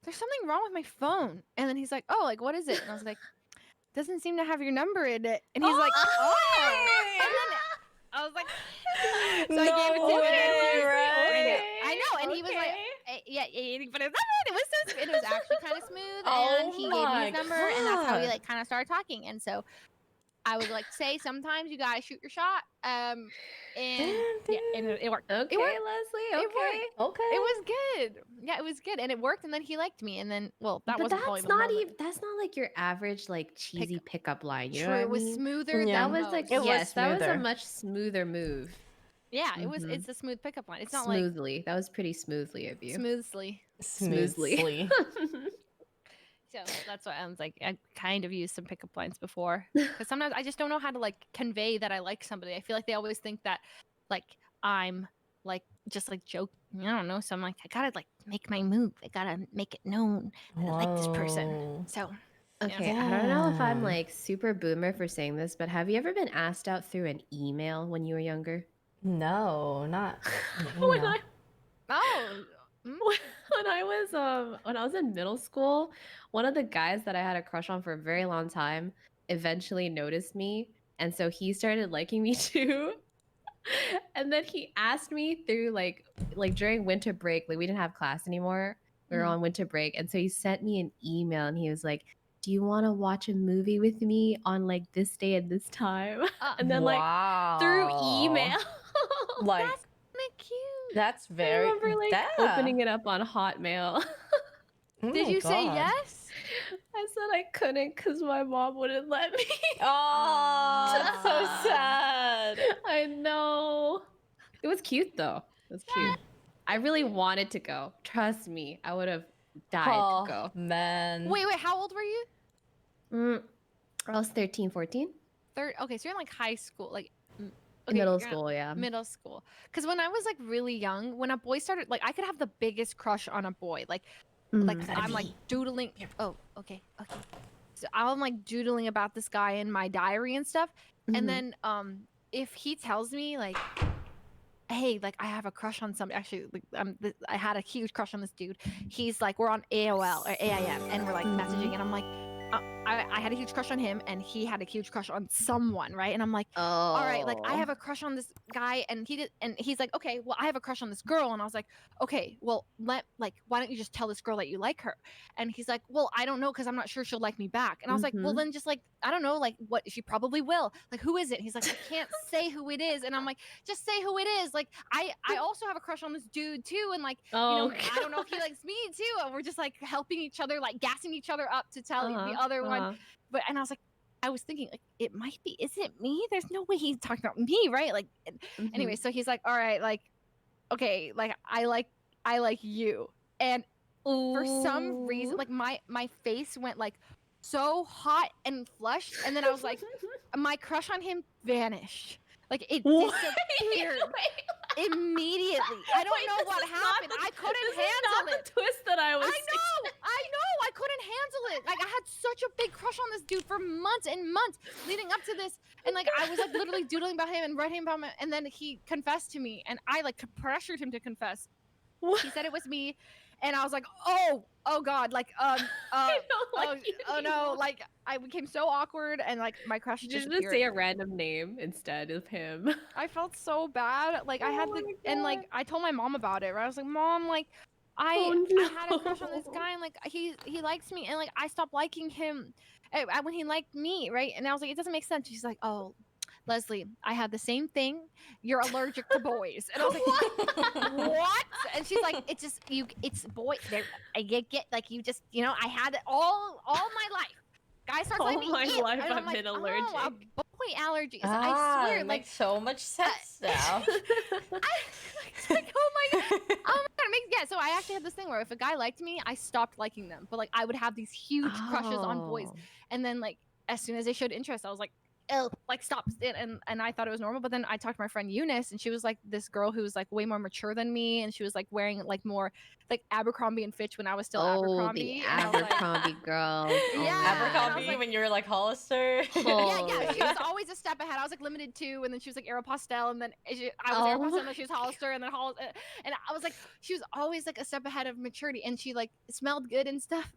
there's something wrong with my phone. And then he's like, oh, like what is it? And I was like, doesn't seem to have your number in it. And he's like, oh. And then I was like, so I gave it to him. Right? I know, and he was like, yeah, but it was so smooth. It was actually kind of smooth, Oh and he gave me my his number, and that's how we God. like kind of started talking. And so I was like, say sometimes you gotta shoot your shot. And yeah, and it worked. Okay, it worked. Leslie. It Okay. worked. It was good. Yeah, it was good, and it worked. And then he liked me, and then that But wasn't probably that's the not moment. even. That's not like your average like cheesy pickup line. You know True, what I it was mean? smoother That than was like most. that was a much smoother move. Yeah, it was. It's a smooth pickup line. It's not like Smoothly. That was pretty smoothly of you. smoothly. Smoothly. So that's why I was like, I kind of used some pickup lines before, because sometimes I just don't know how to like convey that I like somebody. I feel like they always think that like I'm like just like joke. I don't know. So I'm like, I gotta like make my move. I gotta make it known that I like this person. So Okay, I don't know if I'm like super boomer for saying this, but have you ever been asked out through an email when you were younger? No, not. When I- Oh. when I was in middle school, one of the guys that I had a crush on for a very long time eventually noticed me, and so he started liking me too. And then he asked me through like during winter break, like we didn't have class anymore. We were on winter break, and so he sent me an email, and he was like, "Do you want to watch a movie with me on like this day and this time?" And then like through email. Like that's kind of cute. That's very. I remember like yeah. opening it up on Hotmail. Oh Did my you say God. yes? I said I couldn't because my mom wouldn't let me. Oh, that's so sad. I know. It was cute though. It was cute. I really wanted to go. Trust me, I would have died to go. Man. Wait, how old were you? I was 13, 14. Okay, so you're in like high school, like Middle you're school, yeah. Middle school. Because when I was like really young, when a boy started, like I could have the biggest crush on a boy, like I'm like doodling. Oh, okay. So I'm like doodling about this guy in my diary and stuff, and then if he tells me like, hey, like I have a crush on somebody. Actually, like, I had a huge crush on this dude. He's like, we're on AOL or AIM, and we're like messaging, and I'm like, I had a huge crush on him, and he had a huge crush on someone, right? And I'm like, all right, like I have a crush on this guy, and he's like, okay, well, I have a crush on this girl, and I was like, okay, well, why don't you just tell this girl that you like her? And he's like, well, I don't know, because I'm not sure she'll like me back. And I was like, well, then just like, I don't know, like what she probably will. Like, who is it? He's like, I can't say who it is, and I'm like, just say who it is. Like, I also have a crush on this dude too, and like, you know, I don't know if he likes me too. And we're just like helping each other, like gassing each other up to tell the other one. But and I was like, I was thinking like it might be. Is it me? There's no way he's talking about me, right? Like, anyway. So he's like, all right, like, okay, like I like you, and for some reason, like my face went like so hot and flushed, and then I was like, my crush on him vanished. Like it disappeared immediately. I don't know what happened. I couldn't handle it. The twist that I was. I know. I couldn't handle it. Like I had such a big crush on this dude for months and months leading up to this, and like I was like literally doodling about him and writing about him, and then he confessed to me, and I like pressured him to confess. He said it was me, and I was like, oh, oh god, like oh no, like I became so awkward and like my crush You just disappeared. say a random name instead of him. I felt so bad. Like I had and like I told my mom about it. Right? I was like, Mom, like I had a crush on this guy and like he likes me and like I stopped liking him when he liked me, right? And I was like, it doesn't make sense. She's like, oh, Leslie, I have the same thing. You're allergic to boys. And I was like, what? And she's like, it's just it's boy. I get like you just I had it all my life. Guys start like me. All my life and I'm I've like, been allergic. Oh, a boy allergies. Ah, I swear, it like makes so much sense now. it's like, oh my god, so I actually had this thing where if a guy liked me, I stopped liking them, but like I would have these huge crushes on boys, and then like as soon as they showed interest, I was like, oh, like stop it, and I thought it was normal. But then I talked to my friend Eunice, and she was like this girl who was like way more mature than me, and she was like wearing like more like Abercrombie and Fitch when I was still Abercrombie. The Abercrombie girl. Abercrombie when you were like Hollister. Yeah, she was always a step ahead. I was like limited 2, and then she was like Aeropostale, and then I was Aeropostale, and then she was Hollister, and then Hollister, and I was like, she was always like a step ahead of maturity, and she like smelled good and stuff.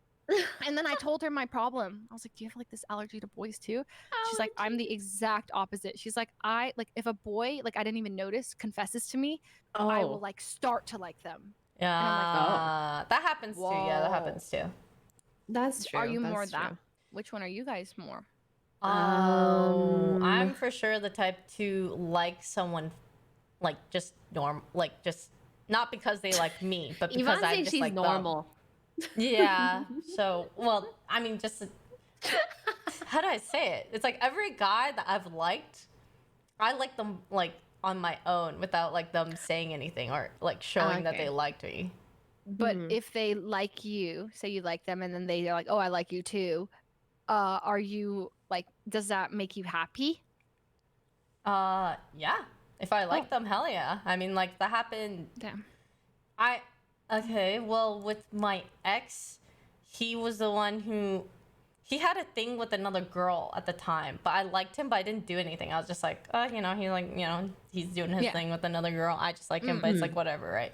And then I told her my problem. I was like, do you have like this allergy to boys too? She's like, I'm the exact opposite. She's like, I like if a boy like I didn't even notice confesses to me, I will like start to like them. Yeah, and I'm like, that happens too. Yeah, that happens too. That's true. Are you that's more true. that? Which one are you guys more? I'm for sure the type to like someone, like just like just not because they like me, but because I just she's like normal. them. Yeah. So, well, I mean, just how do I say it? It's like every guy that I've liked, I like them like on my own without like them saying anything or like showing that they liked me. But if they like you, say you like them, and then they're like, oh, I like you too. Are you like? Does that make you happy? Yeah. If I like them, hell yeah. I mean, like that happened. Damn. Okay, well, with my ex, he was the one who, he had a thing with another girl at the time, but I liked him, but I didn't do anything. I was just like, he like, he's doing his thing with another girl. I just like him, but it's like whatever, right?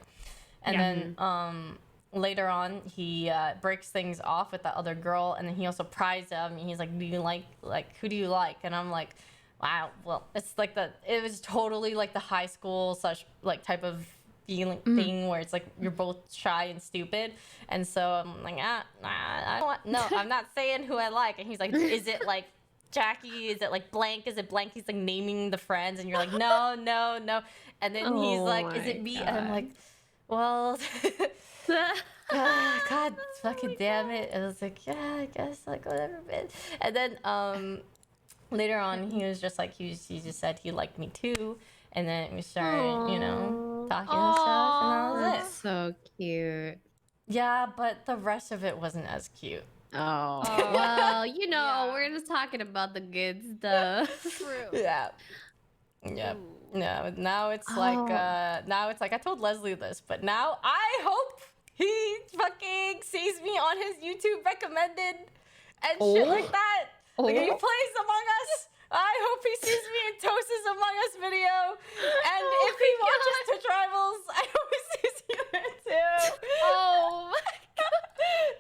And then later on, he breaks things off with that other girl, and then he also pries at me. He's like, do you like who do you like? And I'm like, wow, well, it's like it was totally like the high school such like type of feeling thing where it's like you're both shy and stupid, and so I'm like, I don't want, no, I'm not saying who I like. And he's like, is it like Jackie? Is it like blank? Is it blank? He's like naming the friends, and you're like, no. And then he's like, is it me? And I'm like, well, God fucking damn it. And I was like, yeah, I guess like whatever, man. And then later on, he was just like, he just said he liked me too. And then we started, talking and stuff, and that was it. So cute. Yeah, but the rest of it wasn't as cute. Oh. Well, we're just talking about the good stuff. True. Yeah. Yep. Yeah. Now it's like, I told Leslie this, but now I hope he fucking sees me on his YouTube recommended and shit like that. Like he plays Among Us. I hope he sees me in Toast's Among Us video. And if he watches Twitch Rivals, I hope he sees you there too. Oh my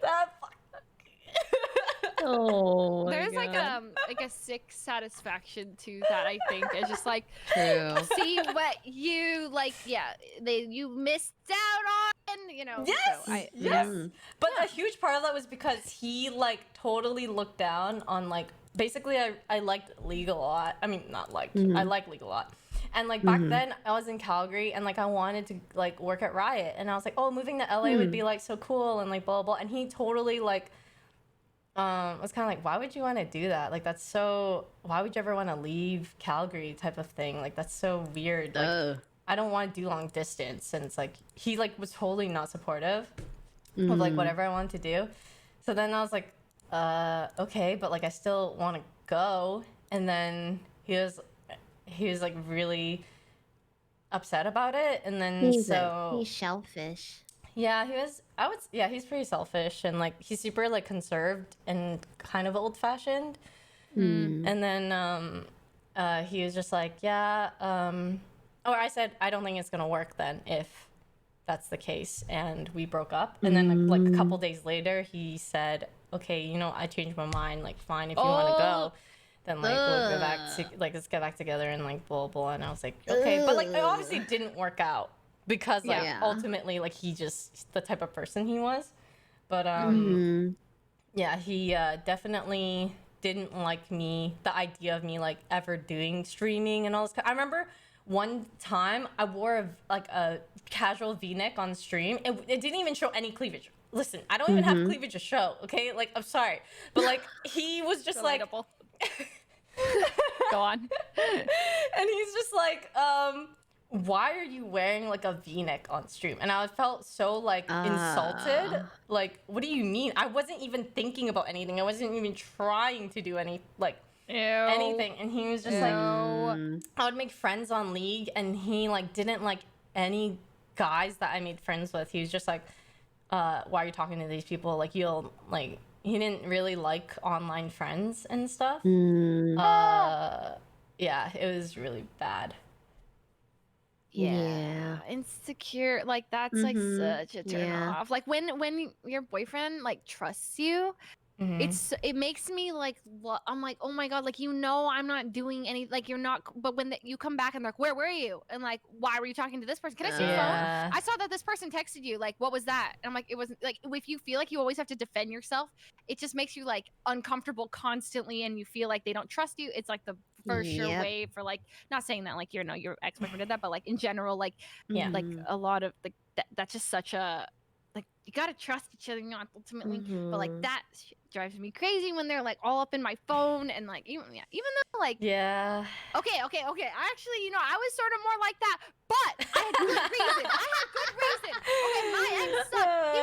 god. Oh my There's God. like a sick satisfaction to that, I think. It's just like True. see what you like, you missed out on, Yes. So yes. But a huge part of that was because he like totally looked down on like basically I liked League a lot. I mean, not liked. I like League a lot. And like back then I was in Calgary and like I wanted to like work at Riot, and I was like, oh, moving to LA would be like so cool and like blah blah blah. And he totally like was kind of like, why would you want to do that? Like that's so, why would you ever want to leave Calgary type of thing? Like that's so weird. Like I don't want to do long distance. And it's like he like was totally not supportive of like whatever I wanted to do. So then I was like, okay, but like I still want to go. And then he was like really upset about it. And then He's shellfish. Yeah, he's pretty selfish, and like he's super like conserved and kind of old fashioned. And then he was just like, or I said, I don't think it's gonna work then if that's the case, and we broke up. And then like a couple days later, he said, "Okay, you know, I changed my mind. Like, fine, if you want to go, then like we'll go back to like let's get back together and like blah blah." And I was like, "Okay," but like it obviously didn't work out because like ultimately like he just the type of person he was. But yeah, he definitely didn't like me, the idea of me like ever doing streaming and all this. I remember one time I wore a casual V-neck on stream. It didn't even show any cleavage. Listen, I don't even have cleavage to show, okay? Like, I'm sorry. But like he was just like go on. And he's just like, why are you wearing like a V-neck on stream? And I felt so like insulted. Like, what do you mean? I wasn't even thinking about anything. I wasn't even trying to do any like anything. And he was just like, I would make friends on League, and he like didn't like any guys that I made friends with. He was just like, why are you talking to these people? Like, you'll like. He didn't really like online friends and stuff. Yeah, it was really bad. Yeah. Insecure, like that's like such a turn off. Like when your boyfriend like trusts you, it makes me like I'm like, oh my god, like you know I'm not doing any, like you're not, but when you come back and they're like, where were you? And like, why were you talking to this person? Can I see your phone? I saw that this person texted you. Like, what was that? And I'm like, it wasn't like, if you feel like you always have to defend yourself, it just makes you like uncomfortable constantly, and you feel like they don't trust you. It's like the for sure way for like, not saying that like your ex-boyfriend did that, but like in general, like like a lot of like that's just such a, like you gotta trust each other, you know, ultimately. But like that drives me crazy when they're like all up in my phone, and like even though like okay, I actually, you know, I was sort of more like that, but I had good reason. Okay, my ex sucked.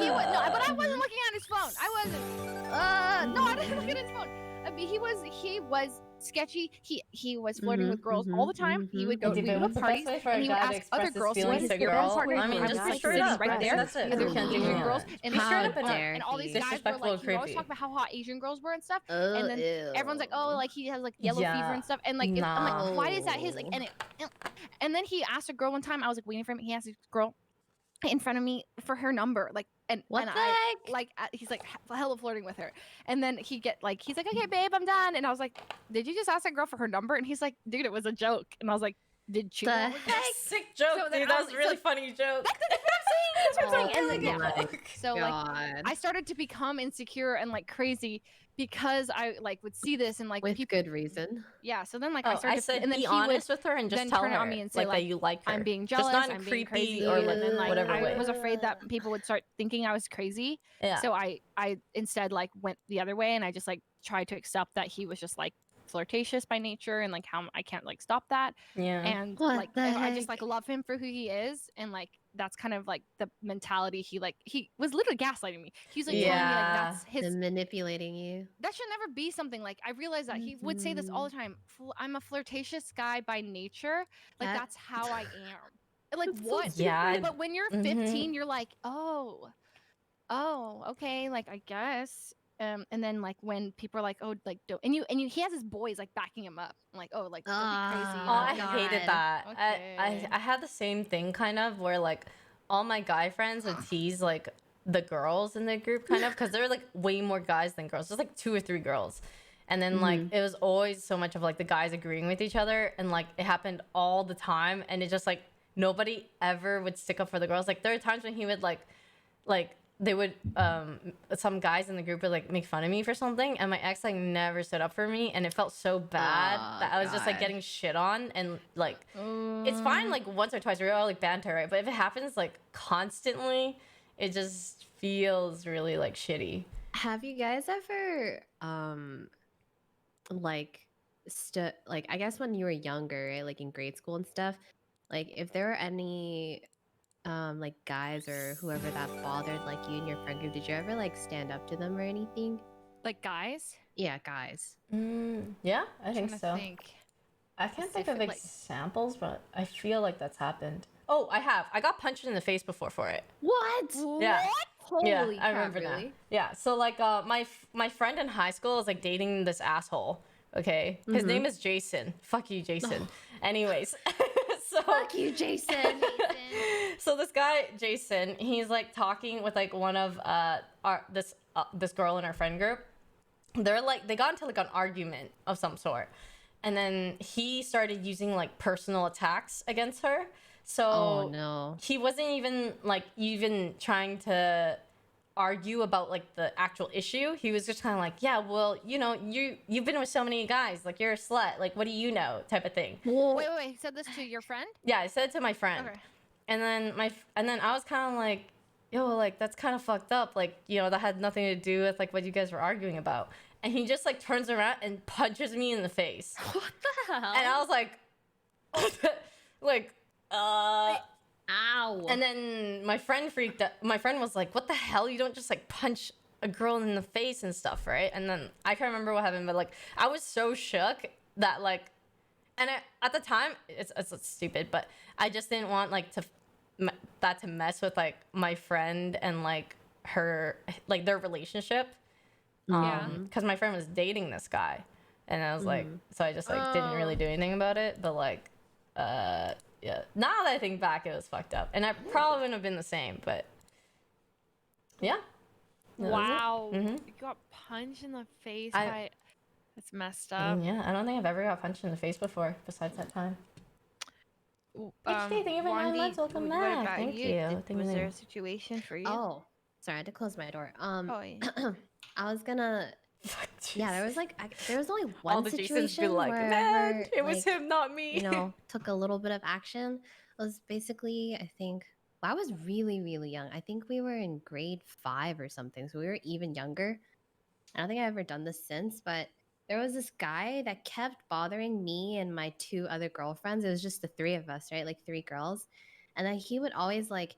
He was no, but I wasn't looking at his phone. I wasn't. No, I didn't look at his phone. I mean, he was sketchy. He was flirting with girls all the time. He would go to parties and he would ask other girls to his partner. I mean, just be straight up, right there. That's it. There's Asian girls and and all these guys were like, he would always talk about how hot Asian girls were and stuff. And then everyone's like, oh, like he has like yellow fever and stuff. And like, I'm like, why is that his? Like, and then he asked a girl one time. I was like waiting for him. He asked a girl in front of me for her number, like, and I like he's like hella flirting with her, and then he's like, okay babe, I'm done. And I was like, did you just ask that girl for her number? And he's like, dude, it was a joke. And I was like, did you sick joke, dude, that was a really funny joke. That's what I'm saying. And like, so like I started to become insecure and like crazy because I like would see this and like with good reason. Yeah, so then like I started to, and then be honest with her and just tell her on me and say like that you like her. I'm being jealous, just not I'm creepy being crazy, or like, and then like whatever I was afraid that people would start thinking I was crazy. Yeah. So I instead like went the other way, and I just like tried to accept that he was just like flirtatious by nature, and like how I can't like stop that. Yeah. And like I just like love him for who he is, and like that's kind of like the mentality he was literally gaslighting me. He's like telling me like that's his manipulating you. That should never be something. Like I realized that he would say this all the time. I'm a flirtatious guy by nature. Like that's how I am. Like what? Yeah. But when you're 15, you're like, oh, okay, like I guess. And then like when people are like, oh, like don't, and he has his boys like backing him up. I'm like, oh, like don't be crazy. Oh, I hated that. Okay. I had the same thing kind of where like all my guy friends would tease like the girls in the group kind of, because there were like way more guys than girls. There's like 2 or 3 girls. And then like it was always so much of like the guys agreeing with each other, and like it happened all the time, and it just like nobody ever would stick up for the girls. Like there were times when he would like they would some guys in the group would like make fun of me for something, and my ex like never stood up for me, and it felt so bad that I was just like getting shit on. And like it's fine like once or twice we're all like banter, right? But if it happens like constantly, it just feels really like shitty. Have you guys ever like I guess when you were younger, right? Like in grade school and stuff, like if there were any like guys or whoever that bothered like you and your friend group, did you ever like stand up to them or anything? Like guys? Yeah, guys. Yeah, I think so. I can't think of examples, but I feel like that's happened. Oh, I have. I got punched in the face before for it. What? Yeah. What? Holy I remember that. Yeah. So like my friend in high school is like dating this asshole. Okay. His name is Jason. Fuck you, Jason. Anyways. So Fuck you, Jason. so this guy Jason, he's like talking with like one of this girl in our friend group. They're like they got into like an argument of some sort, and then he started using like personal attacks against her. So Oh no. he wasn't even trying to argue about like the actual issue. He was just kind of like, yeah, well, you know, you've been with so many guys, like you're a slut, like what do you know, type of thing. Wait. He said this to your friend? Yeah, I said it to my friend. Okay. And then I was kind of like, yo, like that's kind of fucked up, like, you know, that had nothing to do with like what you guys were arguing about. And he just like turns around and punches me in the face. What the hell? And I was like like ow. And then my friend freaked out. My friend was like, what the hell? You don't just like punch a girl in the face and stuff, right? And then I can't remember what happened, but like I was so shook that like, and at the time it's stupid, but I just didn't want like that to mess with like my friend and like her, like their relationship. Because my friend was dating this guy, and I was like, so I just like didn't really do anything about it, but like yeah, now that I think back, it was fucked up, and I probably wouldn't have been the same, but yeah. Wow. You got punched in the face by... That's messed up. Yeah, I don't think I've ever got punched in the face before, besides that time. thank you for 9 months, welcome back. Thank you. Was there a situation for you? Oh, sorry, I had to close my door. Yeah. I was gonna... Yeah, there was like there was only All one the Jasons situation be like, where man, I, it was like, him, not me. You know, took a little bit of action. It was basically, I think, well, I was really, really young. I think we were in grade 5 or something, so we were even younger. I don't think I've ever done this since, but there was this guy that kept bothering me and my 2 other girlfriends. It was just the 3 of us, right? Like 3 girls. And then he would always like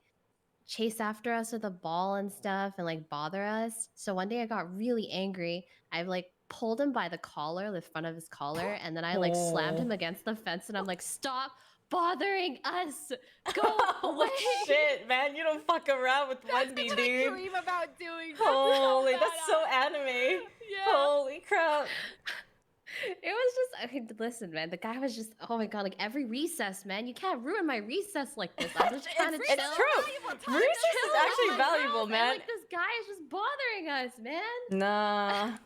chase after us with a ball and stuff and like bother us. So one day I got really angry. I like pulled him by the collar, the front of his collar, and then I like slammed him against the fence and I'm like, stop bothering us. Go away. Shit, man, you don't fuck around with Wendy, That's what dude. I dream about doing. Holy, that's so anime. Yeah. Holy crap. It was just, okay, listen, man, the guy was just, oh my god, like every recess, man, you can't ruin my recess like this. I was just trying to chill. It's true. Recess is actually valuable, man. And, like, this guy is just bothering us, man. Nah.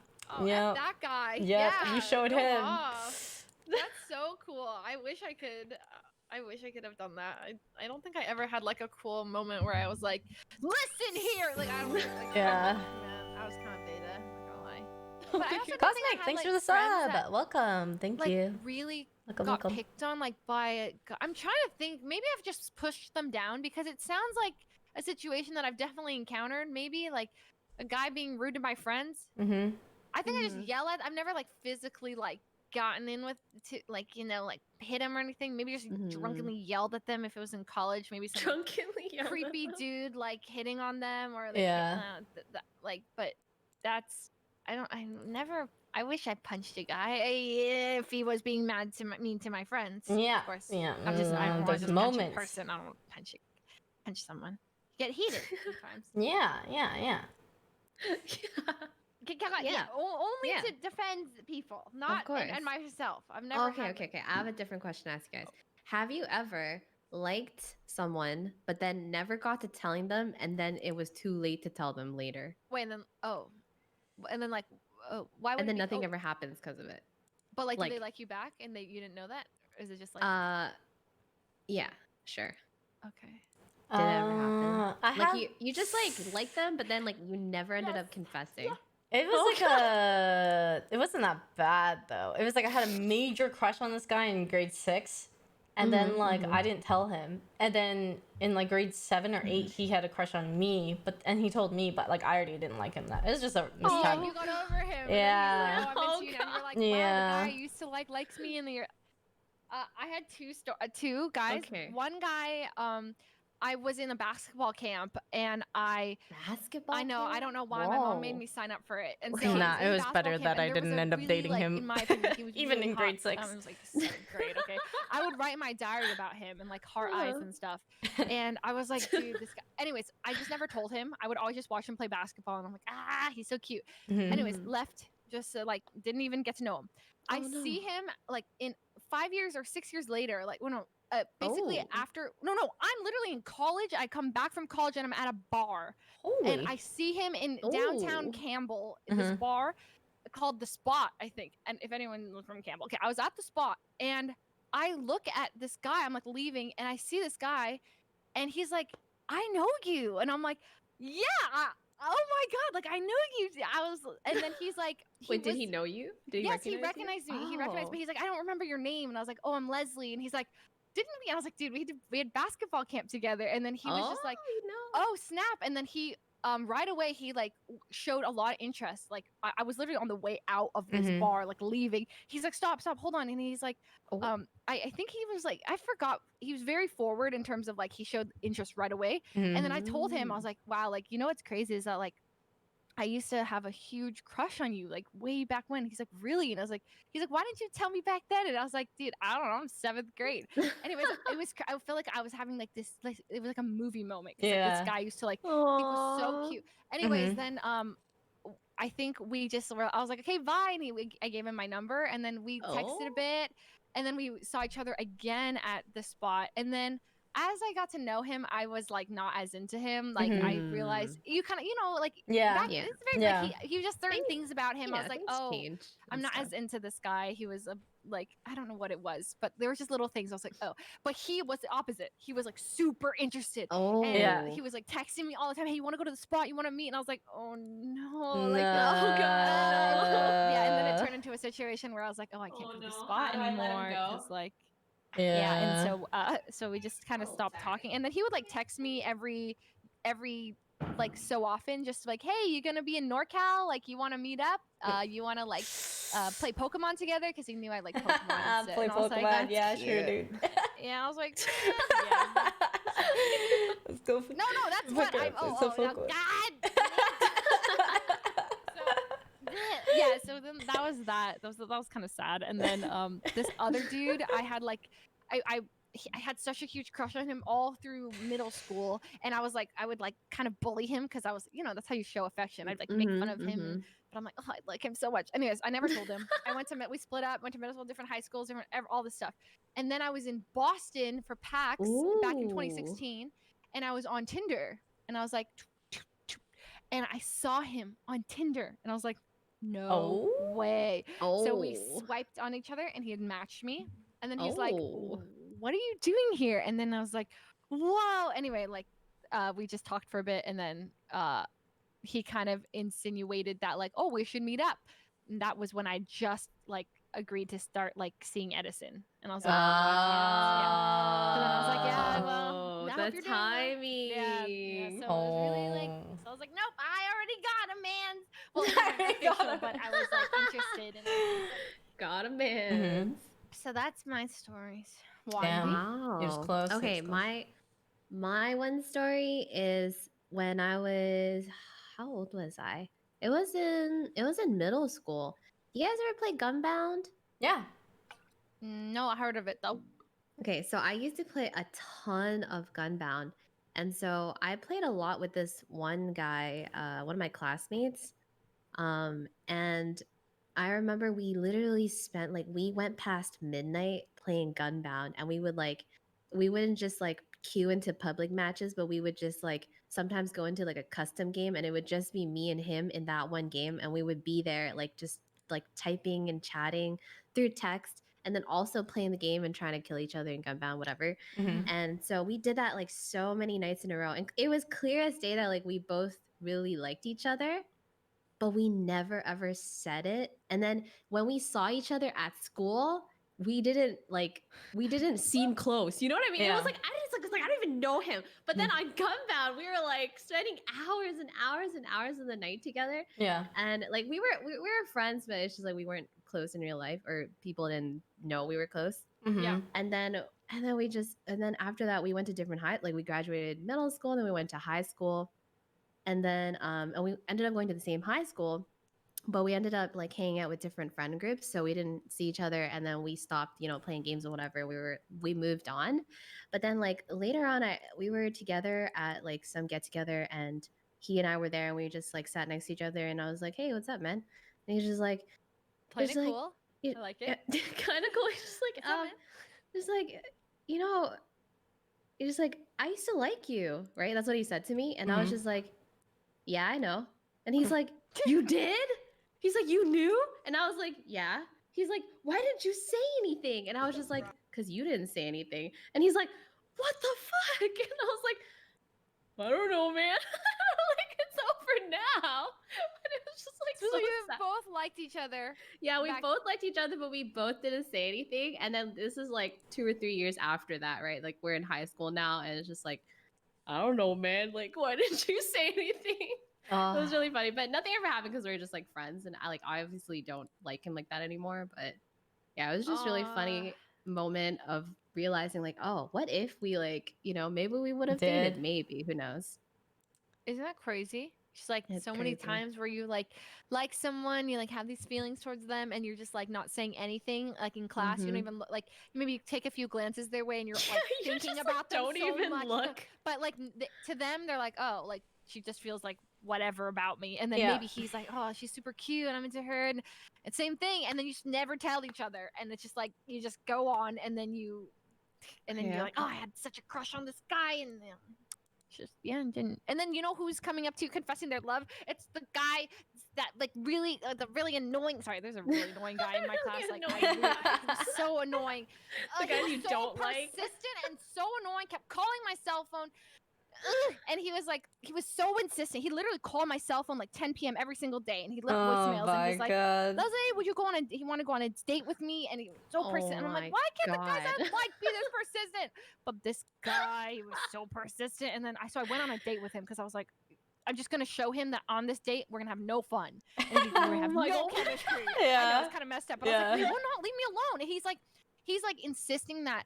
Yeah. That guy. Yep, Yeah, you showed go him. off. That's so cool. I wish I could have done that. I don't think I ever had like a cool moment where I was like, listen here. Like I don't like, Yeah. Man, I was kind of beta, I'm not gonna lie. But I also don't think I Cosmic, had, thanks like, for the friends sub. that, Welcome. Thank like, you. really Welcome, got welcome. picked on like by I'm trying to think, maybe I've just pushed them down because it sounds like a situation that I've definitely encountered. Maybe like a guy being rude to my friends. Mm-hmm. I think I just yell at. I've never like physically like gotten in with to like, you know, like hit him or anything. Maybe just drunkenly yelled at them if it was in college. Maybe some Drunkenly yelled at creepy them. dude like hitting on them or like, Yeah. like, but that's I wish I punched a guy if he was being mean to my friends. Yeah. Of course. Yeah. I'm just I There's just punch a moments. person. I don't punch someone. Get heated sometimes. Yeah. Yeah. Only Yeah. to defend people, not course. and myself. I've never. Okay. I have a different question to ask you guys. Have you ever liked someone, but then never got to telling them, and then it was too late to tell them later? Wait, and then like, why would And then it be- nothing oh, ever happens because of it. But like, like- do they like you back, and you didn't know that, or is it just like? Yeah, sure. Okay. Did it ever happen? I Like have- you just like them, but then like you never ended up confessing. It was like it wasn't that bad though. It was like I had a major crush on this guy in grade 6, and then like I didn't tell him, and then in like grade 7 or 8 he had a crush on me, and he told me, but like I already didn't like him. That it was just a mistake. You got over him. Yeah. And then he's like, I'm into you now. And you're like, wow, Yeah. the guy I used to likes me, and then you're. I had two guys. Okay. One guy, I was in a basketball camp, and basketball. I know. I don't know why my mom made me sign up for it. And so Nah, I was in it was basketball better camp, that and I there was didn't a end up really, dating like, him. In my opinion, he was Even really in grade hot. 6. I was like, great, okay. I would write my diary about him and like heart eyes and stuff. And I was like, dude, this guy. Anyways, I just never told him. I would always just watch him play basketball, and I'm like, he's so cute. Mhm. Anyways, left. Just like didn't even get to know him. I see him like in 5 years or 6 years later. Like, well, no, basically Oh. after no, I'm literally in college. I come back from college and I'm at a bar, and Holy. I see him in downtown Oh. Campbell in this bar called the Spot, I think. And if anyone was from Campbell, okay, I was at the Spot, and I look at this guy. I'm like leaving, and I see this guy, and he's like, "I know you," and I'm like, "Yeah." Oh my god, like I know you. I was, and then he's like, Wait, did he know you? Did he yes, he recognize you? recognized me. He recognized me. He's like, I don't remember your name, and I was like, oh, I'm Leslie, and he's like, didn't we? I was like, dude, we had basketball camp together, and then he was just like, oh snap, and then he right away he like showed a lot of interest. Like I was literally on the way out of this bar, like leaving. He's like, stop, hold on, and he's like, I think he was like, I forgot. He was very forward in terms of like he showed interest right away, and then I told him, I was like, wow, like you know what's crazy is that like I used to have a huge crush on you, like way back when. He's like, really? And I was like, he's like, why didn't you tell me back then? And I was like, dude, I don't know, I'm 7th grade. Anyways, I feel like I was having like this, like, it was like a movie moment. 'Cause, like, this guy used to like, he was so cute. Anyways, then I think we just were, I was like, okay, bye. And I gave him my number, and then we texted a bit, and then we saw each other again at the Spot. And then as I got to know him, I was like not as into him. Like I realized you kind of, you know, like back, it's very like he was just certain things about him. I was like, oh, I'm not as into this guy. He was like, I don't know what it was, but there was just little things. I was like, oh, but he was the opposite. He was like super interested. Oh, and he was like texting me all the time. Hey, you want to go to the Spot? You want to meet? And I was like, oh no, like No. oh god, yeah. And then it turned into a situation where I was like, oh, I can't go to the Spot anymore because like. Yeah, and so we just kind of stopped talking, and then he would like text me every like so often, just like, hey, you gonna be in NorCal? Like, you want to meet up? You want to like play Pokemon together? Because he knew I like Pokemon. Play Pokemon, like, yeah, sure, dude. Yeah, I was like, yeah. Let's go. For No, that's what I. Oh, God. Yeah, so then that was that was kind of sad. And then this other dude, I had like I had such a huge crush on him all through middle school, and I was like, I would like kind of bully him because I was, you know, that's how you show affection. I'd like make fun of him, but I'm like, oh, I like him so much. Anyways, I never told him. We split up, went to middle school, different high schools, all this stuff, and then I was in Boston for PAX back in 2016, and I was on Tinder, and I was like, and I saw him on Tinder, and I was like, no way. So we swiped on each other, and he had matched me. And then he's like, what are you doing here? And then I was like, whoa. Anyway, like we just talked for a bit, and then he kind of insinuated that like, oh, we should meet up. And that was when I just like agreed to start like seeing Edison. And I was like, yeah. So then I was like, yeah, well, I hope you're doing well. Yeah. So it was really like, so I was like, nope, I already got a man. Well, it wasn't official, but I was like interested in it. Got a man. So that's my stories. Wow. You're close. Okay, my one story is when I was, how old was I? It was in middle school. You guys ever play Gunbound? Yeah. No, I heard of it though. Okay, so I used to play a ton of Gunbound. And so I played a lot with this one guy, one of my classmates. And I remember we literally spent like, we went past midnight playing Gunbound, and we wouldn't just like queue into public matches, but we would just like sometimes go into like a custom game, and it would just be me and him in that one game, and we would be there like just like typing and chatting through text, and then also playing the game and trying to kill each other in Gunbound, whatever. And so we did that like so many nights in a row, and it was clear as day that like we both really liked each other, but we never ever said it. And then when we saw each other at school, we didn't seem close. You know what I mean? It was like I don't even know him. But then on Gunbound, we were like spending hours and hours and hours of the night together. Yeah. And like we were friends, but it's just like we weren't close in real life, or people didn't know we were close. Yeah. And then after that we went to different we graduated middle school, and then we went to high school. And then and we ended up going to the same high school, but we ended up like hanging out with different friend groups, so we didn't see each other. And then we stopped, you know, playing games or whatever. We moved on. But then like later on, we were together at like some get together, and he and I were there, and we just like sat next to each other, and I was like, hey, what's up, man? And he's just like, playing it cool. I like it. Kind of cool. He's just like, just like, you know, you're just like, I used to like you, right? That's what he said to me. And I was Mhm. just like, yeah, I know. And he's like, you did? He's like, you knew? And I was like, yeah. He's like, why didn't you say anything? And I was just like, because you didn't say anything. And he's like, what the fuck? And I was like, I don't know, man. Like, it's over now. But it was just like So so you sad. both liked each other. Yeah, we back- both liked each other, but we both didn't say anything. And then this is like 2 or 3 years after that, right? Like we're in high school now, and it's just like, I don't know, man. Like, why didn't you say anything? It was really funny, but nothing ever happened because we were just like friends, and I obviously don't like him like that anymore. But yeah, it was just really funny moment of realizing like, oh, what if we like, maybe we would have dated, Did. maybe, who knows? Isn't that crazy? Just like It's so many crazy. times where you like someone, you like have these feelings towards them, and you're just like not saying anything. Like in class, you don't Mhm. even look, like maybe you take a few glances their way, and you're like You're thinking just, like, about them don't so even much. look. But like to them, they're like, oh, like she just feels like whatever about me, and then Yeah. maybe he's like, oh, she's super cute, and I'm into her, and it's same thing, and then you just never tell each other, and it's just like you just go on, and then you're Yeah. like, oh, I had such a crush on this guy, and just and didn't. And then you know who's coming up to you confessing their love? It's the guy that like really the really annoying. Sorry, there's a really annoying guy in my class. Like he was so annoying. The He guy was you so don't like. persistent and so annoying. Kept calling my cell phone. And he was so insistent. He literally called my cell phone like 10 p.m. every single day, and he left voicemails. And my he's like, God. Leslie, would you go on he want to go on a date with me? And he was so persistent. And I'm like, why can't the guys I like be this persistent? But this guy, he was so persistent. And then so I went on a date with him because I was like, I'm just gonna show him that on this date we're gonna have no fun and we're gonna have no chemistry. I know Yeah. it's kind of messed up, but I was like, he will not leave me alone. And he's like insisting that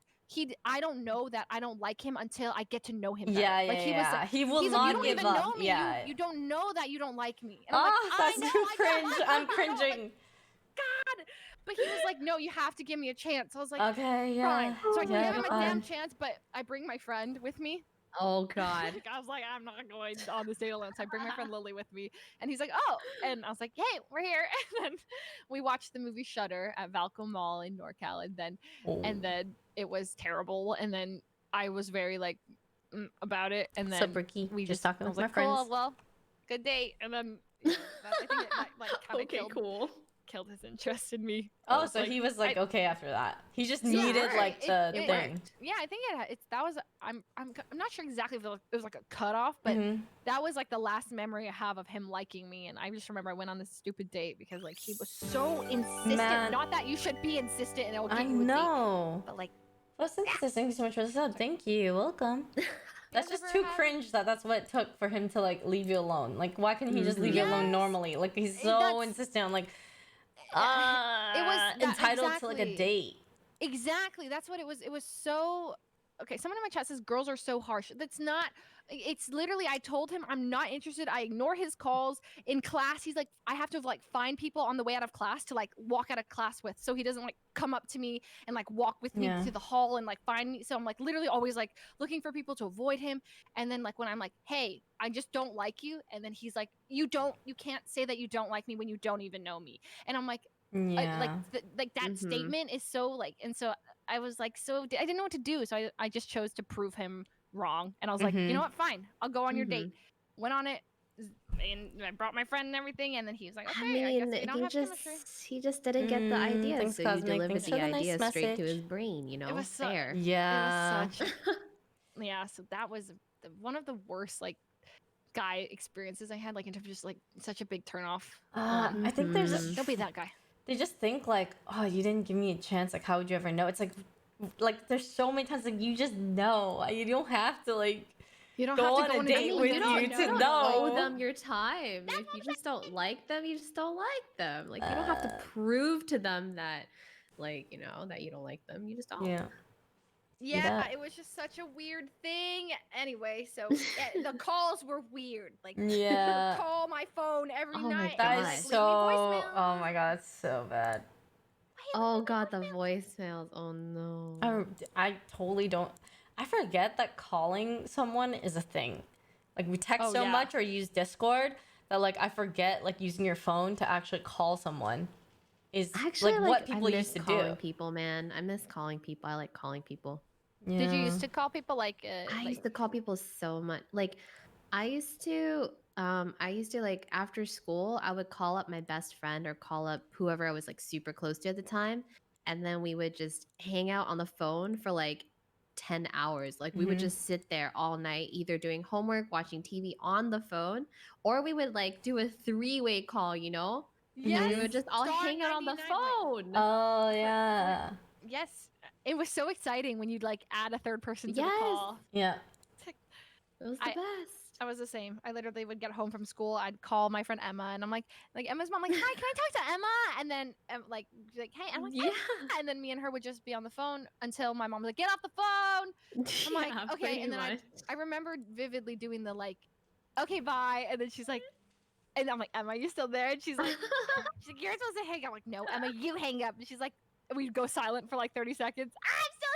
I don't know that I don't like him until I get to know him better. Yeah, like yeah, he was yeah. like, He will he's not like, you don't give even up. know me. Yeah. You don't know that you don't like me. And I'm Oh, like, that's I know, too I don't cringe. like you. I'm I know, cringing. like, God. But he was like, no, you have to give me a chance. I was like, Okay, yeah. fine. So I Yeah, give him a damn fine. chance, but I bring my friend with me. Oh God. I was like, I'm not going on this date alone. So I bring my friend Lily with me, and he's like, oh, and I was like, hey, we're here. And then we watched the movie Shudder at Valco Mall in NorCal, and then it was terrible. And then I was very like about it, and then Sup, Ricky? we Just talking I was with my like, cool, friends. well, good date. And then I think it like kind of killed his interest in me. I Oh, was so he was like, I- okay after that. He just Yeah, needed right. like the It thing. worked. Yeah, I think that was I'm not sure exactly if it was like a cutoff, but Mhm. that was like the last memory I have of him liking me. And I just remember I went on this stupid date because like he was so insistent. Man. Not that you should be insistent and it'll get I you a date, know. but like What's this? Thank you so much for the sub. Thank you. Welcome. That's just too cringe that's what it took for him to like leave you alone. Like, why couldn't he just leave you alone normally? Like, he's so insistent on like, it was entitled to like a date. Exactly. That's what it was. It was so okay. Someone in my chat says girls are so harsh. That's not. It's literally. I told him I'm not interested. I ignore his calls in class. He's like, I have to like find people on the way out of class to like walk out of class with, so he doesn't like come up to me and like walk with me Yeah. to the hall and like find me. So I'm like literally always like looking for people to avoid him. And then like when I'm like, hey, I just don't like you, and then he's like, you can't say that you don't like me when you don't even know me. And I'm like. Yeah. Like that statement is so like, and so I was like, I didn't know what to do, so I just chose to prove him wrong, and I was like, you know what, fine, I'll go on your date. Went on it, and I brought my friend and everything, and then he was like, okay, I guess we don't have chemistry. he just didn't get the idea, thanks, so Cosmic. you delivered Thanks the for the nice idea straight to message. his brain. You know, It was fair. Yeah. It was such yeah, so that was one of the worst like guy experiences I had, like in terms of just like such a big turn off. I think there's don't be that guy. They just think like, oh, you didn't give me a chance. Like, how would you ever know? It's like there's so many times like you just know. You don't have to like. You don't go have to on go a on a date date. with You you don't to know. know. Owe them your time. If you just don't like them, you just don't like them. Like you don't have to prove to them that, like that you don't like them. You just don't. Yeah, it was just such a weird thing. Anyway, so the calls were weird. Like, Yeah. call my phone every night. That and, is like, so. leave me voicemail. Oh my god, it's so bad. Oh god, the voicemails. Oh no. I totally don't. I forget that calling someone is a thing. Like we text so much or use Discord that like I forget like using your phone to actually call someone is Actually, like what people I miss used to calling do. people, man. I miss calling people. I like calling people. Did you used to call people like? I used to call people so much. Like, I used to like after school, I would call up my best friend or call up whoever I was like super close to at the time, and then we would just hang out on the phone for like 10 hours. Like we would just sit there all night, either doing homework, watching TV on the phone, or we would like do a three-way call, you know? Yes, We would just all star hang out on the 99, phone. Oh yeah. Yes, it was so exciting when you'd like add a third person to the Yes. call. Yeah. It was the best. I was the same. I literally would get home from school. I'd call my friend Emma, and I'm like Emma's mom, like, hi, can I talk to Emma? And then like, hey, I'm like, Yeah. and then me and her would just be on the phone until my mom was like, get off the phone. I'm like, Yeah, okay. And then pretty I remember vividly doing the like, okay, bye. And then she's like, and I'm like, Emma, you still there? And she's like, you're supposed to hang up. I'm like, no, Emma, you hang up. And she's like, we'd go silent for like 30 seconds. I'm still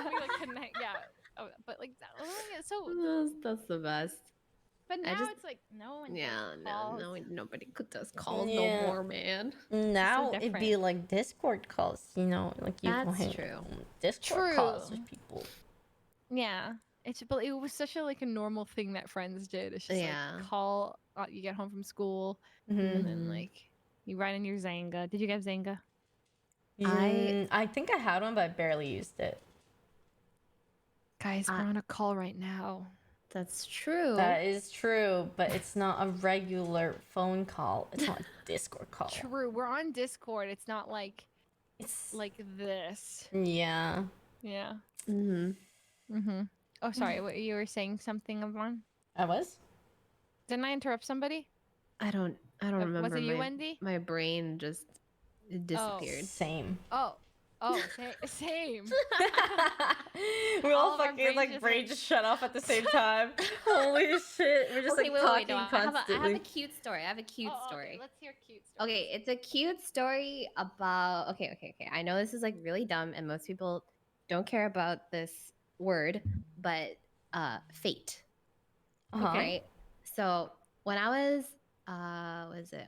here. We like couldn't hang. Yeah. Oh, but like, so That's the best. But I now just- it's like no one. Yeah, calls. no, nobody does calls Yeah. no more, man. Now it'd different. be like Discord calls, you know, like you That's hang true. on Discord calls with people. Yeah. But it was such a like a normal thing that friends did. It's just Yeah. like call. You get home from school, and then like you write in your Zanga. Did you get Zanga? I think I had one, but I barely used it. Guys, we're on a call right now. That's true. That is true, but it's not a regular phone call. It's not a Discord call. True. We're on Discord. It's not like it's like this. Yeah. Yeah. Mm-hmm. Oh, sorry. What you were saying something, Yvonne? I was. Didn't I interrupt somebody? I don't remember. Was it you, my, Wendy? My brain just disappeared. Same. Oh, same. We all of our fucking like brains brain just shut off at the same time. Holy shit. We're just Okay, like talking no, I constantly. have a cute story. I have a cute story. Okay, let's hear cute story. Okay, it's a cute story about. Okay. I know this is like really dumb, and most people don't care about this word, but fate. Uh-huh. Right. So when I was,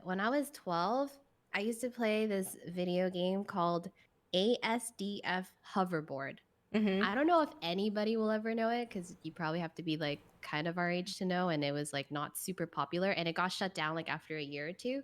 when I was 12, I used to play this video game called ASDF Hoverboard. I don't know if anybody will ever know it because you probably have to be like kind of our age to know, and it was like not super popular, and it got shut down like after a year or two.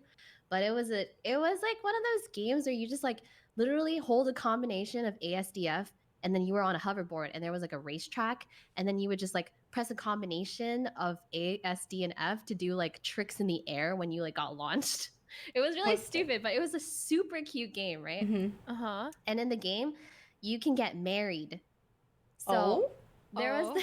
But it was like one of those games where you just like literally hold a combination of ASDF, and then you were on a hoverboard, and there was like a racetrack, and then you would just like press a combination of A, S, D, and F to do like tricks in the air when you like got launched. It was really stupid, but it was a super cute game, right? And in the game, you can get married. So there was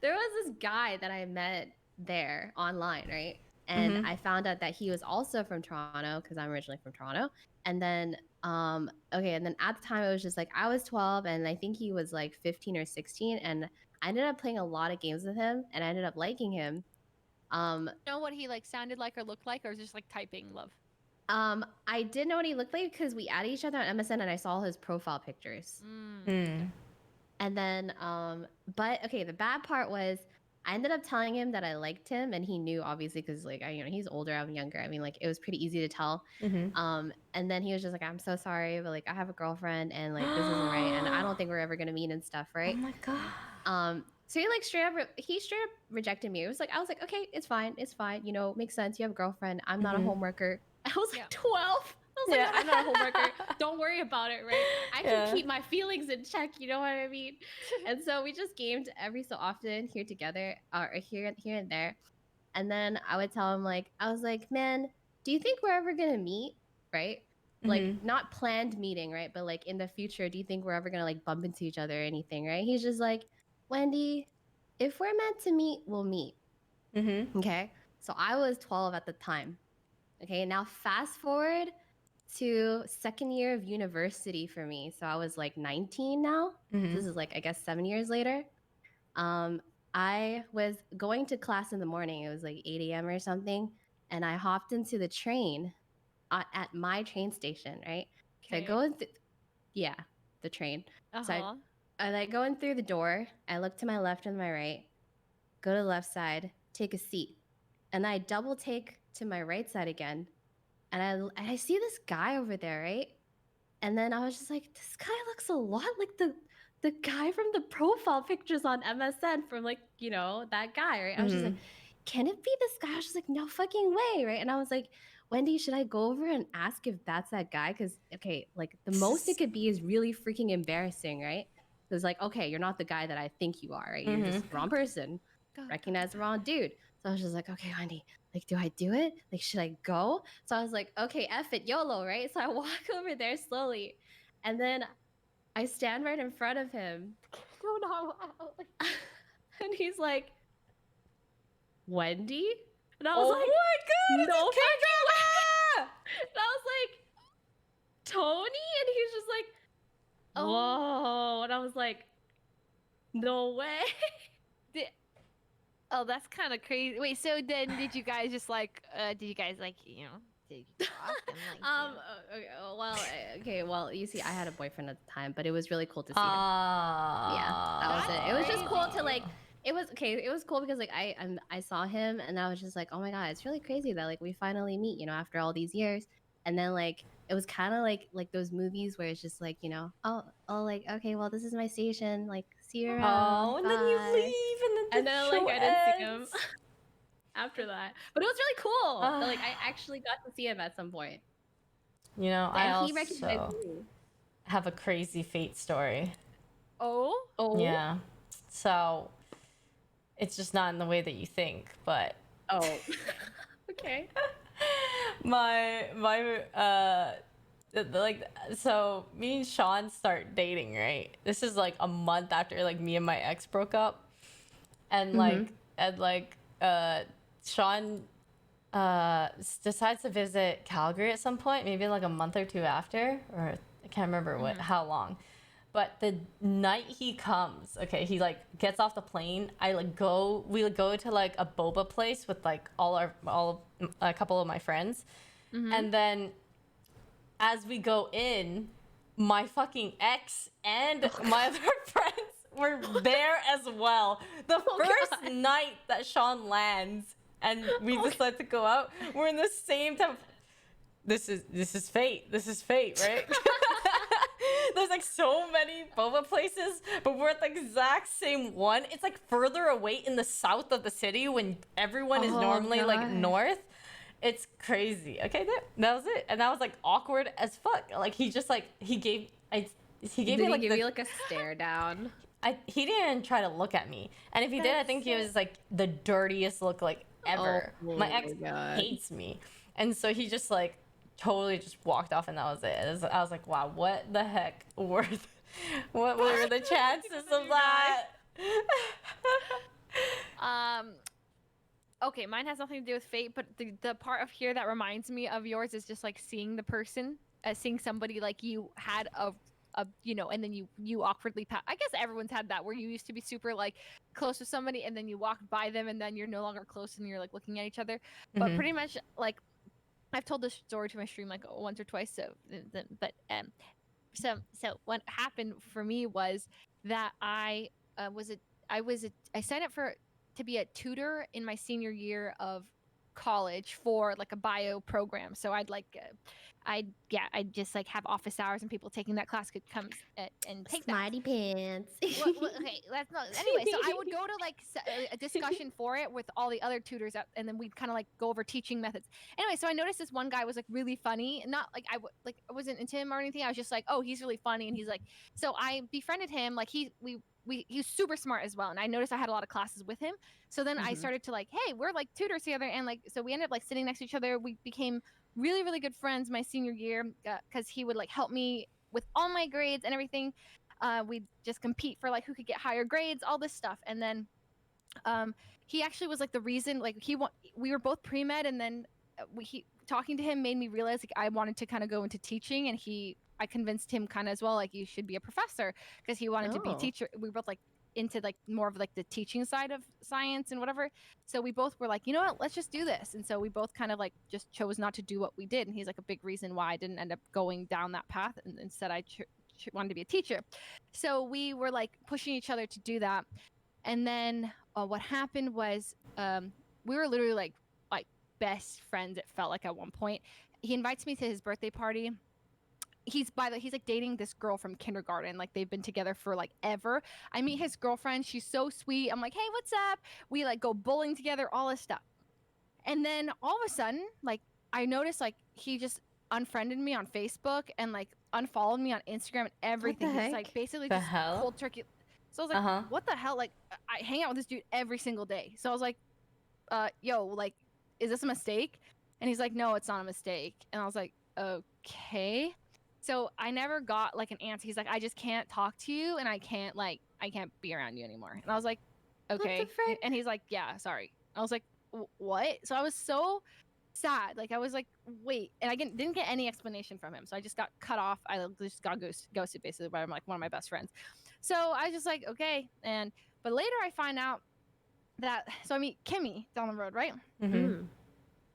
this guy that I met there online, right? And I found out that he was also from Toronto because I'm originally from Toronto. And then and then at the time it was just like I was 12 and I think he was like 15 or 16, and I ended up playing a lot of games with him and I ended up liking him. Know what he like sounded like or looked like, or just like typing love? I did know what he looked like because we added each other on MSN and I saw his profile pictures. And then, but okay, the bad part was I ended up telling him that I liked him, and he knew obviously because like he's older, I'm younger. I mean, like it was pretty easy to tell. And then he was just like, "I'm so sorry, but like I have a girlfriend, and like this isn't right, and I don't think we're ever gonna meet and stuff, right?" Oh my god. So he like straight up rejected me. I was like, okay, it's fine, you know, makes sense. You have a girlfriend. I'm not a homeworker. I was like 12. I was like, I'm not a homeworker. Don't worry about it, right? I can keep my feelings in check. You know what I mean? And so we just gamed every so often here together, or here and there. And then I would tell him like, I was like, man, do you think we're ever gonna meet? Right? Like not planned meeting, right? But like in the future, do you think we're ever gonna like bump into each other or anything? Right? He's just like, Wendy, if we're meant to meet, we'll meet. Okay. So I was 12 at the time. Okay. Now fast forward to second year of university for me. So I was like 19 now. This is like, I guess 7 years later. I was going to class in the morning. It was like 8 a.m. or something. And I hopped into the train at my train station, right? So I go in, the train. So I like go in through the door. I look to my left and my right, go to the left side, take a seat. And I double take to my right side again. And I see this guy over there, right? And then I was just like, this guy looks a lot like the guy from the profile pictures on MSN from like, you know, that guy, right? I was just like, can it be this guy? I was just like, no fucking way, right? And I was like, Wendy, should I go over and ask if that's that guy? Because, okay, like the most it could be is really freaking embarrassing, right? Because, like, okay, you're not the guy that I think you are, right? You're just the wrong person. Recognize the wrong dude. So I was just like, okay, Wendy, like, do I do it? Like, should I go? So I was like, okay, F it, YOLO, right? So I walk over there slowly. And then I stand right in front of him. Oh no. And he's like, Wendy? And I was Oh like, my god, no it's fucking way! And I was like, Tony? And he was just like, whoa. And I was like, no way. Oh, that's kind of crazy. Wait, so then did you guys just like, did you guys like, you know, did you talk and like, okay, well, you see, I had a boyfriend at the time, but it was really cool to see him. Yeah, that was it. It was just cool to like, it was cool because like I saw him and I was just like, oh my god, it's really crazy that like we finally meet, you know, after all these years. And then like it was kind of like those movies where it's just like, you know, oh like, okay, well, this is my station, like see you around. Oh, and then you bye. leave and then the like show I didn't see him ends. after that. But it was really cool. that, like I actually got to see him at some point. You know, And I he recognized also me. have a crazy fate story. Oh? Yeah. So it's just not in the way that you think, but Okay. my like, so me and Sean start dating, right? This is like a month after like me and my ex broke up. And Sean decides to visit Calgary at some point, maybe like a month or two after, or I can't remember how long. But the night he comes, okay, he like gets off the plane. We go to like a boba place with like a couple of my friends, and then as we go in, my fucking ex and my other friends were there as well. The first night that Sean lands and we decide to go out, we're in the same time. This is fate. This is fate, right? There's like so many boba places, but we're at the exact same one. It's like further away in the south of the city when everyone is normally like north. It's crazy. Okay, that was it. And that was like awkward as fuck. Like he just like he gave me like give you like a stare down? He didn't try to look at me. And if he did, I think he was like the dirtiest look like ever. My ex hates me. And so he just like totally just walked off and that was it. I was like, wow, what the heck what were the chances of that? Okay, mine has nothing to do with fate, but the part of here that reminds me of yours is just like seeing the person, seeing somebody like you had a you know, and then you awkwardly pass. I guess everyone's had that where you used to be super like close with somebody and then you walk by them and then you're no longer close and you're like looking at each other. But pretty much like I've told this story to my stream like once or twice. So what happened for me was that I signed up to be a tutor in my senior year of college for like a bio program. So I'd just like have office hours and people taking that class could come and take Smarty pants. Okay, that's not. Anyway, so I would go to like a discussion for it with all the other tutors, and then we'd kind of like go over teaching methods. Anyway, so I noticed this one guy was like really funny. Not like I wasn't into him or anything. I was just like, oh, he's really funny, and he's like, so I befriended him. Like he was super smart as well, and I noticed I had a lot of classes with him. So then I started to like, hey, we're like tutors together, and like so we ended up like sitting next to each other. We became really, really good friends my senior year because he would like help me with all my grades and everything. We'd just compete for like who could get higher grades, all this stuff. And then he actually was like the reason, like we were both pre-med, and then talking to him made me realize like I wanted to kind of go into teaching, and I convinced him kind of as well, like you should be a professor, because he wanted to be a teacher. We both like into like more of like the teaching side of science and whatever. So we both were like, you know what, let's just do this. And so we both kind of like just chose not to do what we did. And he's like a big reason why I didn't end up going down that path. And instead I wanted to be a teacher. So we were like pushing each other to do that. And then what happened was we were literally like best friends, it felt like at one point. He invites me to his birthday party. he's like dating this girl from kindergarten. Like they've been together for like ever. I meet his girlfriend. She's so sweet. I'm like, hey, what's up? We like go bowling together, all this stuff. And then all of a sudden, like I noticed like he just unfriended me on Facebook and like unfollowed me on Instagram and everything. He's like basically The just hell? cold turkey. So I was like, what the hell? Like I hang out with this dude every single day. So I was like, yo, like, is this a mistake? And he's like, no, it's not a mistake. And I was like, okay. So I never got like an answer. He's like, I just can't talk to you and I can't be around you anymore. And I was like, okay. And he's like, yeah, sorry. I was like, what? So I was so sad. Like I was like, wait. And I didn't get any explanation from him. So I just got cut off. I just got ghosted basically by like one of my best friends. So I was just like, okay. But later I find out that, so I meet Kimmy down the road, right?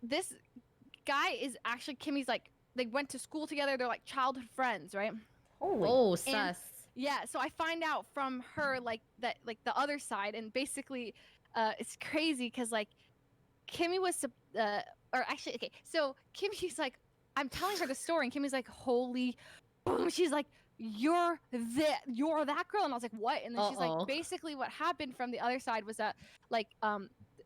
This guy is actually Kimmy's like, they went to school together. They're like childhood friends, right? Oh, sus. Yeah, so I find out from her like that, like the other side, and basically, it's crazy because like Kimmy was, or actually, okay, so Kimmy's like, I'm telling her the story, and Kimmy's like, holy, boom, she's like, you're that girl, and I was like, what? And then she's like, basically, what happened from the other side was that like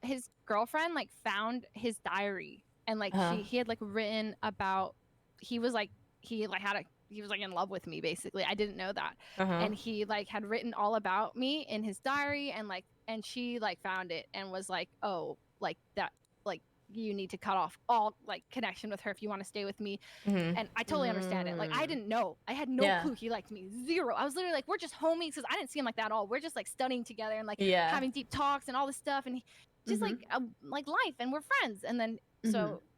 his girlfriend like found his diary, and like he had like written about, he was like in love with me basically. I didn't know that. And he like had written all about me in his diary, and she like found it and was like, oh, like that, like you need to cut off all like connection with her if you want to stay with me. And I totally understand it. Like I didn't know. I had no clue he liked me. Zero. I was literally like, we're just homies, because I didn't see him like that at all. We're just like studying together and like having deep talks and all this stuff, and just like life, and we're friends. And then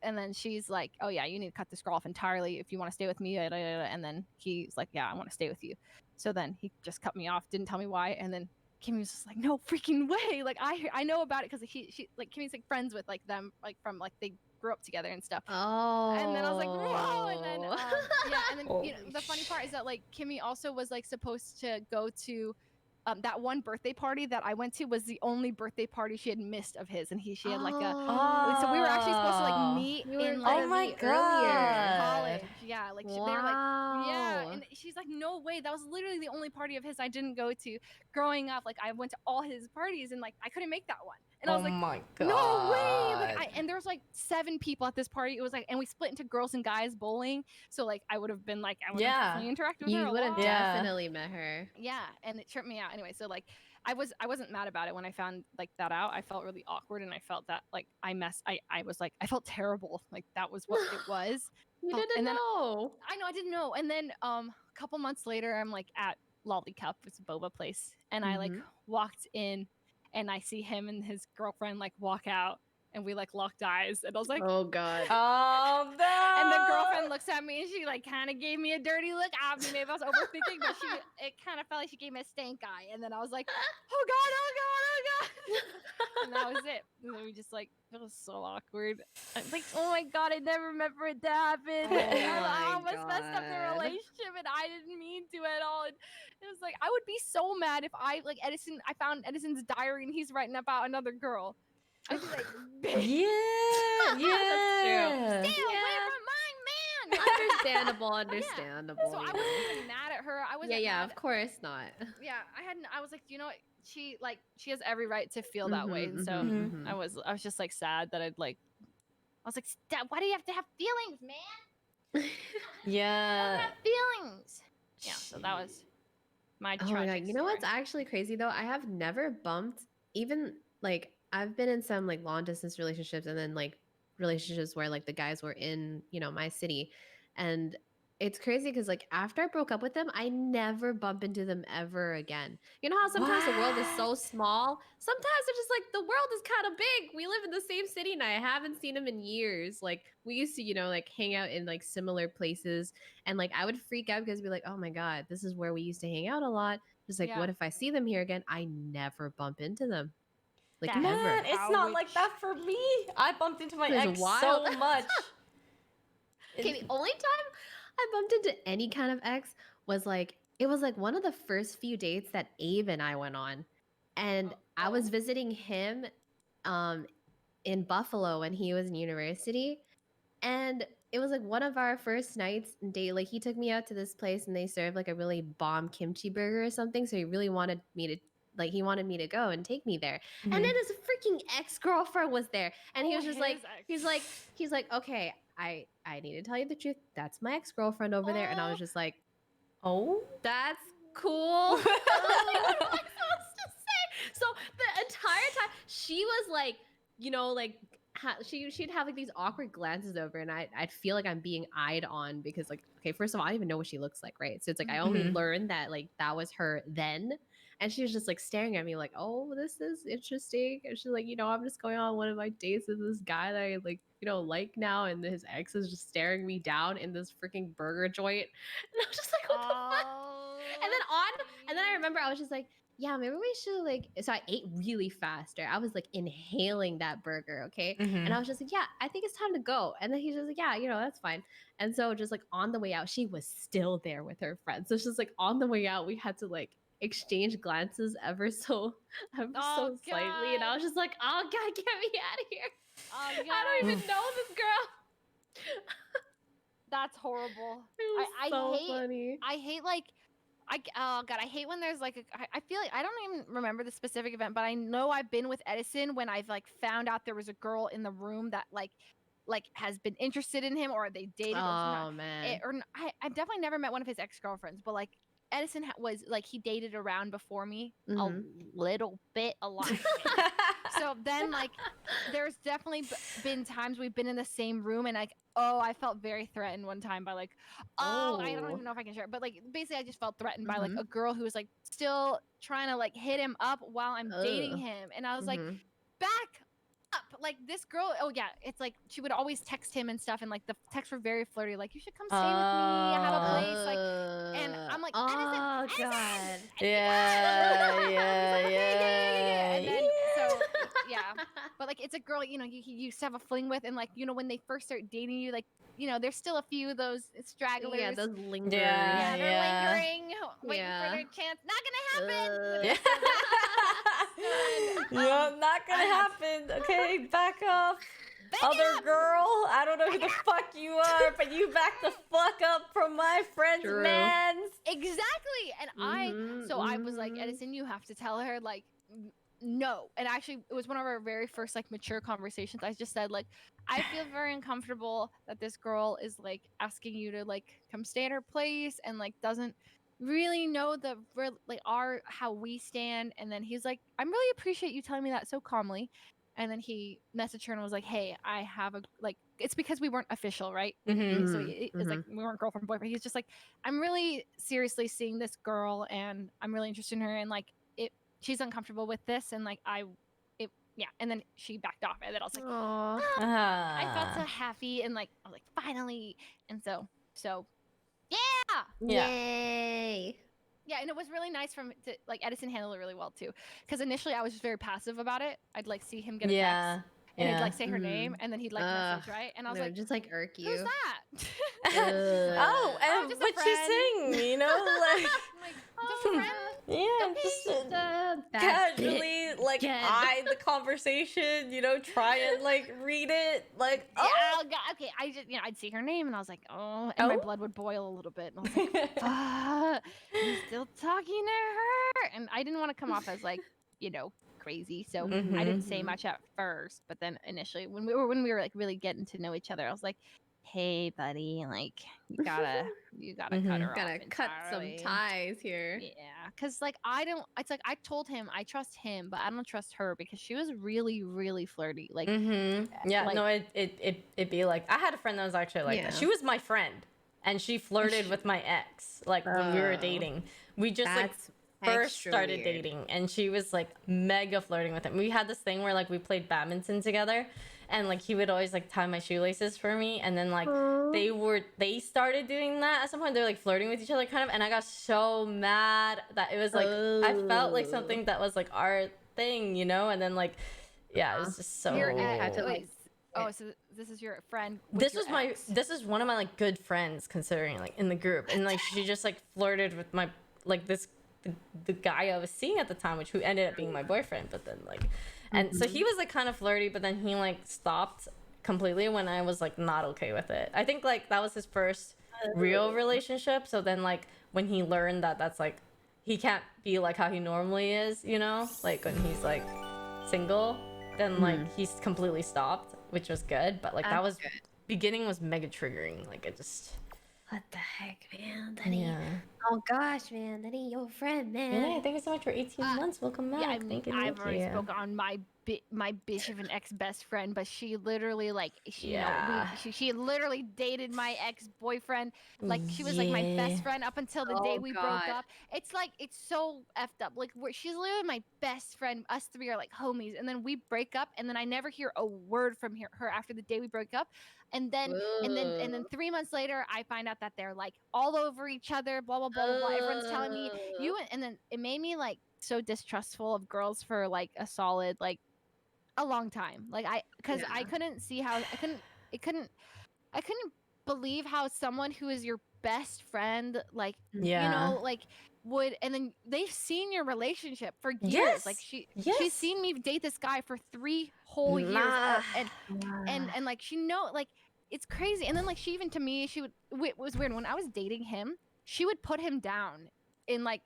and then she's like, oh yeah, you need to cut this girl off entirely if you want to stay with me. And then he's like, yeah, I want to stay with you. So then he just cut me off, didn't tell me why. And then Kimmy was just like, no freaking way. Like I know about it because she like Kimmy's like friends with like them, like from like they grew up together and stuff. And then I was like, whoa. And then yeah, and then you know, the funny part is that like Kimmy also was like supposed to go to that one birthday party that I went to was the only birthday party she had missed of his, and she had like a so we were actually supposed to like meet in like college. Yeah, like they were like, yeah, and she's like, no way, that was literally the only party of his I didn't go to growing up. Like I went to all his parties and like I couldn't make that one. And I was like, my God. no way. Like and there was like 7 people at this party. It was like, and we split into girls and guys bowling. So like I would have been like, I would have definitely interacted with her. You would have definitely met her. Yeah, and it tripped me out. Anyway, so like I wasn't mad about it when I found like that out. I felt really awkward, and I felt that like I was like, I felt terrible. Like that was what it was. You didn't know. I know, I didn't know. And then a couple months later, I'm like at Lolly Cup, it's a boba place, and I like walked in, and I see him and his girlfriend like walk out, and we like locked eyes, and I was like, oh God. Oh no. And the girlfriend looks at me and she like kind of gave me a dirty look. Maybe I was overthinking, but it kind of felt like she gave me a stank eye, and then I was like, oh God, oh God, oh God. And that was it. And then we just like, it was so awkward. I'm like, oh my God, I never meant for it to happen. I almost messed up the relationship, and I didn't mean to at all. And it was like, I would be so mad if I found Edison's diary and he's writing about another girl. I'd be like, yeah, that's true. Stay away from my man. Understandable. Yeah. So I wasn't even mad at her. I wasn't. Yeah, of course not. Yeah, I was like, you know what? She has every right to feel that way. And so I was just like sad that I was like, why do you have to have feelings, man? Yeah. I don't have feelings. Yeah. So that was my tragic my God. You know story. what's actually crazy though? I have never bumped, even like I've been in some like long distance relationships, and then like relationships where like the guys were in, you know, my city. And it's crazy because like after I broke up with them, I never bump into them ever again. You know how sometimes the world is so small? Sometimes it's just like the world is kind of big. We live in the same city and I haven't seen them in years. Like we used to, you know, like hang out in like similar places, and like I would freak out because I'd be like, oh my God, this is where we used to hang out a lot. Just like, what if I see them here again? I never bump into them. Like Man, it's not like that for me. I bumped into my ex so much. Okay, the only time I bumped into any kind of ex was like, it was like one of the first few dates that Abe and I went on. And I was visiting him in Buffalo when he was in university. And it was like one of our first nights and date. Like he took me out to this place and they served like a really bomb kimchi burger or something. So he really wanted me to he wanted me to go and take me there. And then his freaking ex-girlfriend was there. And he was just like, he's like, okay, I need to tell you the truth. That's my ex-girlfriend over there. And I was just like, oh, that's cool. I don't know what I'm supposed to say. So the entire time she was like, you know, like she'd have like these awkward glances over, and I'd feel like I'm being eyed on because like, okay, first of all, I don't even know what she looks like, right? So it's like I only learned that like that was her then, and she was just like staring at me like, oh, this is interesting. And she's like, you know, I'm just going on one of my dates with this guy that I like, you know, like now, and his ex is just staring me down in this freaking burger joint, and I was just like, what the fuck? And then I remember I was just like, yeah, maybe we should like. So I ate really fast. Right? I was like inhaling that burger, okay? And I was just like, yeah, I think it's time to go. And then he's just like, yeah, you know, that's fine. And so just like on the way out, she was still there with her friends. So it's just like on the way out, we had to like exchange glances ever so slightly. And I was just like, oh God, get me out of here. Oh, God. I don't even know this girl. That's horrible. It was so funny. I hate like oh God, I hate when there's like I feel like I don't even remember the specific event, but I know I've been with Edison when I've like found out there was a girl in the room that like has been interested in him or they dated. Oh man. I've definitely never met one of his ex-girlfriends, but like Edison was like he dated around before me a little bit, a lot. So then like there's definitely been times we've been in the same room and like, oh, I felt very threatened one time by like, I don't even know if I can share it, but like basically I just felt threatened by like a girl who was like still trying to like hit him up while I'm dating him. And I was like, back up. Like this girl, oh yeah, it's like she would always text him and stuff, and like the texts were very flirty, like you should come stay with me, I have a place, like, and I'm like, oh God, yeah. And then so yeah, but like it's a girl, you know, you used to have a fling with, and like, you know, when they first start dating you, like, you know, there's still a few of those stragglers. Yeah, those lingerers. Yeah, they're lingering, waiting for their chance. Not gonna happen. Yeah, not gonna happen. Okay, back off. Other girl, I don't know who the fuck you are, but you back the fuck up from my friend's man. Exactly. And I was like, Edison, you have to tell her, like, no. And actually, it was one of our very first like mature conversations. I just said like, I feel very uncomfortable that this girl is like asking you to like come stay at her place and like doesn't really know the like how we stand. And then he's like, I really appreciate you telling me that so calmly. And then he messaged her and was like, hey, I have a like, it's because we weren't official, right? So it's like we weren't girlfriend boyfriend. He's just like, I'm really seriously seeing this girl and I'm really interested in her, and like she's uncomfortable with this, and like yeah. And then she backed off, and then I was like, I felt so happy, and like I was like, finally. And so yeah. Yay. Yeah, and it was really nice like Edison handled it really well too, because initially I was just very passive about it. I'd like see him get a text, and he'd like say her name, and then he'd like message, right? And I was like, just like irk you. Who's that? Oh, and just a what you sing, you know, like, just a friend. Yeah, just casually like eye the conversation, you know, try and like read it, like, oh God, okay, I just, you know, I'd see her name and I was like, oh, and my blood would boil a little bit, and I was like, he's still talking to her, and I didn't want to come off as like, you know, crazy, so I didn't say much at first, but then initially when we were like really getting to know each other, I was like, hey buddy, like you gotta cut her off. Gotta cut some ties here. Yeah, because like it's like I told him I trust him, but I don't trust her because she was really, really flirty. Like yeah, like, no, it'd be like, I had a friend that was actually like that. She was my friend and she flirted with my ex like when we were dating. We just like first started dating, and she was like mega flirting with him. We had this thing where like we played badminton together, and like he would always like tie my shoelaces for me, and then like they started doing that at some point. They're like flirting with each other kind of, and I got so mad that it was like I felt like something that was like our thing, you know. And then like it was just so so this is your friend. This is one of my like good friends, considering like in the group, and like she just like flirted with my like the guy I was seeing at the time, who ended up being my boyfriend. But then like, and so he was like kind of flirty, but then he like stopped completely when I was like not okay with it. I think like that was his first real relationship. So then like when he learned that that's like he can't be like how he normally is, you know, like when he's like single, then like he's completely stopped, which was good. But like that was beginning was mega triggering. Like it just. What the heck, man? Daddy. Yeah. Oh gosh, man. Daddy, your friend, man. Yeah, thank you so much for 18 months. Welcome back. Yeah, I mean, thank you. I've already spoken on my bitch of an ex best friend, but she literally like you know she literally dated my ex boyfriend. Like she was like my best friend up until the day we broke up. It's like it's so effed up. Like she's literally my best friend. Us three are like homies, and then we break up, and then I never hear a word from her after the day we broke up. And then 3 months later, I find out that they're like all over each other, blah blah blah blah blah. Everyone's telling me and then it made me like so distrustful of girls for like a solid like a long time. Like I couldn't see how I couldn't believe how someone who is your best friend like you know like would, and then they've seen your relationship for years. Like she's seen me date this guy for 3 whole years and like she know like it's crazy. And then like she even to me she would it was weird when I was dating him, she would put him down in like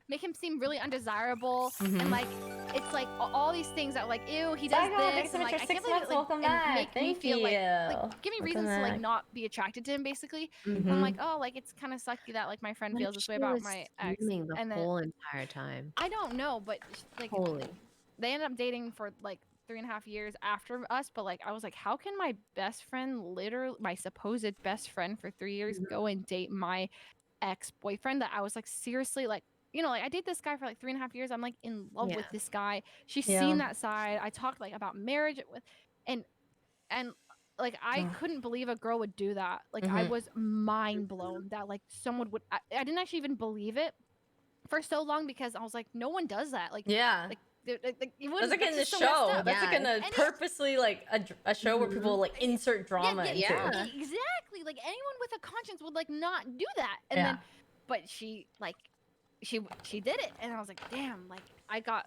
make him seem really undesirable and like it's like all these things that like ew he does this and like I can't believe it like and make me feel like give me reasons to like not be attracted to him basically. And I'm like oh like it's kind of sucky that like my friend feels this way about my ex the and then whole entire time. I don't know but like they ended up dating for like 3.5 years after us, but like I was like how can my best friend literally my supposed best friend for 3 years go and date my ex-boyfriend that I was like seriously like you know like I date this guy for like 3.5 years. I'm like in love with this guy. She's seen that side. I talked like about marriage with and like I couldn't believe a girl would do that. Like I was mind blown that like someone would I didn't actually even believe it for so long because I was like no one does that. Like like you that's like in the show. That's like in a purposely like a show where people like insert drama into. Exactly. Like anyone with a conscience would like not do that. And then but she did it and I was like damn like I got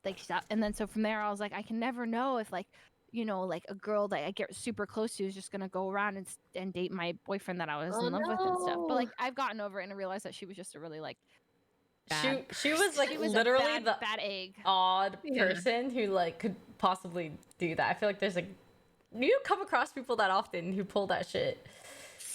like stuff. And then so from there I was like I can never know if like you know like a girl that I get super close to is just gonna go around and date my boyfriend that I was in love with and stuff. But like I've gotten over it and I realized that she was just a really like she was like literally the bad egg odd person who like could possibly do that. I feel like there's like you don't come across people that often who pull that shit.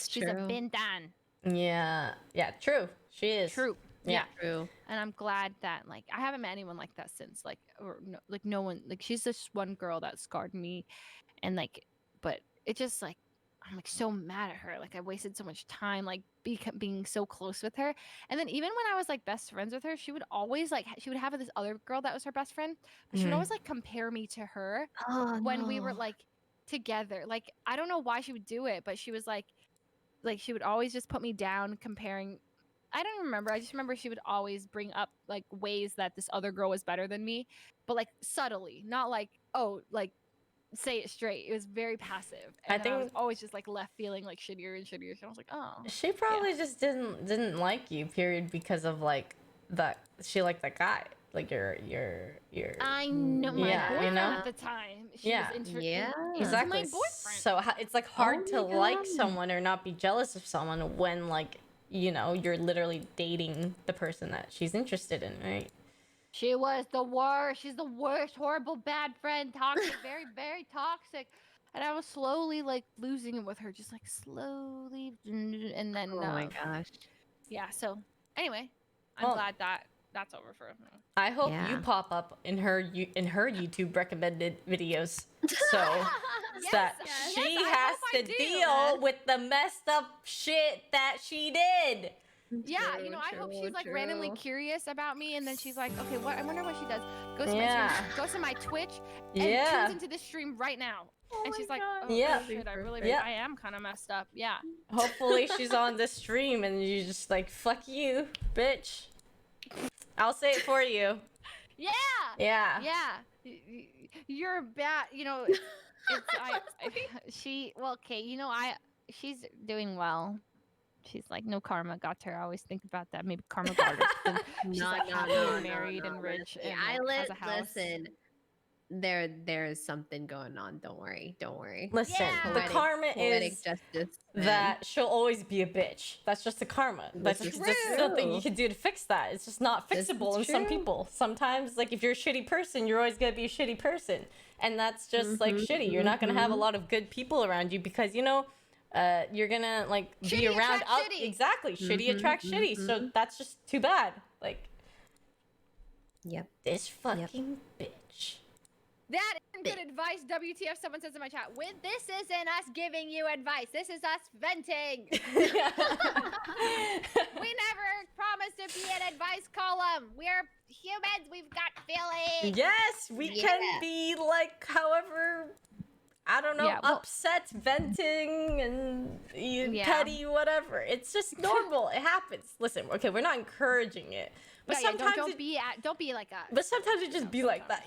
She's a bin dan. Yeah true she is true. Yeah, true. And I'm glad that like I haven't met anyone like that since like or no one like she's this one girl that scarred me and like but it just like I'm like so mad at her. Like I wasted so much time like being so close with her. And then even when I was like best friends with her, she would always like she would have this other girl that was her best friend, but she would always like compare me to her when we were like together. Like I don't know why she would do it, but she was like she would always just put me down comparing. I don't remember. I just remember she would always bring up like ways that this other girl was better than me, but like subtly, not like oh like say it straight. It was very passive. And I think I was always just like left feeling like shittier and shittier. So I was like, oh. She probably just didn't like you, period, because of like that she liked that guy. Like your I know my boyfriend at the time. She was exactly. My boyfriend. So it's like hard to like someone or not be jealous of someone when like you know you're literally dating the person that she's interested in, right? She was the worst. She's the worst, horrible, bad friend, toxic, very, very toxic. And I was slowly like losing it with her, just like slowly. And then, oh my gosh. Yeah. So anyway, I'm glad that that's over for me. I hope you pop up in her YouTube recommended videos, so that she has to deal with the messed up shit that she did. Yeah, you know, I hope she's like randomly curious about me, and then she's like, okay, what? I wonder what she does. Goes to my stream, goes to my Twitch, and tunes into this stream right now. And she's like, oh shit, I am kind of messed up. Yeah. Hopefully she's on this stream, and you just like, fuck you, bitch. I'll say it for you. Yeah. You're bad. You know, she's doing well. She's like, no karma got to her. I always think about that. Maybe karma got her. She's like happy and married and rich and has a house. Listen, there's something going on. Don't worry. Listen, the karma is justice, that she'll always be a bitch. That's just the karma. That's This just is there's nothing you true. can do to fix that. It's just not This is fixable in some true. people. Sometimes, like, if you're a shitty person, you're always gonna be a shitty person, and that's just like shitty. You're not gonna have a lot of good people around you because you're gonna like be Shitty around attract shitty. exactly shitty attract shitty. So that's just too bad. Like, Yep. this fucking bitch. That isn't good advice, WTF, someone says in my chat. This isn't us giving you advice. This is us venting. We never promised to be an advice column. We're humans. We've got feelings. Yes, we can be like, however, I don't know, upset, venting, and petty, whatever. It's just normal. It happens. Listen, okay, we're not encouraging it, but sometimes don't be like us. But sometimes it just be like that,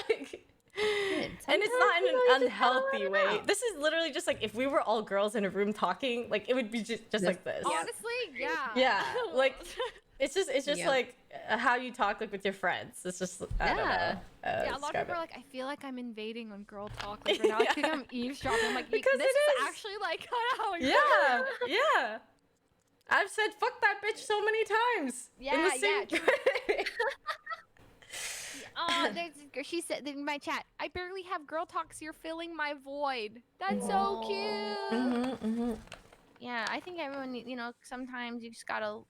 like. And it's not in an unhealthy way. This is literally just like if we were all girls in a room talking, like it would be just like this. Honestly, yeah. Yeah, like it's just like how you talk like with your friends. It's just I don't know. Yeah, a lot of people are like, I feel like I'm invading on girl talk like right now. I think I'm eavesdropping. I'm like, Because this it is is. actually like how Yeah. I've said fuck that bitch so many times. in the same way. She said in my chat, I barely have girl talks. You're filling my void. That's so cute. Yeah, I think everyone, sometimes you just gotta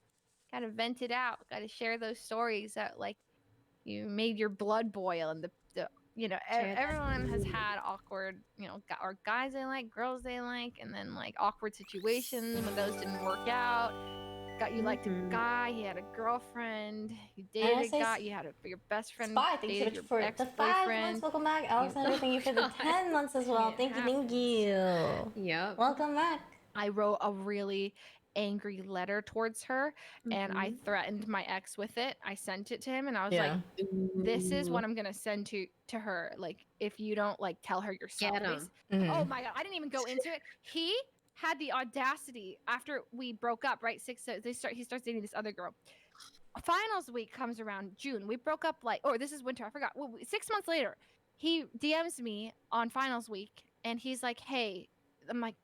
vent it out. Gotta share those stories that like you made your blood boil, and everyone has had awkward, or guys they like, girls they like, and then like awkward situations when those didn't work out. You liked a guy, he had a girlfriend, you dated a guy, you had your best friend Spy, thank you so dated much for your the 5 ex-boyfriend. months. Welcome back. Alexander, thank you for the 10 months as well. Thank you. Yep. Welcome back. I wrote a really angry letter towards her, and I threatened my ex with it. I sent it to him, and I was like, this is what I'm gonna send to her. Like, if you don't like tell her yourself. Get 'em. Oh my god, I didn't even go into it. He had the audacity after we broke up, right? He starts dating this other girl. Finals week comes around June. We broke up this is winter. I forgot. 6 months later, he DMs me on finals week, and he's like, "Hey," I'm like,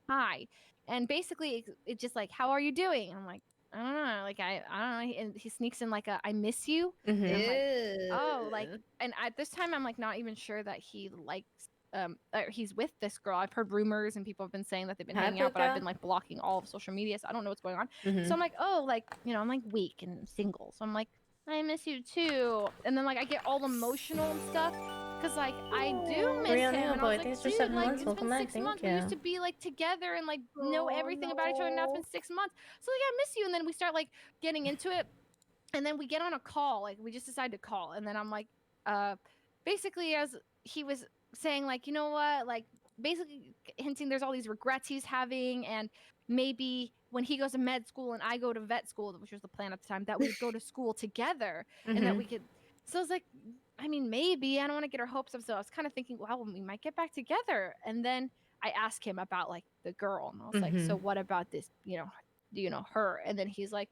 "Hi," and basically it's just like, "How are you doing?" And I'm like, "I don't know." Like I don't know. And he sneaks in like "I miss you." And I'm like, oh, like, and at this time I'm like not even sure that he likes. He's with this girl. I've heard rumors and people have been saying that they've been hanging out, but I've been like blocking all of social media, so I don't know what's going on. So I'm like, oh, like, I'm like weak and single. So I'm like, I miss you too. And then like I get all emotional and stuff because like I do miss him. And I was like, dude, like, it's been 6 months. We used to be like together and like know everything about each other. Now it's been 6 months. So like I miss you. And then we start like getting into it, and then we get on a call. Like we just decided to call, and then I'm like, basically as he was saying like, you know what, like basically hinting there's all these regrets he's having, and maybe when he goes to med school and I go to vet school, which was the plan at the time, that we'd go to school together and that we could. So I was like, I mean, maybe. I don't want to get our hopes up. So I was kind of thinking, wow, we might get back together. And then I asked him about like the girl, and I was like, so what about this? Do you know her? And then he's like,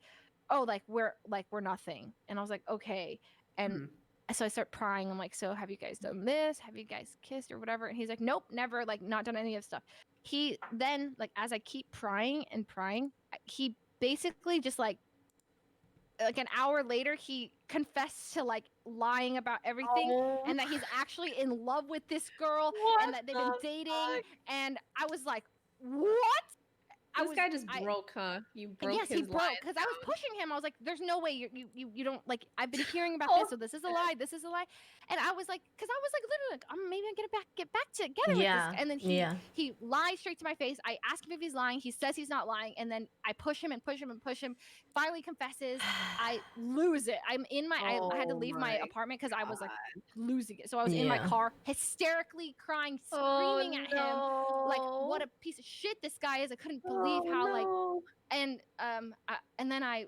oh, like we're nothing. And I was like, okay. And so I start prying. I'm like, so have you guys done this? Have you guys kissed or whatever? And he's like, nope, never, like not done any of the stuff. He then, like, as I keep prying and prying, he basically just like an hour later, he confessed to like lying about everything and that he's actually in love with this girl and that they've been dating. And I was like, what? This guy just broke, huh? You broke his he broke line because I was pushing him. I was like, "There's no way you don't like." I've been hearing about this, so this is a lie. This is a lie. And I was like, because I was like, literally, like, maybe I'm gonna get back together with this guy. And then he lies straight to my face. I ask him if he's lying. He says he's not lying, and then I push him and push him and push him. Finally confesses. I lose it. I'm in my. I had to leave my apartment because I was like losing it. So I was in my car, hysterically crying, screaming at him, like what a piece of shit this guy is. I couldn't believe how like, and then I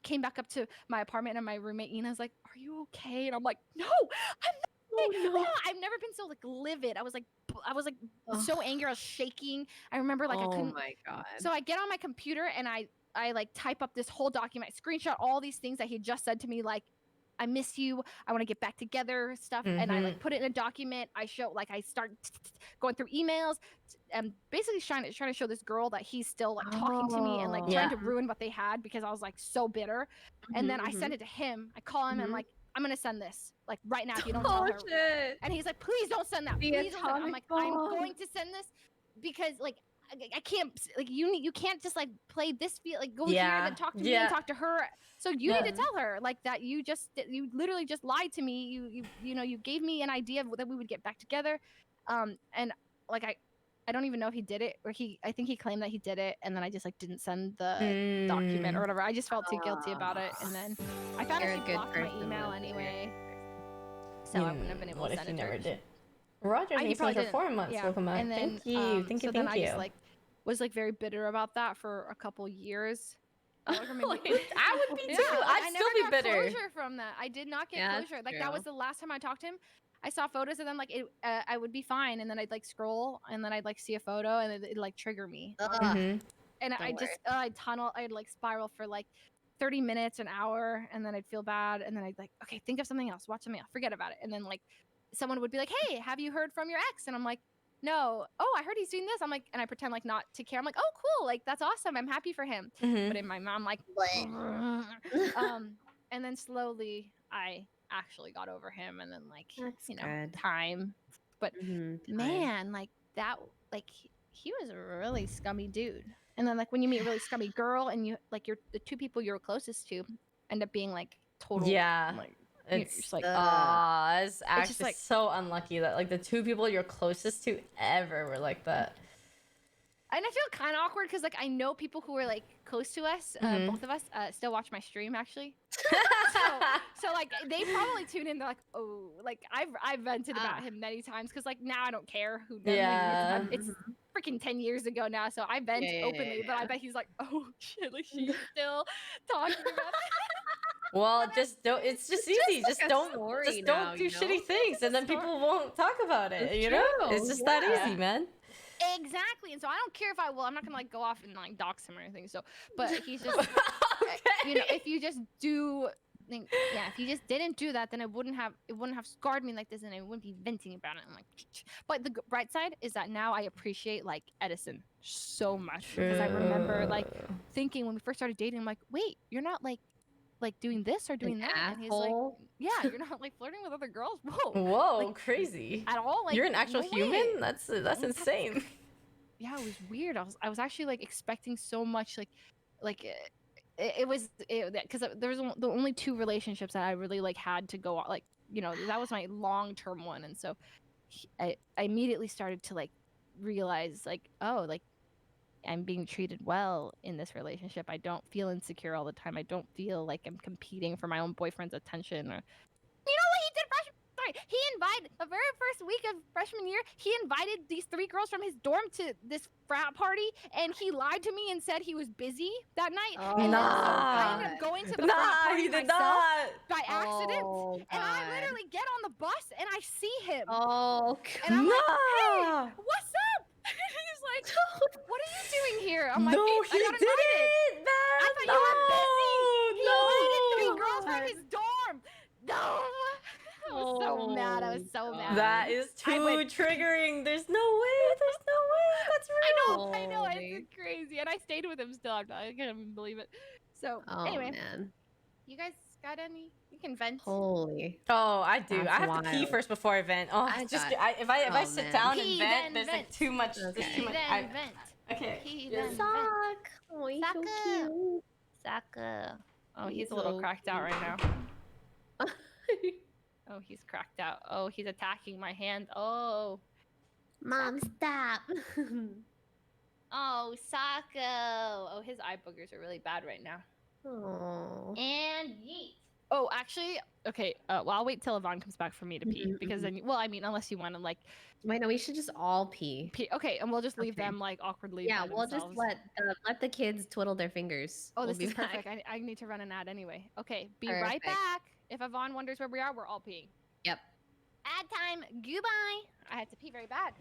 came back up to my apartment, and my roommate Ina's like, "Are you okay?" And I'm like, "No, I'm not. No. I've never been so like livid. I was like so angry. I was shaking. I remember like I couldn't. Oh my god. So I get on my computer and I like type up this whole document, screenshot all these things that he just said to me like I miss you. I want to get back together, stuff. And I like put it in a document. I show like I start going through emails and basically trying to show this girl that he's still like talking to me and like trying to ruin what they had because I was like so bitter. And then I send it to him. I call him and like, I'm gonna send this like right now if you don't tell her. Shit. And he's like, please don't send that. The Please don't send that. I'm like, I'm atomic going to send this because like I can't like you can't just like play this feel like go here and then talk to me and talk to her. So you need to tell her like that you literally just lied to me. You know you gave me an idea that we would get back together, and like I don't even know if he did it or I think he claimed that he did it and then I just like didn't send the document or whatever. I just felt too guilty about it and then I found out she blocked my email anyway, so I wouldn't have been able to send it to her. Never did. Roger, thank you so much for 4 months. Welcome back. And then, thank you. So then I just like was like very bitter about that for a couple years. I would be too. I'd still be bitter. I never got closure from that. I did not get closure. Like that was the last time I talked to him. I saw photos of them like I would be fine, and then I'd like scroll, and then I'd like see a photo, and it'd like trigger me. And I'd like spiral for like 30 minutes, an hour, and then I'd feel bad, and then I'd like, okay, think of something else, watch something else, forget about it, and then like someone would be like, hey, have you heard from your ex? And I'm like, no. Oh, I heard he's doing this. I'm like, and I pretend like not to care. I'm like, oh, cool, like that's awesome. I'm happy for him. But in my mom, like, and then slowly I actually got over him, and then like time. But man, like that, like he was a really scummy dude. And then like when you meet a really scummy girl, and you like the two people you're closest to end up being like total like. It's like, it's actually like, so unlucky that like the two people you're closest to ever were like that. And I feel kind of awkward because like I know people who are like close to us, both of us, still watch my stream actually. so like they probably tune in. They're like, oh, like I've vented about him many times because like now I don't care who. It's freaking 10 years ago now, so I vent openly. But I bet he's like, oh shit, like she's still talking about. Well, just don't. It's just easy. Just don't do shitty things, and then people won't talk about it. You know, it's just that easy, man. Exactly, and so I don't care if I'm not gonna like go off and like dox him or anything. So, but he's just, you know, if you just do, if you just didn't do that, then it wouldn't have scarred me like this, and I wouldn't be venting about it. I'm like, but the bright side is that now I appreciate like Edison so much because I remember like thinking when we first started dating, I'm like, wait, you're not like doing this or doing that, and he's like, yeah, you're not like flirting with other girls. Whoa, like, crazy at all. Like you're an actual human. Way. That's insane. Yeah, it was weird. I was actually like expecting so much. It was because there was the only two relationships that I really like had to go on. Like that was my long-term one, and so I immediately started to like realize like, oh, like I'm being treated well in this relationship. I don't feel insecure all the time. I don't feel like I'm competing for my own boyfriend's attention. Or you know what he did he invited the very first week of freshman year, he invited these 3 girls from his dorm to this frat party, and he lied to me and said he was busy that night. And then, so I ended up going to the frat party myself by accident, and I literally get on the bus and I see him. And I'm like, hey, what's up? And he's like, what are you doing here? I'm like, no, I got invited. Man. I thought you were busy. He invited 3 girls from his dorm. No. I was so mad. I was so mad. That is too triggering. There's no way. That's real. I know. It's crazy. And I stayed with him still. I can't even believe it. So anyway, man. You guys got any? You can vent. Holy. Oh, I do. I have to pee first before I vent. Oh, if I sit down and vent, there's like too much. Okay. There's too much. Okay. Sock. Oh, he's so cute. Saka. Oh, he's a little cracked out right now. Oh, he's cracked out. Oh, he's attacking my hand. Oh. Mom, stop. Oh, Sako. Oh, his eye boogers are really bad right now. Oh. And yeet. Oh, actually, okay. Well, I'll wait till Yvonne comes back for me to pee because then, well, I mean, unless you want to like. Wait, no, we should just all pee. Okay, and we'll just leave them like awkwardly. Yeah, we'll just let the kids twiddle their fingers. Oh, this is perfect. I need to run an ad anyway. Okay, be right back. If Yvonne wonders where we are, we're all peeing. Yep. Ad time. Goodbye. I had to pee very bad.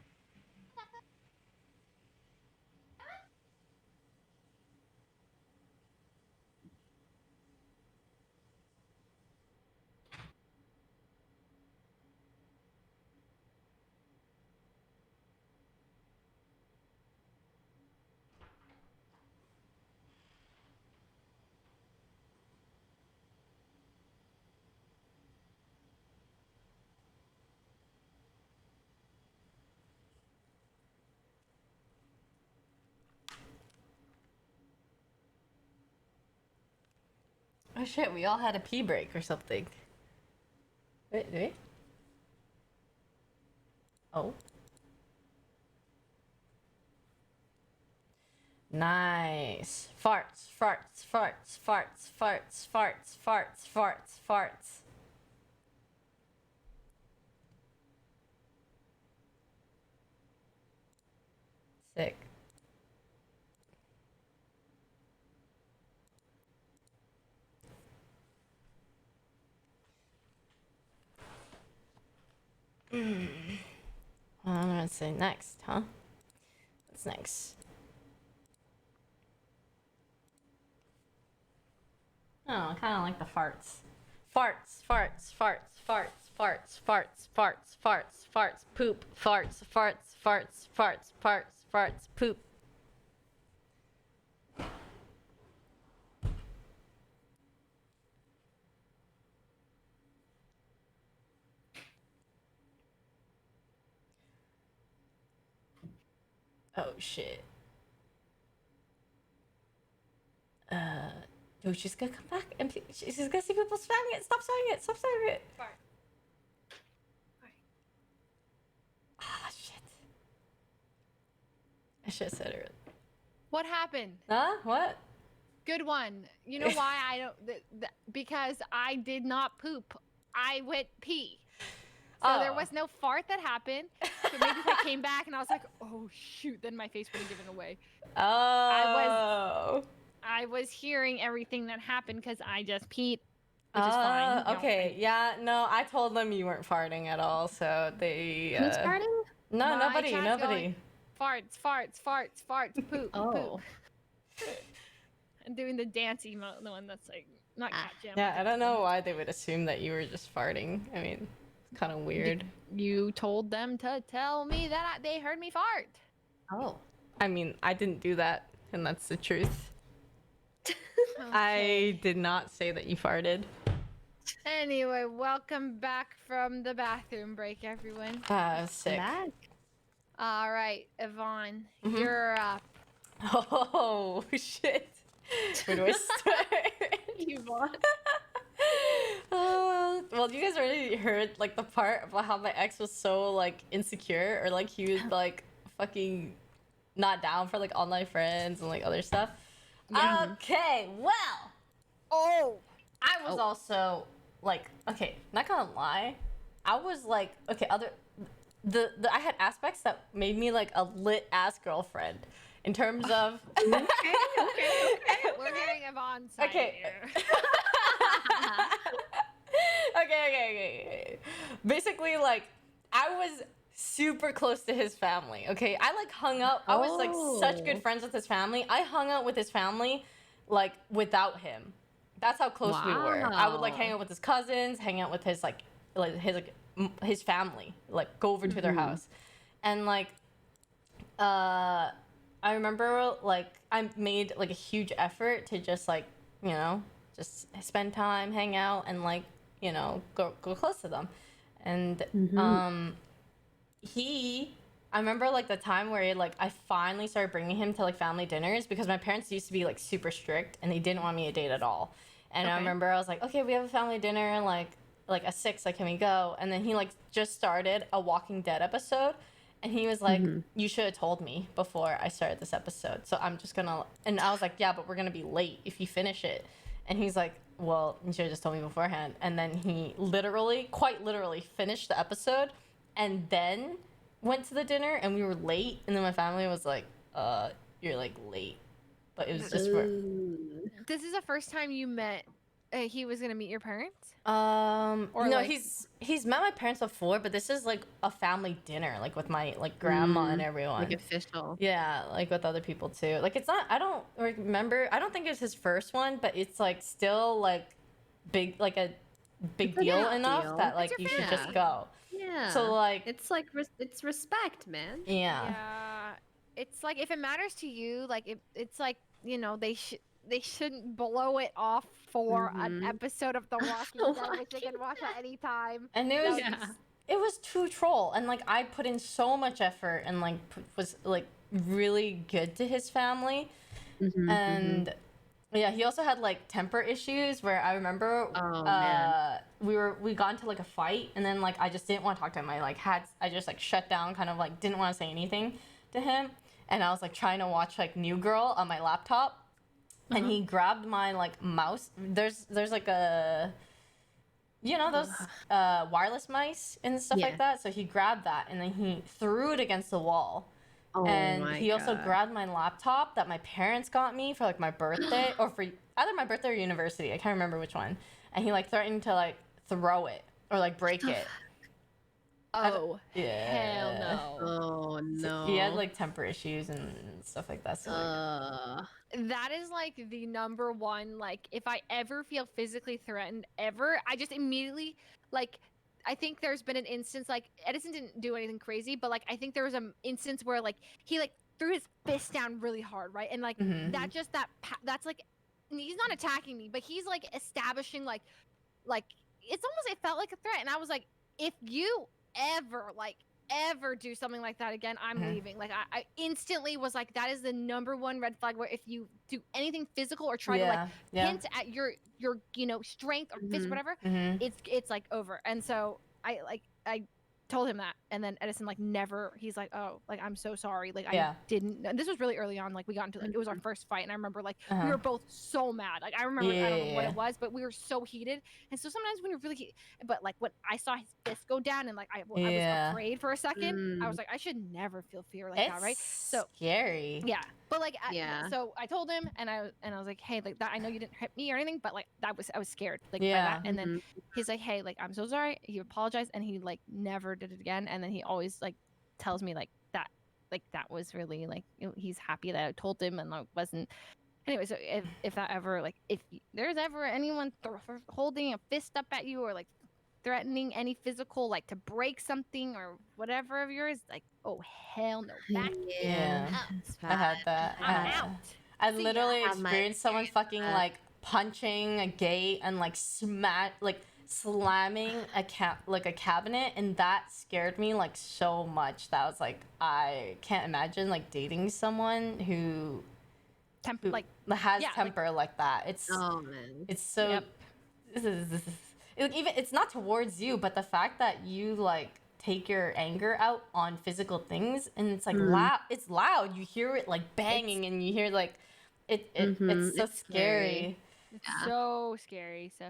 shit, we all had a pee break or something. Wait, did we? Oh. Nice. Farts, farts, farts, farts, farts, farts, farts, farts, farts. Sick. I'm gonna say next, huh? What's next? Oh, I kind of like the farts. Farts, farts, farts, farts, farts, farts, farts, farts, farts, poop, farts, farts, farts, farts, farts, farts, poop. Oh shit. Dude, she's gonna come back and she's gonna see people spamming it. Stop spamming it. Stop spamming it. Ah, shit. I should have said it. What happened? Huh? What? Good one. You know why I don't? Because I did not poop. I went pee. So there was no fart that happened. So maybe if I came back and I was like, oh shoot, then my face would have given away. Oh. I was hearing everything that happened because I just peed, which is fine. Okay, yeah, no, I told them you weren't farting at all, so they. Who's farting? No, My nobody, chat's nobody. going, farts, farts, farts, farts, poop, poop. I'm doing the dance emote, the one that's like not cat jam. Yeah, I don't know why they would assume that you were just farting. I mean, it's kind of weird. You told them to tell me that they heard me fart. Oh. I mean, I didn't do that, and that's the truth. I did not say that you farted. Anyway, welcome back from the bathroom break, everyone. Sick. All right, Yvonne, Mhm. you're up. Oh, shit. Where do I start? Yvonne. Well, you guys already heard, like, the part about how my ex was so, like, insecure, or, like, he was, like, fucking not down for, like, online friends and, like, other stuff. Yeah. Okay, well. Oh. I was also, like, okay, not gonna lie. I was, like, okay, I had aspects that made me, like, a lit-ass girlfriend. In terms of... Okay. We're getting Yvonne's side here. Okay. Basically, like, I was super close to his family, okay? I, like, hung out. I was, like, such good friends with his family. I hung out with his family, like, without him. That's how close we were. I would, like, hang out with his cousins, hang out with his, his family, like, go over to their house. And, like, I remember, like, I made, like, a huge effort to just, like, you know, just spend time, hang out, and, like, you know, go close to them. And, I remember, like, the time where, like, I finally started bringing him to, like, family dinners because my parents used to be, like, super strict and they didn't want me to date at all. And I remember I was like, okay, we have a family dinner, like at 6, like, can we go? And then he, like, just started a Walking Dead episode. And he was like, you should have told me before I started this episode. So I'm just gonna... And I was like, yeah, but we're gonna be late if you finish it. And he's like, well, you should have just told me beforehand. And then he quite literally finished the episode and then went to the dinner and we were late. And then my family was like, you're, like, late. But it was just for... This is the first time you met... he was gonna meet your parents? No, like- he's met my parents before, but this is, like, a family dinner, like, with my, like, grandma and everyone. Like official. Yeah, like, with other people too. Like, it's not, I don't remember, I don't think it's his first one, but it's, like, still, like, big, like, a big deal enough that, like, you should just go. Yeah. So, like... It's, like, it's respect, man. Yeah. Yeah. It's, like, if it matters to you, like, it's, like, you know, they shouldn't blow it off for an episode of The Walking Dead, which they can watch at any time. And it was too troll. And, like, I put in so much effort and, like, was, like, really good to his family. And Yeah, he also had like temper issues where I remember man. we got into like a fight, and then like I just didn't want to talk to him. I just like shut down, kind of like didn't want to say anything to him, and I was like trying to watch like New Girl on my laptop, and he grabbed my like mouse. There's like a, you know, those wireless mice and stuff like that. So he grabbed that and then he threw it against the wall. Oh And my he also God. grabbed my laptop that my parents got me for like my birthday or for either my birthday or university. I can't remember which one. And he like threatened to like throw it or like break it. Oh, Yeah. hell no. Oh no. He had like temper issues and stuff like that. So That is like the number one, like if I ever feel physically threatened ever, I just immediately like I think there's been an instance like Edison didn't do anything crazy, but like I think there was an instance where like he like threw his fist down really hard, right? And like that's like he's not attacking me, but he's like establishing like it's almost it felt like a threat, and I was like, if you ever do something like that again, I'm leaving. Like I instantly was like, that is the number one red flag, where if you do anything physical or try to like hint at your you know strength or fist whatever, it's like over. And so I told him that, and then Edison like never, he's like, oh, like I'm so sorry, like I didn't, and this was really early on, like we got into like it was our first fight, and I remember like we were both so mad, like I remember I don't know what it was, but we were so heated. And so sometimes when you're really heated, but like when I saw his fist go down and like I was afraid for a second, I was like, I should never feel fear like that, right? So scary. Yeah, but like so I told him, and I was like, hey, like that, I know you didn't hit me or anything, but like I was scared like by that. And then he's like, hey, like I'm so sorry. He apologized, and he like never did it again. And then he always like tells me like that was really like he's happy that I told him, and like wasn't. Anyway, so if that ever like if there's ever anyone holding a fist up at you or like threatening any physical like to break something or whatever of yours, like oh hell no, back I had that. I literally experienced someone fucking like punching a gate and like slamming a cabinet, and that scared me like so much that I was like, I can't imagine like dating someone who has temper like that. It's it's so even it's not towards you, but the fact that you like take your anger out on physical things, and it's like loud. It's loud. You hear it like banging, and you hear like it's so scary. It's so scary. So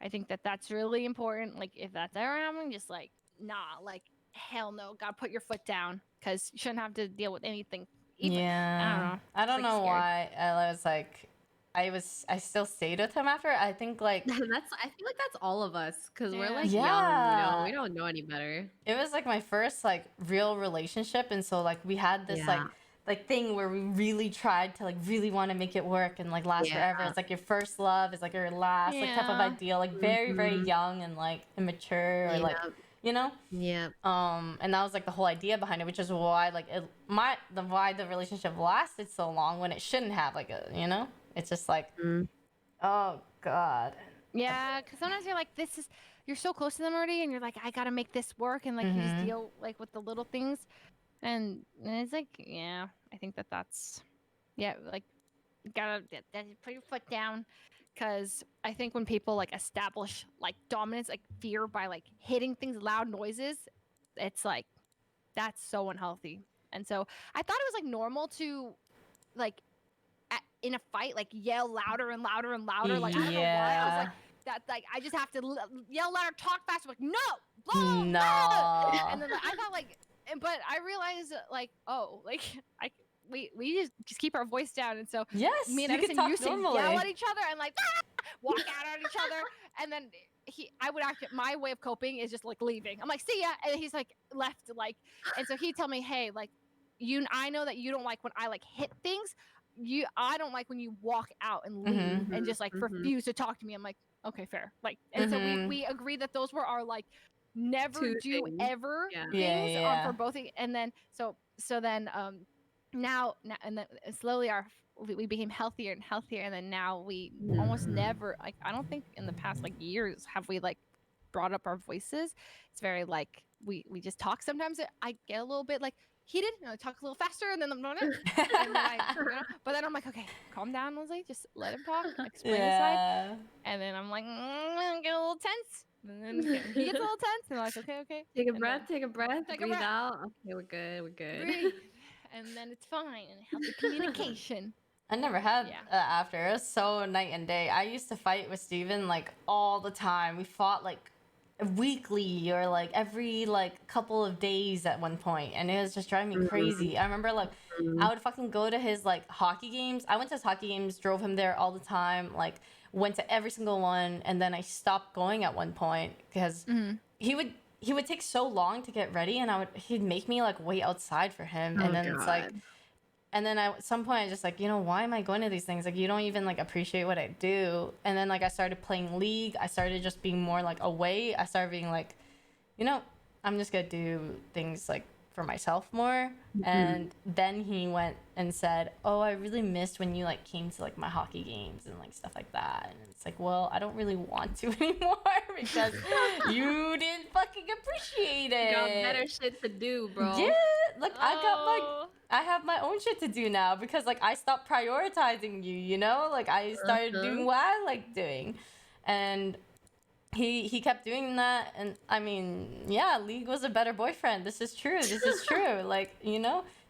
I think that's really important. Like if that's ever happening, just like nah, like hell no, gotta put your foot down, because you shouldn't have to deal with anything. Even, I don't know why. I was like, I still stayed with him after. I think like I feel like that's all of us, because we're like young, you know, we don't know any better. It was like my first like real relationship, and so like we had this like thing where we really tried to like really want to make it work and like last forever. It's like your first love is like your last like type of ideal, like very very young and like immature or like you know. And that was like the whole idea behind it, which is why like why the relationship lasted so long when it shouldn't have, like a, you know. It's just like oh god. Yeah, because sometimes you're like, you're so close to them already, and you're like, I gotta make this work, and like you just deal like with the little things, and it's like, yeah, I think that's like you gotta put your foot down, because I think when people like establish like dominance, like fear by like hitting things, loud noises, it's like that's so unhealthy. And so I thought it was like normal to like in a fight like yell louder and louder and louder, like I don't know why I was like that, like I just have to yell louder, talk faster, like no, blah, no. Blah. And then like, I thought like, but I realized like, oh, like we just keep our voice down, and so me and Edison used to yell at each other and like walk out at each other, and then I would my way of coping is just like leaving. I'm like, see ya, and he's like left, like, and so he'd tell me, hey, like I know that you don't like when I like hit things. I don't like when you walk out and leave and just like refuse to talk to me. I'm like, okay, fair. Like, and so we agreed that those were our like never do ever things for both. And then so then now and then slowly we became healthier and healthier, and then now we almost never, like I don't think in the past like years have we like brought up our voices. It's very like we just talk. Sometimes I get a little bit like heated. And I talk a little faster, and then I'm not. But then I'm like, okay, calm down, Leslie. Just let him talk. Explain his side. And then I'm like, get a little tense. And then he gets a little tense, and I'm like, okay. Take a And breath, then take a breath, take a breathe breath. out. Okay, we're good, we're good. Breathe. And then it's fine. And healthy communication. I never had after. It was so night and day. I used to fight with Steven like all the time. We fought like weekly or like every like couple of days at one point, and it was just driving me crazy. I remember like I would fucking go to his like hockey games. I went to his hockey games, drove him there all the time, like went to every single one, and then I stopped going at one point because he would take so long to get ready, and he'd make me like wait outside for him, and then it's like. And then at some point I just like, why am I going to these things? Like, you don't even like appreciate what I do. And then like I started playing League. I started just being more like away. I started being like, I'm just gonna do things like for myself more. And then he went and said, oh, I really missed when you like came to like my hockey games and like stuff like that. And it's like, well, I don't really want to anymore because you didn't fucking appreciate it. You got better shit to do, bro. Yeah, like I have my own shit to do now because like I stopped prioritizing you, like I started doing what I like doing. And he kept doing that, and I mean, yeah, League was a better boyfriend. This is true. Like, he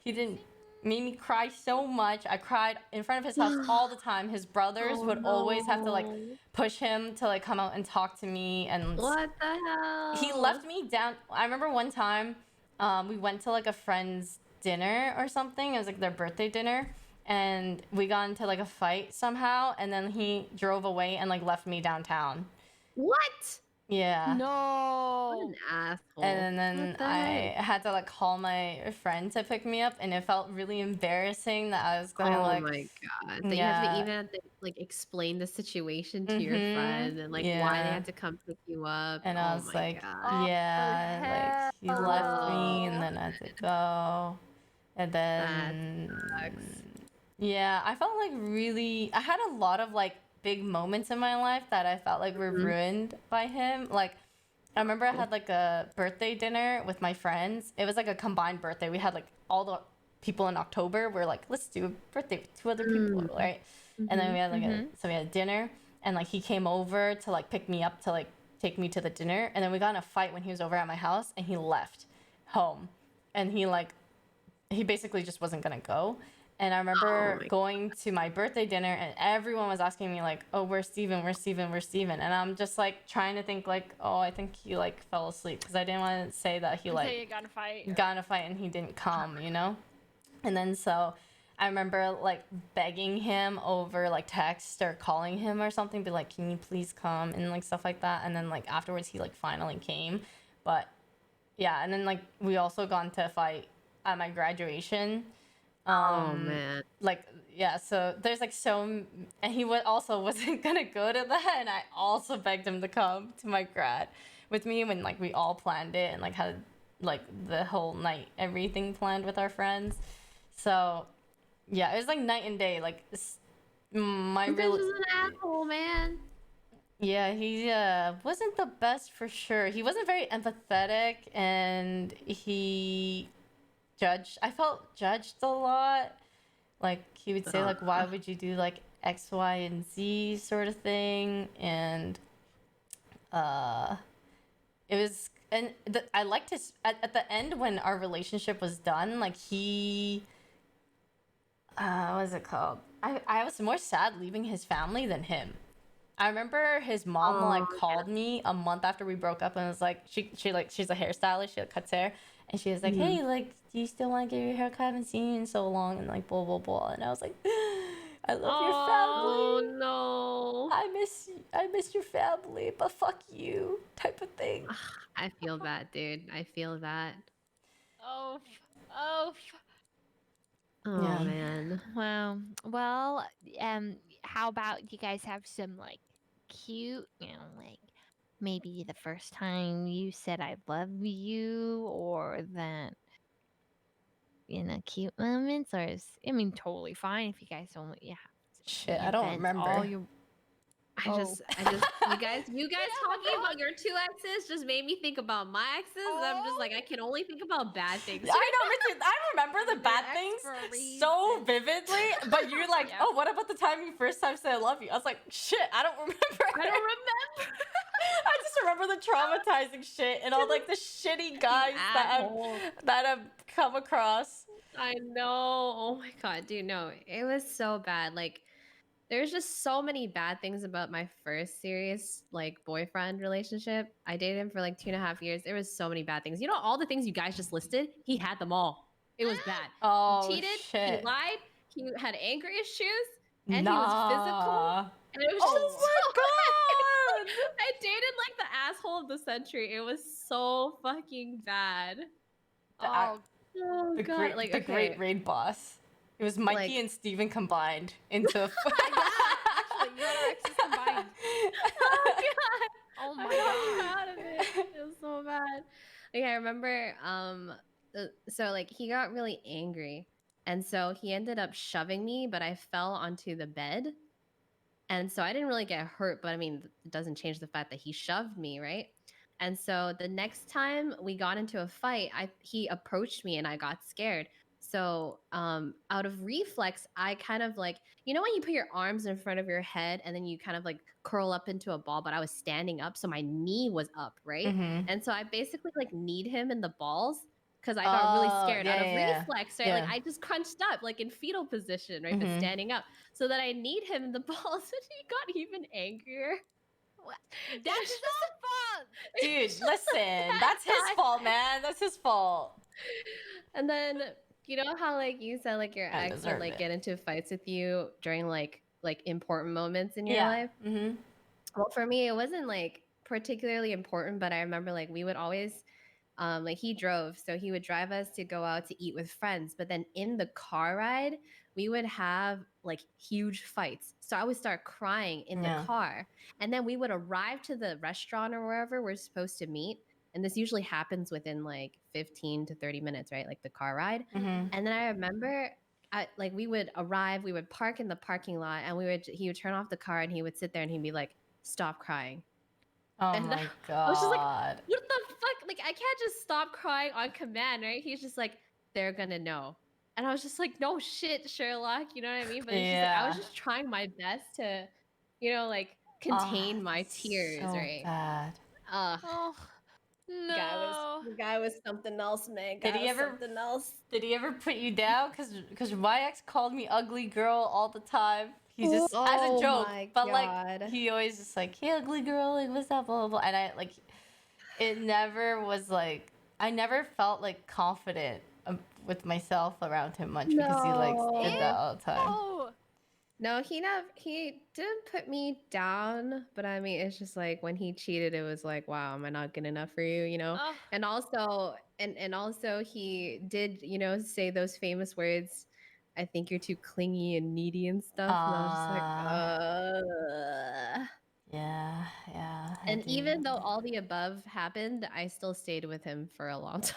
didn't made me cry so much. I cried in front of his house all the time. His brothers would always have to like push him to like come out and talk to me. And what the hell? He left me down. I remember one time we went to like a friend's dinner or something. It was like their birthday dinner, and we got into like a fight somehow, and then he drove away and like left me downtown. What? Yeah. No. What an asshole. And then I had to like call my friend to pick me up, and it felt really embarrassing that I was going like, oh my god, that you have to like explain the situation to your friend and like why they had to come pick you up. And I was like, like he left me, and then I had to go, and then I felt like I had a lot of like big moments in my life that I felt like were ruined by him. Like, I remember I had like a birthday dinner with my friends. It was like a combined birthday. We had like all the people in October. We're like, let's do a birthday with 2 other people, right? And then we had like so we had dinner, and like he came over to like pick me up to like take me to the dinner, and then we got in a fight when he was over at my house, and he left home, and he basically just wasn't gonna go. And I remember going to my birthday dinner, and everyone was asking me like, oh, where's Steven? Where's Steven? Where's Steven? And I'm just like trying to think like, oh, I think he like fell asleep, because I didn't want to say that he like got in a fight and he didn't come, And then so I remember like begging him over like text or calling him or something, be like, can you please come, and like stuff like that. And then like afterwards he like finally came. But yeah, and then like we also got into a fight at my graduation. Oh man. Like, yeah, so there's like and he also wasn't gonna go to that, and I also begged him to come to my grad with me when like we all planned it and like had like the whole night everything planned with our friends. So yeah, it was like night and day. Like my real was an asshole, man. Yeah, he wasn't the best for sure. He wasn't very empathetic, and I felt judged a lot. Like, he would say like, why would you do like X, Y, and Z sort of thing. And it was, and I liked his, at the end when our relationship was done, like what is it called? I was more sad leaving his family than him. I remember his mom like called me a month after we broke up, and was like, she's a hairstylist, she like cuts hair. And she was like, hey, like, do you still want to get your haircut? I haven't seen you in so long, and like, blah, blah, blah. And I was like, I love your family. Oh, no. I miss your family, but fuck you, type of thing. I feel that, dude. I feel that. Oh, man. Wow. Well, how about you guys have some like cute, like maybe the first time you said I love you, or that cute moments, or totally fine if you guys don't. Yeah. Shit, I don't remember. I just, you guys talking about your two exes just made me think about my exes. And I'm just like, I can only think about bad things. I know, me too. I remember the bad things so vividly, but you're like, oh, what about the time you first time said I love you? I was like, shit, I don't remember. I don't remember. I just remember the traumatizing shit and all like the shitty guys that I've come across. I know. Oh my god, dude, no, it was so bad. Like, there's just so many bad things about my first serious like boyfriend relationship. I dated him for like 2.5 years. There was so many bad things. You know, all the things you guys just listed, he had them all. It was bad. Oh, he cheated, shit. he lied, he had anger issues, and he was physical. And it was just my god! I dated like the asshole of the century. It was so fucking bad. The God, great, like, the great raid boss. It was Mikey and Steven combined into. Actually, you're our exes combined. Oh my god! It was so bad. Like, I remember, so like he got really angry, and so he ended up shoving me, but I fell onto the bed, and so I didn't really get hurt. But I mean, it doesn't change the fact that he shoved me, right? And so the next time we got into a fight, he approached me, and I got scared. So out of reflex, I kind of like, you know when you put your arms in front of your head and then you kind of like curl up into a ball, but I was standing up, so my knee was up, right? Mhm. And so I basically like kneed him in the balls because I got really scared out of reflex, right? Like I just crunched up like in fetal position, right? But Mhm. standing up. So that I kneed him in the balls and he got even angrier. That's his fault. Dude, listen, that's his fault, man. That's his fault. And then you know how like you said like your I ex would deserve like it. get into fights with you during like important moments in your Yeah. life? Mm-hmm. Well, for me, it wasn't like particularly important, but I remember like we would always like he drove, so he would drive us to go out to eat with friends. But then in the car ride, we would have like huge fights. So I would start crying in the car. And then we would arrive to the restaurant or wherever we're supposed to meet. And this usually happens within like 15 to 30 minutes, right? Like the car ride. Mhm. And then I remember like we would arrive, we would park in the parking lot, and he would turn off the car and he would sit there and he'd be like, stop crying. Oh And my I was just like, god. what the fuck? Like, I can't just stop crying on command, right? He's just like, they're gonna know. And I was just like, no shit, Sherlock. You know what I mean? But it's just like, I was just trying my best to, you know, like contain my tears, so right? bad. Oh no. The guy was something else, man. Did he ever? Something else? Did he ever put you down? Cause my ex called me ugly girl all the time. He's just as a joke, but like he always just like, hey, ugly girl, like what's up, blah blah blah. And I like, it never was like, I never felt like confident with myself around him much because he like did that all the time. No, he didn't put me down, but I mean, it's just like when he cheated, it was like, wow, am I not good enough for you, you know? And also, and also he did, you know, say those famous words, I think you're too clingy and needy and stuff. And I was just like, yeah. And even though all the above happened, I still stayed with him for a long time.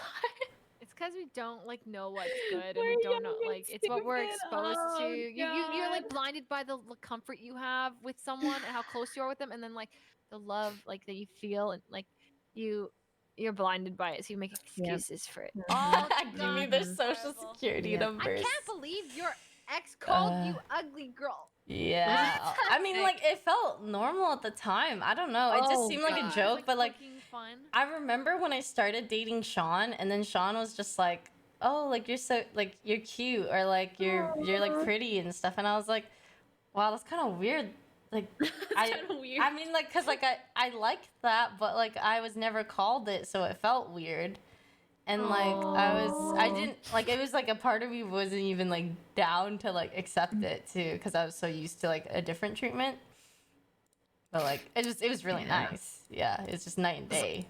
It's because we don't like know what's good, and we don't know like it's what we're exposed to. You're like blinded by the comfort you have with someone and how close you are with them, and then like the love like that you feel, and like you're blinded by it, so you make excuses for it. Oh, give me their social security numbers. I can't believe your ex called you ugly girl. Yeah, I mean, like it felt normal at the time. I don't know. It just seemed like a joke, but like I remember when I started dating Sean, and then Sean was just like, "Oh, like you're so like you're cute, or like you're like pretty and stuff," and I was like, "Wow, that's kind of weird." Like I mean, like because like I liked that, but like I was never called it, so it felt weird. And like I didn't like, it was like a part of me wasn't even like down to like accept it too, because I was so used to like a different treatment. But like it was really nice. Yeah, it's just night and day.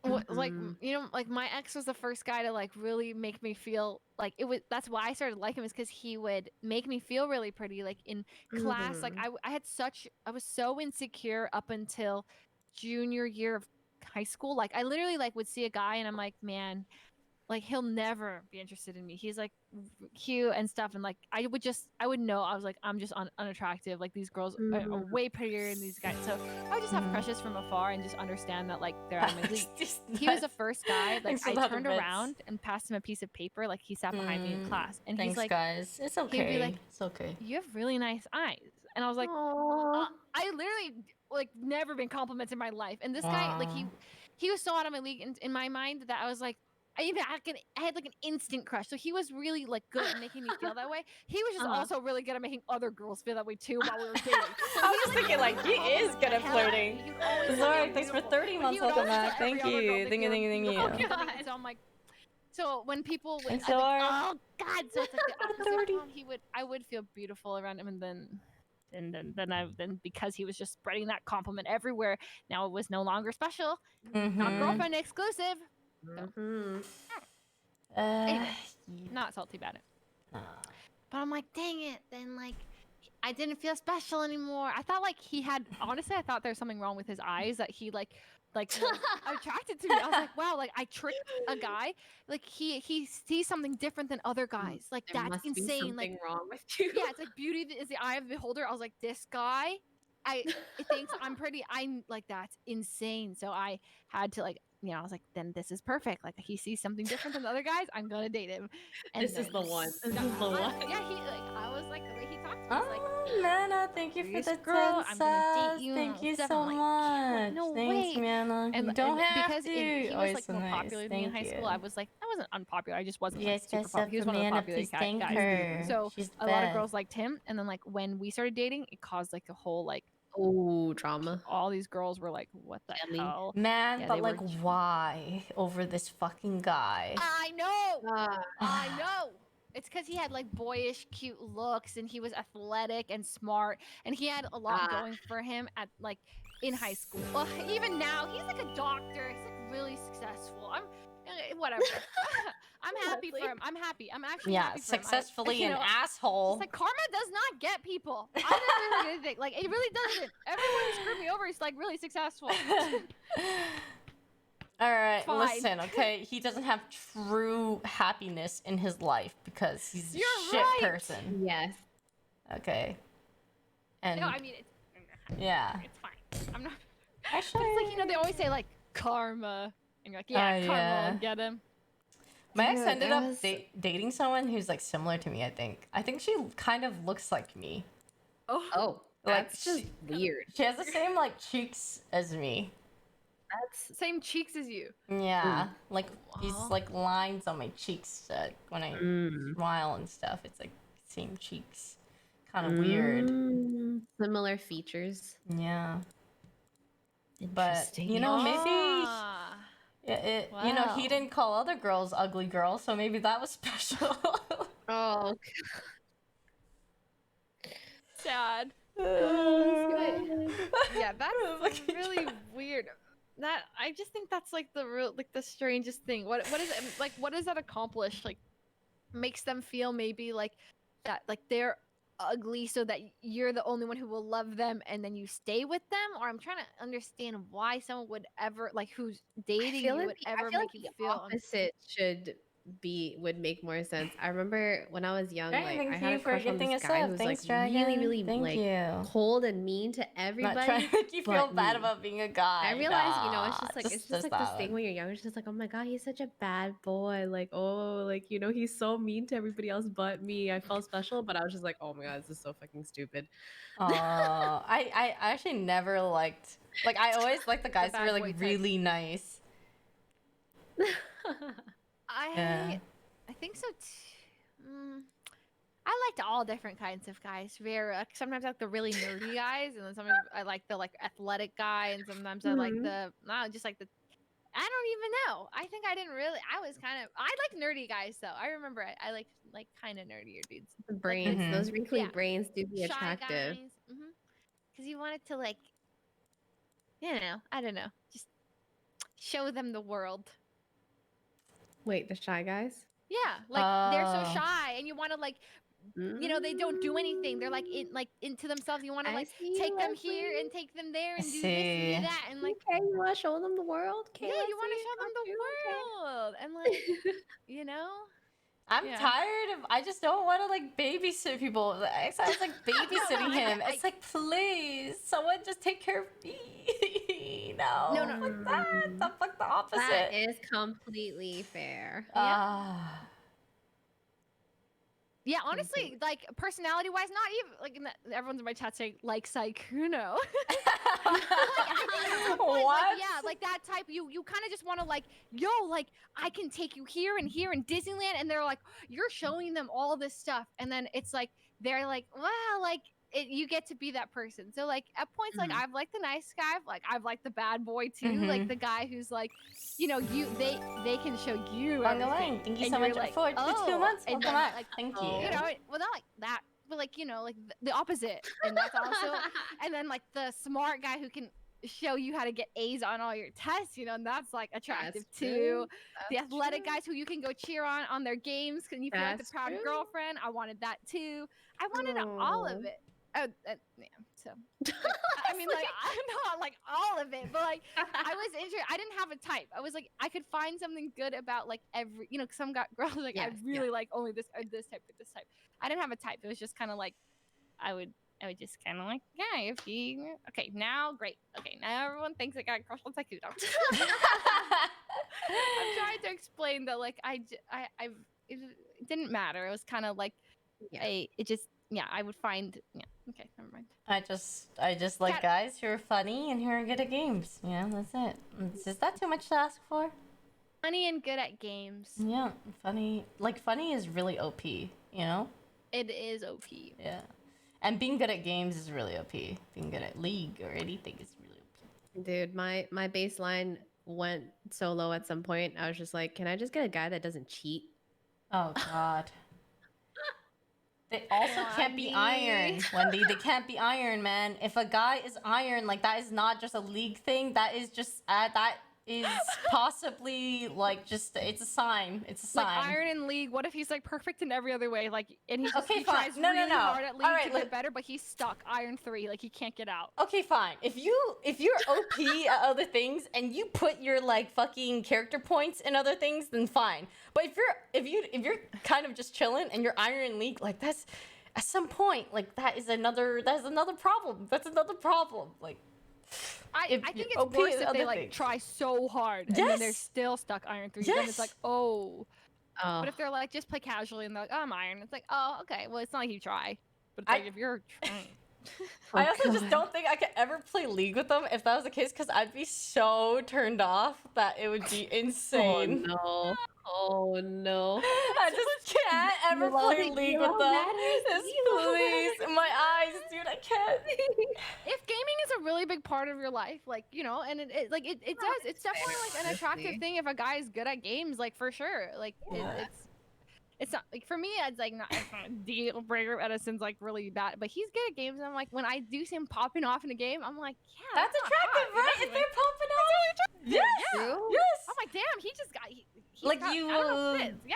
Like you know, like my ex was the first guy to like really make me feel like it was. That's why I started liking him, is because he would make me feel really pretty. Like in class, like I was so insecure up until junior year of high school. Like I literally like would see a guy and I'm like, man, like he'll never be interested in me. He's like cute and stuff, and like I would know. I was like, I'm just unattractive. Like these girls are way prettier than these guys. So I would just have crushes from afar and just understand that like they're out of my league. He was the first guy. Like Thanks a I lot, turned Vince. around and passed him a piece of paper. Like he sat behind me in class, and Thanks, he's like, guys. It's He'd be okay. like, It's okay. "You have really nice eyes," and I was like, I literally like never been complimented in my life. And this guy, like he was so out of my league in my mind that I was like, I had like an instant crush. So he was really like good at making me feel that way. He was just also really good at making other girls feel that way too while we were dating. So I was just thinking like he is good at flirting. Zora, thanks for 30 months. Welcome back. Thank you. Thank you. Thank you. Thank you. So I'm like, so when people would, Thanks, I'd be like, Zora. oh God, so it's like the opposite. I would feel beautiful around him, and then because he was just spreading that compliment everywhere, now it was no longer special, not girlfriend exclusive. So, anyway, not salty about it. But I'm like, dang it. Then like, I didn't feel special anymore. I thought like he had. Honestly, I thought there was something wrong with his eyes, that he like was attracted to me. I was like, wow, like I tricked a guy. Like he sees something different than other guys. Like There that's must be insane. something Like wrong with you. Yeah, it's like beauty is the eye of the beholder. I was like, this guy, it thinks I'm pretty. I'm like, that's insane. So I had to like, I was like, then this is perfect. Like he sees something different than the other guys. I'm gonna date him. And This is the one. This is the one. Yeah, I was like, the way he talked to me, was like, Nana, thank you for the 10 girl, I'm gonna subs. date you. Thank you Stuff. so I'm like, much. no Thanks, way. Mana. You don't have because to. he Oh, was you're like so more nice. popular than me in high Thank school. you. I was like, I wasn't unpopular. I just wasn't You like guys super got popular. He was sub one of for the Mana, popular please thank guys. her. So She's a lot of best. girls liked him, and then like when we started dating, it caused like a whole like drama. All these girls were like, what the hell? Man, Yeah, but they like, were why over this fucking guy? I know. I know. It's because he had like boyish, cute looks, and he was athletic and smart, and he had a lot going for him at like in high school. Well, even now, he's like a doctor. He's like really successful. Whatever. I'm happy for him. I'm happy. I'm actually happy for him. Successfully an asshole. It's like karma does not get people. I never really anything. Like it really doesn't. Everyone who screwed me over is like really successful. All right, Fine. listen, okay? He doesn't have true happiness in his life because he's a You're shit right. person. Yes. Okay. And No, I mean it's yeah. It's fine. I'm not. Actually, but it's like they always say like karma, and you're like karma yeah. will get him. My ex Dude, ended there up was- dating someone who's like similar to me, I think. I think she kind of looks like me. Oh, Like that's just weird. She has the same like cheeks as me. That's same cheeks as you. Yeah, like these like lines on my cheeks when I smile and stuff. It's like same cheeks, kind of weird. Similar features. Yeah, but you know maybe you know he didn't call other girls ugly girls, so maybe that was special. Oh, Sad. Yeah, that's really weird. That I just think that's like the real like the strangest thing. What is it like? What does that accomplish? Like, makes them feel maybe like that like they're ugly so that you're the only one who will love them, and then you stay with them? Or I'm trying to understand why someone would ever like who's dating you would ever make you feel opposite would make more sense. I remember when I was young, Dragon, like I thank had you a for crush on gifting this a guy sub. who was Thanks, like really, Dragon. really Thank like you. cold and mean to everybody. Not trying to make you feel but bad me. about being a guy. I realized, you know, Nah, it's just like just like this thing when you're young. It's just like, oh my god, he's such a bad boy. Like, oh, like you know, he's so mean to everybody else but me. I felt special, but I was just like, oh my god, this is so fucking stupid. I actually never liked I always liked the guys who bad were boy like type. really nice. I think so. I liked all different kinds of guys. Sometimes I like the really nerdy guys, and then sometimes I like the like athletic guy, and sometimes I like the just like the. I don't even know. I think I didn't really. I like nerdy guys though. I remember I like kind of nerdier dudes. The brains, those wrinkly brains do be Shy attractive. guys. Because you wanted to like, I don't know, just show them the world. Wait, the shy guys? Yeah, like they're so shy, and you want to like, they don't do anything. They're like into themselves. You want to I like see, take them here Leslie. and take them there I and do this and do see. that and like. Okay, you want to show them the world? Okay, Yeah, you want to Leslie, show them got the you, world and like, you know. I'm Yeah. tired of. I just don't want to like babysit people. I was like babysitting him. It's like, please, someone just take care of me. No, No, fuck that. The fuck the opposite. That is completely fair. Yeah, honestly, like personality-wise, not even like everyone's in my chat saying like Saikuno. What? Yeah, like that type. You kind of just want to like, yo, like I can take you here and here in Disneyland, and they're like, you're showing them all this stuff, and then it's like they're like, wow, like you get to be that person. So like at points, like I've liked the nice guy, like I've liked the bad boy too, like the guy who's like, they can show you everything. Thank you and so you're much like, for the 2 months. and Welcome then, back. like, Thank you. you know, well, not like that, but like like the opposite, and that's also, and then like the smart guy who can show you how to get A's on all your tests, and that's like attractive too. The athletic guys who you can go cheer on their games, because you feel like the proud girlfriend. I wanted that too. I wanted all of it. Yeah, so I mean, like I'm not like all of it, but like I was interested. I didn't have a type. I was like, I could find something good about like every, some girls like I really like only this or this type or this type. I didn't have a type. It was just kind of like I would just kind of like, yeah, if he, okay, now great, okay, now everyone thinks I got a crush on Saikuno. I'm trying to explain that like it didn't matter. It was kind of like I would find okay, never mind. I just like guys who are funny and who are good at games. That's it. Is that too much to ask for? Funny and good at games. Yeah, funny. Like funny is really OP. It is OP. Yeah, and being good at games is really OP. Being good at League or anything is really OP. Dude, my baseline went so low at some point. I was just like, can I just get a guy that doesn't cheat? Oh God. They also can't be iron, Wendy. They can't be iron, man. If a guy is iron, like that is not just a League thing. That is just that is possibly like just it's a sign. It's a sign. Like iron in League. What if he's like perfect in every other way? Like, and he just he fine. tries really hard at League to look. get better, but he's stuck Iron 3. Like he can't get out. Okay, fine. If you're OP at other things and you put your like fucking character points in other things, then fine. But if you're kind of just chilling and you're iron in League, like that's at some point like that's another problem. That's another problem. Like I think it's worse if they like try so hard and then they're still stuck Iron 3. Then it's like, oh. But if they're like just play casually and they're like, oh, I'm iron, it's like, oh, okay. Well, it's not like you try. But it's like if you're trying. I also just don't think I could ever play League with them if that was the case, because I'd be so turned off that it would be insane. Oh no. I just can't ever play League with them. Please, my eyes, dude, I can't. If gaming is a really big part of your life, like, and it does, it's definitely like an attractive thing if a guy is good at games, like for sure. Like it's not like for me, it's like not a deal breaker. Edison's like really bad, but he's good at games. And I'm like, when I do see him popping off in a game, I'm like, yeah, that's attractive, right? If they're popping off, yes, yes. I'm like, damn, he just got. Like you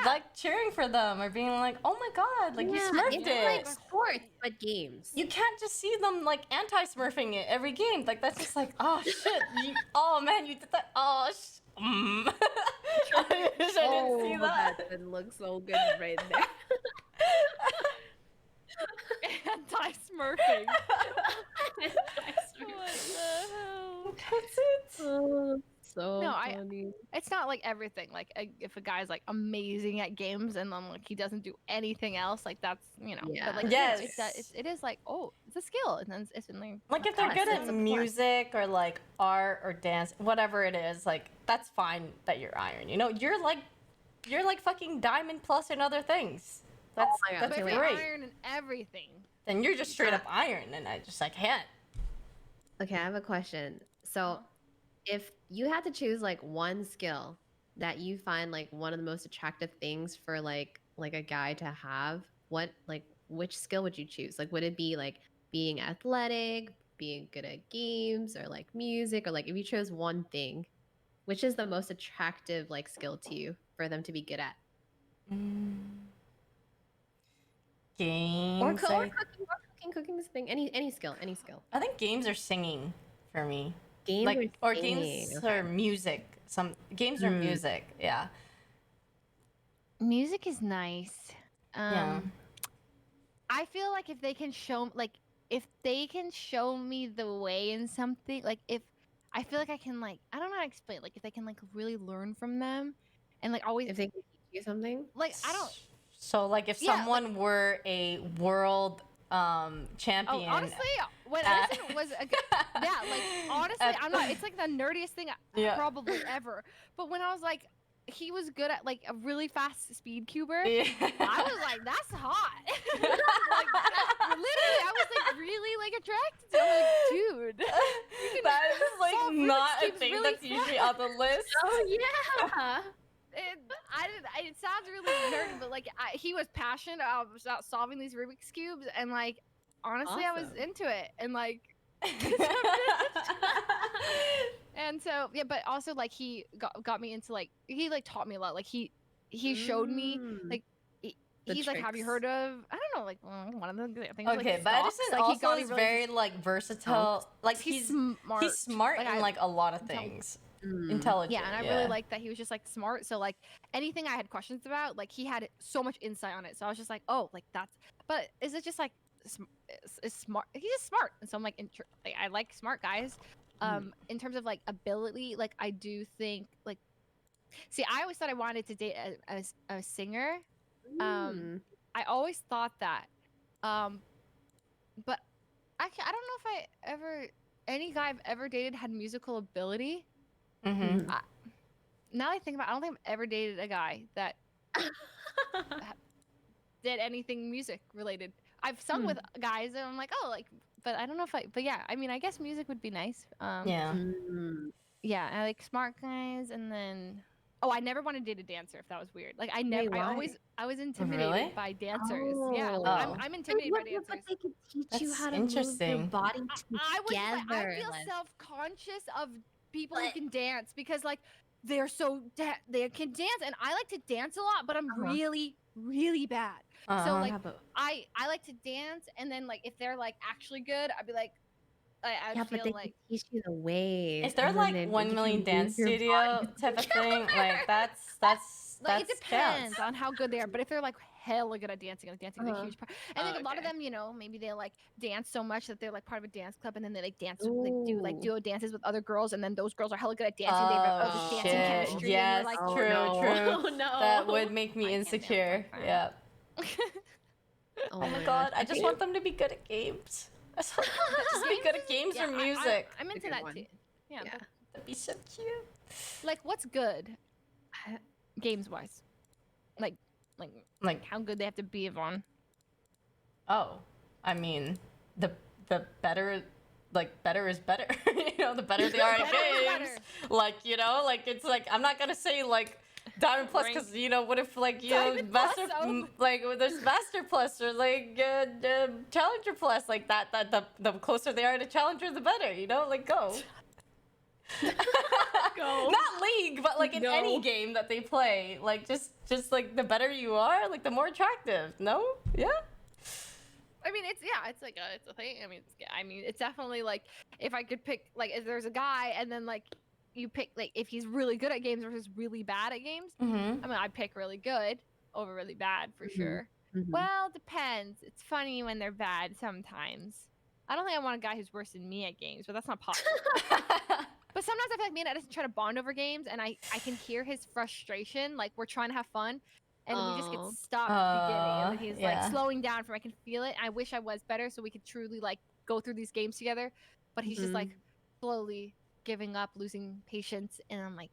like cheering for them or being like, oh my god, like you smurfed it. Like sports, but games. You can't just see them like anti-smurfing it every game. Like that's just like, oh shit, oh man, you did that. Oh I wish I didn't see that. That didn't look so good right there. Anti-smurfing. What the hell? That's it. So funny. It's not like everything. Like if a guy's like amazing at games and then like he doesn't do anything else, like that's Yeah. But, like, it is like, oh, it's a skill, and then it's like if they're good at music or like art or dance, whatever it is, like that's fine that you're iron. You're like fucking diamond plus in other things. That's that's but great. if you're iron in everything, then you're just straight up iron, and I just like can't. Okay, I have a question. So, if you had to choose like one skill that you find like one of the most attractive things for like a guy to have, which skill would you choose? Like, would it be like being athletic, being good at games, or like music, or like if you chose one thing, which is the most attractive like skill to you for them to be good at? Games. Or cooking is a thing. Any skill. I think games are singing for me. Games like or games singing, or music. Some games or music. Yeah. Music is nice. Yeah. I feel like if they can show me the way in something, like if I feel like I can like I don't know how to explain it, like if they can like really learn from them and like always if they can teach you something. Like I don't So like if someone were a world champion. Oh, honestly, when Edison was honestly, I'm not. It's like the nerdiest thing probably ever. But when I was like, he was good at like a really fast speed cuber. I was like, that's hot. Literally, I was like really like attracted to him. I'm like, dude, that is like not a thing really that's usually on the list. Oh yeah. It sounds really nerdy, but like he was passionate about solving these Rubik's cubes, and like honestly, I was into it, and like, and so yeah, but also like he got me into like he like taught me a lot. Like he showed me like. He's like, have you heard of? I don't know, like one of the things. Okay, like, but Edison like, also he is very like versatile. Like he's smart like, in like a lot of things. Intelligent. Yeah, and I really liked that he was just like smart. So like anything I had questions about, like he had so much insight on it. So I was just like, oh, like that's. But is it just like is smart? He's just smart, and so I'm like, I like smart guys. In terms of like ability, like I do think like, see, I always thought I wanted to date a singer. I always thought that, but actually, I don't know if any guy I've ever dated had musical ability. Now that I think about it, I don't think I've ever dated a guy that did anything music related. I've sung with guys and I'm like, oh, like, but I don't know but yeah, I mean, I guess music would be nice. Yeah, I like smart guys, and then, I never wanted to date a dancer if that was weird. Like I was intimidated by dancers. Yeah, like, I'm intimidated by dancers. But they could teach you how to interesting. move your body together. I feel self-conscious of people who can dance because like they're they can dance, and I like to dance a lot, but I'm really bad. So like I like to dance, and then like if they're like actually good, I'd be like I but feel they like can teach you the ways. Is there like 1 million dance studio type of thing? Like that's like it depends on how good they are. But if they're like hella good at dancing is a huge part. And like a lot of them, maybe they like dance so much that they're like part of a dance club, and then they like dance, like do like duo dances with other girls, and then those girls are hella good at dancing. They have all this dancing chemistry. Yes, and like, true. Oh, no. That would make me insecure. Yeah. Oh my god, I just want them to be good at games. Just be good at games or music. I'm into that too. Yeah, that'd be so cute. Like, what's good, games wise? Like how good they have to be, Yvonne? Oh, I mean, the better, like better is better. The better they are at games. Like like it's like I'm not gonna say like Diamond Plus because what if like Master like there's Master Plus or like Challenger Plus, like that the closer they are to Challenger the better, like go. Not League, but like in any game that they play, like just like the better you are, like the more attractive. No? Yeah. I mean, it's like it's a thing. I mean, it's definitely like if I could pick, like if there's a guy and then like you pick like if he's really good at games versus really bad at games. I mean, I'd pick really good over really bad for sure. Well, depends. It's funny when they're bad sometimes. I don't think I want a guy who's worse than me at games, but that's not possible. But sometimes I feel like me and Edison try to bond over games, and I can hear his frustration. Like we're trying to have fun, and we just get stopped at the beginning. And he's like slowing down from I can feel it. I wish I was better so we could truly like go through these games together. But he's just like slowly giving up, losing patience, and I'm like,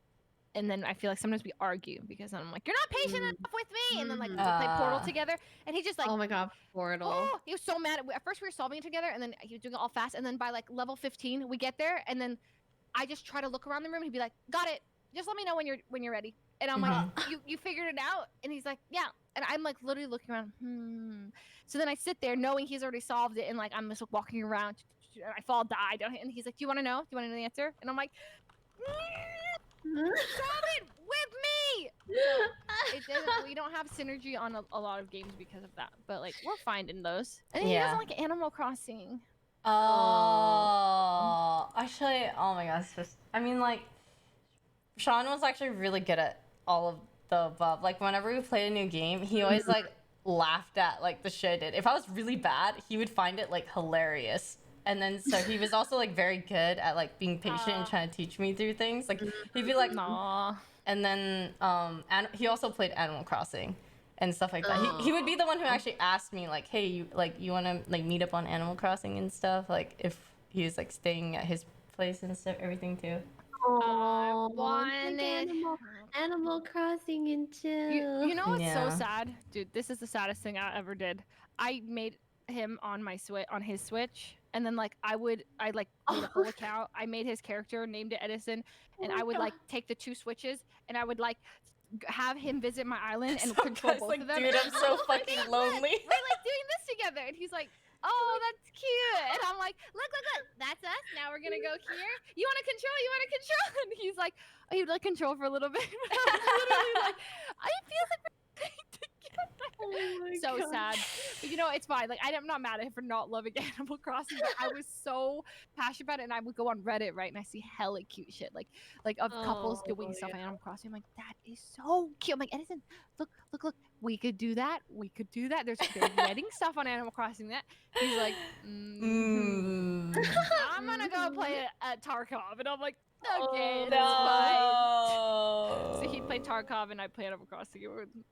and then I feel like sometimes we argue because I'm like, you're not patient enough with me, and then like we play Portal together, and he just like, oh my god, Portal. Oh, he was so mad. At first we were solving it together, and then he was doing it all fast, and then by like level 15 we get there, and then I just try to look around the room, and he'd be like, got it. Just let me know when you're ready. And I'm like, you figured it out? And he's like, yeah. And I'm like literally looking around. So then I sit there knowing he's already solved it, and like I'm just walking around. And I fall, die. And he's like, do you want to know? Do you want to know the answer? And I'm like, solve it with me. It doesn't. We don't have synergy on a lot of games because of that. But like, we're finding those. And he doesn't like Animal Crossing. Oh, actually, oh my gosh. I mean, like, Sean was actually really good at all of the above. Like, whenever we played a new game, he always like laughed at like the shit I did. If I was really bad, he would find it like hilarious. And then so he was also like very good at like being patient and trying to teach me through things. Like he'd be like, "Aw." And then and he also played Animal Crossing and stuff like that. He would be the one who actually asked me like, hey, you want to like meet up on Animal Crossing and stuff, like if he's like staying at his place and stuff, everything too. Animal Crossing and chill. You know what's so sad, dude? This is the saddest thing I ever did. I made him on my his Switch, and then like I made a whole account. I made his character, named it Edison, and I would like take the 2 Switches, and I would like have him visit my island and control both like, of them. dude, I'm so fucking lonely. We're like doing this together, and he's like, oh, that's cute. And I'm like, look, that's us. Now we're gonna go here. You want to control? And he's like, oh, he would like control for a little bit. Literally like, I feel like we're together. So God. sad. But you know, it's fine. Like I'm not mad at him for not loving Animal Crossing, but I was so passionate about it, and I would go on Reddit, right, and I see hella cute shit, like of couples doing stuff on Animal Crossing. I'm like, that is so cute. I'm like, Edison, look. We could do that. There's wedding stuff on Animal Crossing. That he's like, I'm gonna go play at Tarkov, and I'm like, okay, that's fine. So he played Tarkov, and I played Animal Crossing.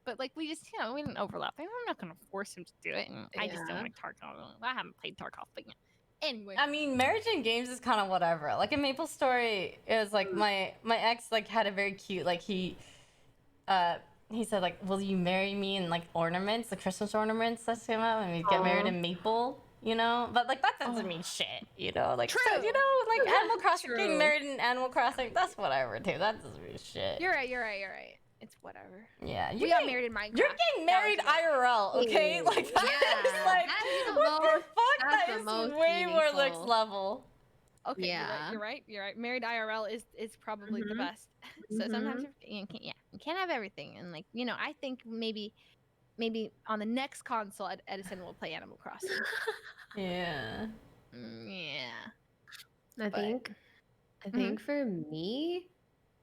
But like we just, we didn't overlap. I'm not gonna force him to do it. And I just don't like Tarkov. I haven't played Tarkov, but yeah. Anyway, I mean, marriage in games is kind of whatever. Like in Maple Story, it was like my ex like had a very cute like he said like, will you marry me in like ornaments, the Christmas ornaments that came out, and we get married in Maple, but like that doesn't mean shit, like True. So, like Animal Crossing, getting married in Animal Crossing, that's whatever too. That doesn't mean shit. You're right. It's whatever. Yeah, we got married in Minecraft. You're getting married IRL, okay? Like that is like what the fuck? That is way more next level. Okay, you're right. Married IRL is probably the best. So sometimes you can't have everything, and like I think maybe on the next console, Edison will play Animal Crossing. Yeah. I think for me,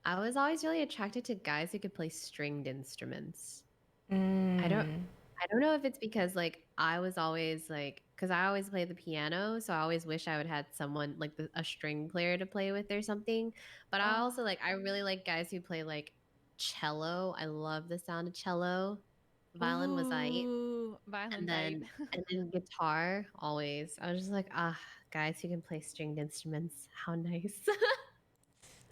I was always really attracted to guys who could play stringed instruments. I don't know if it's because like I was always like, because I always play the piano, so I always wish I would had someone like a string player to play with or something. But I also I really like guys who play like cello. I love the sound of cello. Violin was and then guitar always. I was just like, guys who can play stringed instruments, how nice.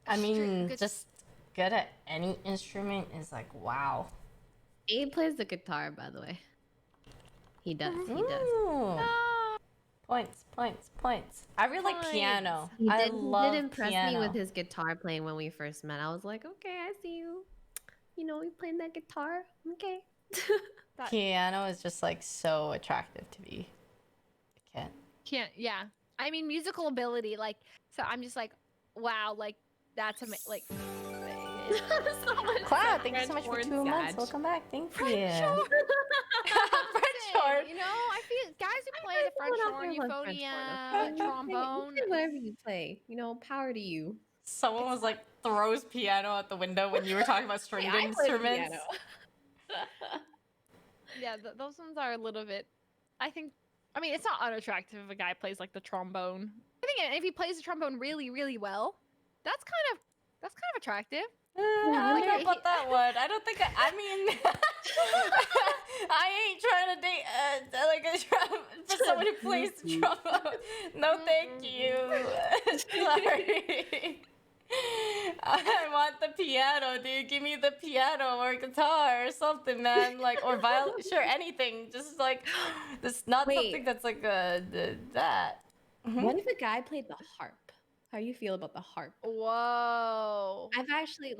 I mean, just good at any instrument is like, wow. He plays the guitar, by the way. He does. Points. I really like piano. He I did impress piano. me with his guitar playing when we first met. I was like, okay, I see you. You playing that guitar. Okay. Piano is just like so attractive to me. I can't. Yeah. I mean, musical ability, like, so I'm just like, wow, like that's like. Cloud, thank you so much for 2 months. Welcome back. Thank you. French horn. I feel guys who play the French horn, euphonia, trombone, whatever you play, power to you. Someone was like throws piano out the window when you were talking about stringed instruments. Yeah, those ones are a little bit. I mean, it's not unattractive if a guy plays like the trombone. I think if he plays the trombone really, really well, that's kind of attractive. I don't know about that one. I don't think I mean, I ain't trying to date for someone who plays the trombone. No, thank you. Sorry. I want the piano, dude. Give me the piano or guitar or something, man. Like, or violin. Sure, anything. Just like, this not something that's like that. What if a guy played the harp? How do you feel about the harp? Whoa. I've actually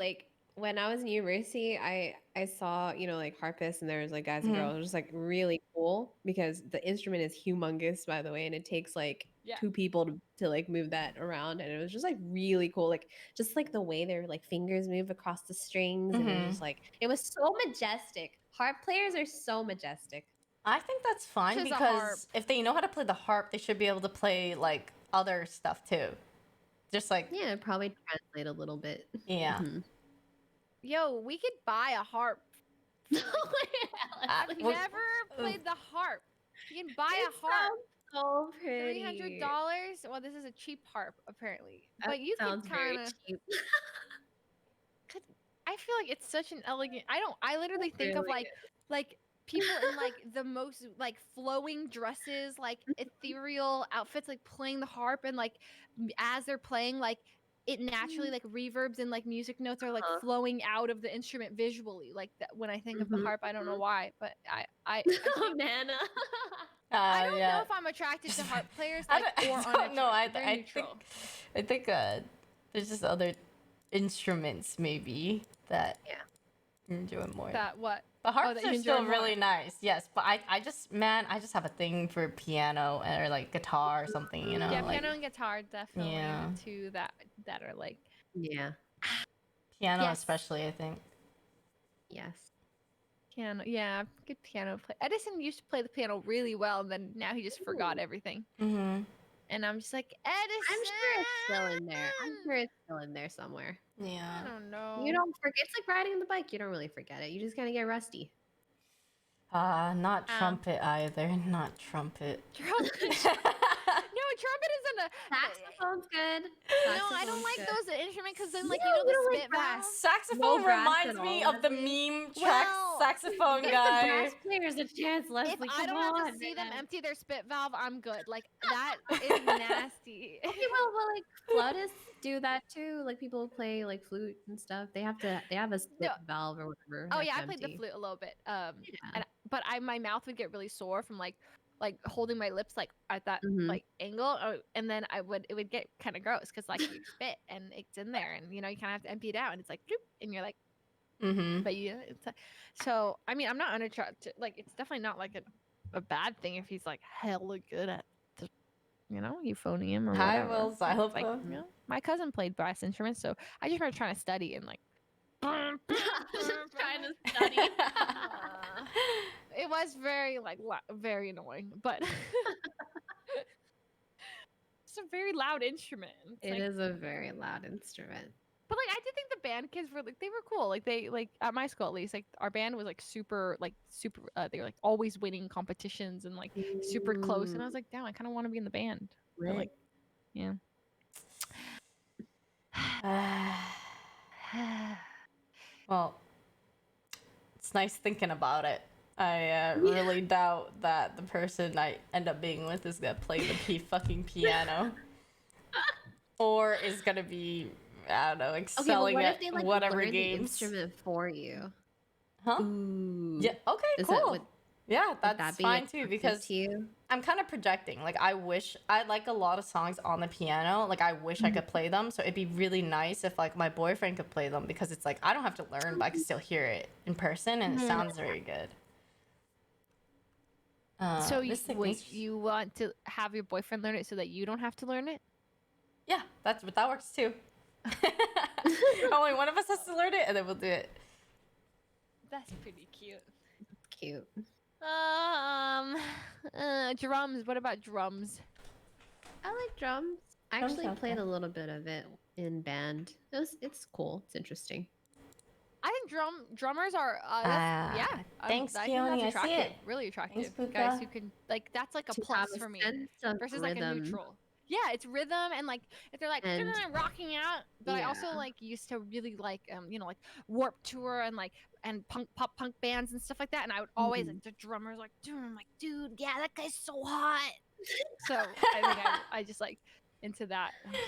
when I was in university, I saw, like harpists, and there was like guys and girls. It was just like really cool because the instrument is humongous, by the way, and it takes like Yeah. 2 people to like move that around, and it was just like really cool. Like just like the way their like fingers move across the strings, and it was just like it was so majestic. Harp players are so majestic. I think that's fine Just a harp. because if they know how to play the harp, they should be able to play like other stuff too. Just like Yeah, it'd probably translate a little bit. yeah. Mhm. Yo, we could buy a harp. I've well- never played the harp. You can buy a harp. So pretty. $300. Well, this is a cheap harp apparently, That but you could sounds very kind of. cheap. I feel like it's such an elegant. I literally think of really like people in like the most like flowing dresses, like ethereal outfits, like playing the harp, and like as they're playing, like it naturally like reverbs and like music notes are like flowing out of the instrument visually. Like that when I think of the harp, I don't know why, but I Oh, Nana. I don't yeah. know if I'm attracted to harp players I like don't, or I unattracted. don't know. Very neutral. I think there's just other instruments maybe that you enjoy more. That what? The harps that you are enjoy still more. really nice, yes. But I just have a thing for piano or like guitar or something, you know. Yeah, like, piano and guitar definitely Yeah. the two that are like Yeah. piano Yes. especially, I think. Yes. piano. Yeah, good piano play. Edison used to play the piano really well, and then now he just forgot everything. Mm-hmm. And I'm just like, Edison. I'm sure it's still in there. I'm sure it's still in there somewhere. Yeah. I don't know. You don't forget. It's like riding the bike. You don't really forget it. You just kind of get rusty. Not trumpet either. Not trumpet. No, trumpet isn't a. Saxophone's good. No, I don't like those instruments because then, like, No, you know, you don't the like spit brass? valve. Saxophone No brass reminds at me all, of the Leslie. meme track saxophone Give guy. the brass players a chance, Leslie. If I Come don't have on, to see them man. empty their spit valve, I'm good. Like that is nasty. Okay, well, like flautists do that too. Like people who play like flute and stuff. They have a spit valve or whatever. Oh they yeah, have I played to the empty. flute a little bit. But my mouth would get really sore from like holding my lips like at that like angle, and then it would get kind of gross because like you spit and it's in there, and you know you kind of have to empty it out, and it's like bloop, and you're like, but you it's so I mean I'm not unattracted. Like it's definitely not like a bad thing if he's like hella good at the, you know, euphonium or Hi, whatever. Will Xylophone. Like, you know, my cousin played brass instruments, so I just started trying to study and like. Trying to study. It was very like very annoying, but it's a very loud instrument. It is a very loud instrument. But like I did think the band kids were like they were cool. Like they like at my school at least like our band was like super they were like always winning competitions and like super close. And I was like, damn, I kind of want to be in the band. But, like, yeah. Well, it's nice thinking about it. I really doubt that the person I end up being with is gonna play the fucking piano, or is gonna be, I don't know, excelling what at if they, like, whatever learn the games. instrument for you? Huh? Ooh. Yeah. Okay. Is that- cool. would- Yeah, that that's be fine too attractive because to you? I'm kind of projecting. Like I wish I like a lot of songs on the piano. Like I wish I could play them. So it'd be really nice if like my boyfriend could play them because it's like I don't have to learn, but I can still hear it in person and it sounds very good. So this thing would makes- you want to have your boyfriend learn it so that you don't have to learn it? Yeah, that works too. Only one of us has to learn it, and then we'll do it. That's pretty cute. Cute. Drums. What about drums? I like drums. I Drums actually are played fun. a little bit of it in band. It's cool. It's interesting. I think drummers are thanks, I think Keone, that's I see attractive, it. really attractive. Thanks, guys Puka. who can like that's like a To plus have a for me sense of versus like a rhythm. neutral. Yeah, it's rhythm and like if they're like And- rocking out. But I also Yeah. like used to really like you know like Warp Tour and like and pop punk bands and stuff like that. And I would always like the drummers like dude, I'm like dude, yeah, that guy's so hot. So I think I just like into that. I'm just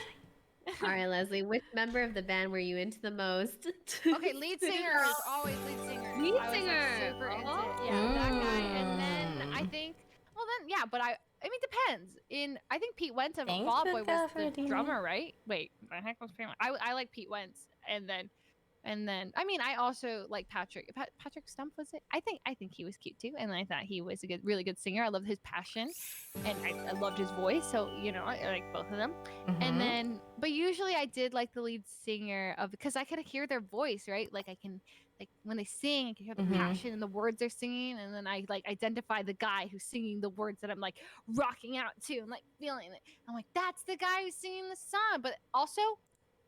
like, All right, Leslie. Which member of the band were you into the most? okay, lead singer is always lead singer. Lead I was, like, singer. super into it. Yeah, that guy. And then I think, well, then yeah, but I mean, depends. I think Pete Wentz of Thanks, Fall Out Boy Puka, was for the redeeming. drummer, right? Wait, the heck was Pete Wentz? I like Pete Wentz, and then And then, I mean, I also like Patrick. Patrick Stump, was it? I think he was cute too, and I thought he was a really good singer. I loved his passion, and I loved his voice. So I like both of them. And then, but usually I did like the lead singer of, because I could hear their voice, right? Like I can, like when they sing, I can hear the passion and the words they're singing, and then I like identify the guy who's singing the words that I'm like rocking out to and like feeling it. I'm like, that's the guy who's singing the song. But also,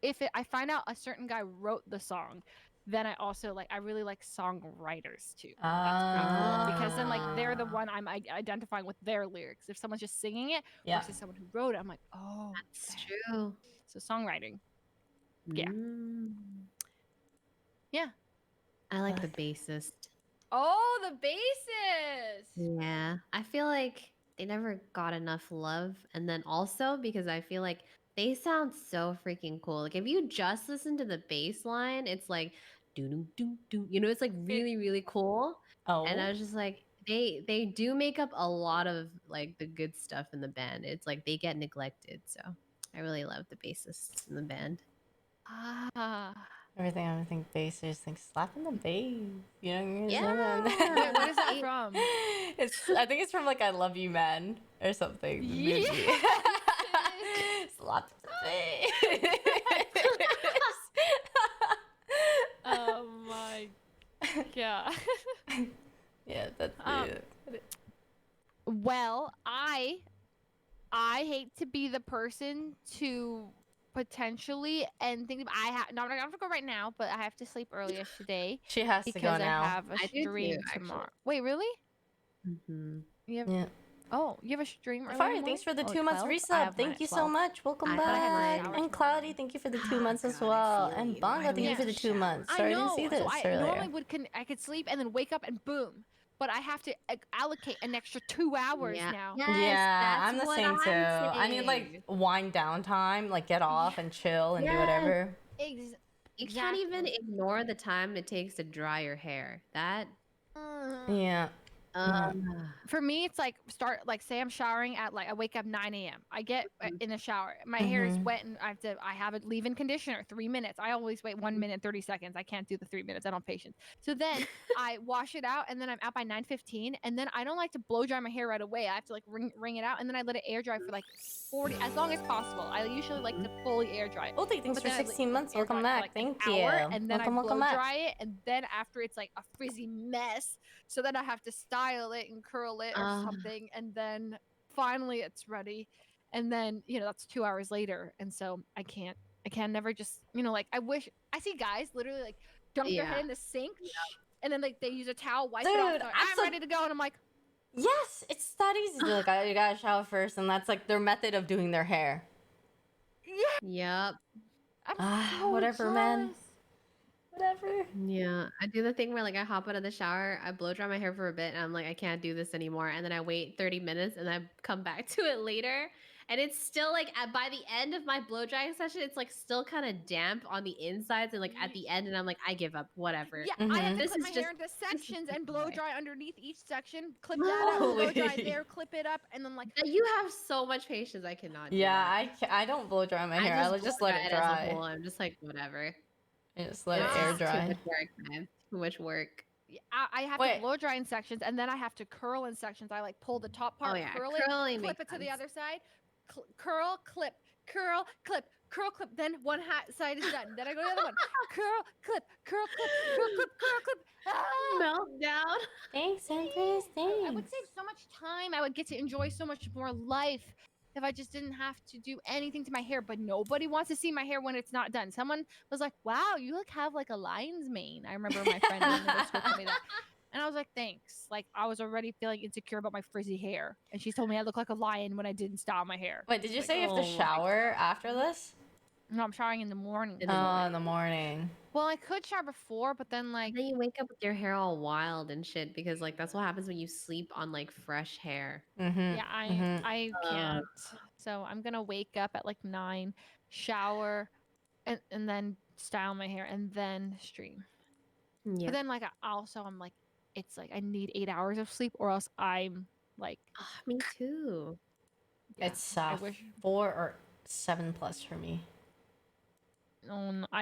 if I find out a certain guy wrote the song, then I also like, I really like songwriters too. That's pretty cool, because then like they're the one I'm identifying with their lyrics. If someone's just singing it versus someone who wrote it, I'm like, oh, that's true. So songwriting, yeah. Yeah. I like the bassist. Oh, the bassist. Yeah, I feel like they never got enough love, and then also because I feel like they sound so freaking cool. Like if you just listen to the bass line, it's like do do do do. It's like really cool. And I was just like, they do make up a lot of like the good stuff in the band. It's like they get neglected, so I really love the bassists in the band. Everything I think bass, I just think slapping the bass. You know? Yeah. Wait, what is that from? I think it's from like I Love You Man or something. The movie. Slap the bass. Oh my god. Yeah, that's it. Well, I hate to be the person to potentially and think I'm not gonna go right now, but I have to sleep earlier today. She has to go now. Because I have a stream tomorrow. Wait, really? Yeah. Oh, you have a stream early Fire, tomorrow? thanks for the Oh, 2 months 12? I resub. have mine Thank at you so 12. much. Welcome I thought I had my back. shower And Cloudy, thank you for the 2 months as well. And Bongo, thank you for the 2 months. Sorry, I didn't see this so I earlier. normally I could sleep and then wake up and boom. But I have to allocate an extra 2 hours now. Yeah, I'm the same too. I need like wind down time, like get off and chill and do whatever. You can't even ignore the time it takes to dry your hair. That Yeah. For me, it's like say I'm showering at I wake up 9 a.m. I get in the shower. My hair is wet and I have a leave-in conditioner, 3 minutes. I always wait 1 minute, 30 seconds. I can't do the 3 minutes. I don't have patience. So then I wash it out and then I'm out by 9:15. And then I don't like to blow dry my hair right away. I have to wring it out and then I let it air dry for 40, as long as possible. I usually like to fully air dry it. Oh, thanks for 16 months. Welcome back. Thank you. And then welcome I blow back. dry it. And then after it's like a frizzy mess. So then I have to style it and curl it or something. And then finally it's ready. And then, that's 2 hours later. And so I can never just, I wish I see guys literally dunk their head in the sink and then they use a towel, wipe it off. I'm ready to go. And I'm like, yes, it's that easy. You gotta shower first. And that's their method of doing their hair. Yep. Whatever, man. Whatever. Yeah, I do the thing where I hop out of the shower, I blow dry my hair for a bit, and I'm like, I can't do this anymore. And then I wait 30 minutes, and I come back to it later, and it's still by the end of my blow drying session, it's still kind of damp on the insides, and at the end, and I'm like, I give up, whatever. Yeah, I have to clip my hair into sections and blow dry underneath each section. Clip that up, blow dry there, clip it up, and then you have so much patience. I cannot. Do that. I don't blow dry my hair. I just let it dry. I'm just whatever. Just let it air dry. Too much work, man. Too much work. I have to blow dry in sections, and then I have to curl in sections. I pull the top part, curl it, clip it to the other side, curl, clip, curl, clip, curl, clip. Then one side is done. Then I go to the other one. Curl, clip, curl, clip, curl, clip, curl, clip. Meltdown. Thanks, Empress. Thanks. I would save so much time. I would get to enjoy so much more life if I just didn't have to do anything to my hair. But nobody wants to see my hair when it's not done. Someone was like, wow, you have a lion's mane. I remember my friend in middle school told me that. And I was like, thanks. I was already feeling insecure about my frizzy hair. And she told me I look like a lion when I didn't style my hair. Wait, did you say you have to shower after this? No, I'm showering in the morning. In the morning. Well, I could shower before, but then then you wake up with your hair all wild and shit because that's what happens when you sleep on fresh hair. Yeah, I can't. So I'm gonna wake up at 9, shower, and then style my hair and then stream. Yeah. But then I'm it's I need 8 hours of sleep or else I'm me too. Yeah, it's 4 or 7 plus for me.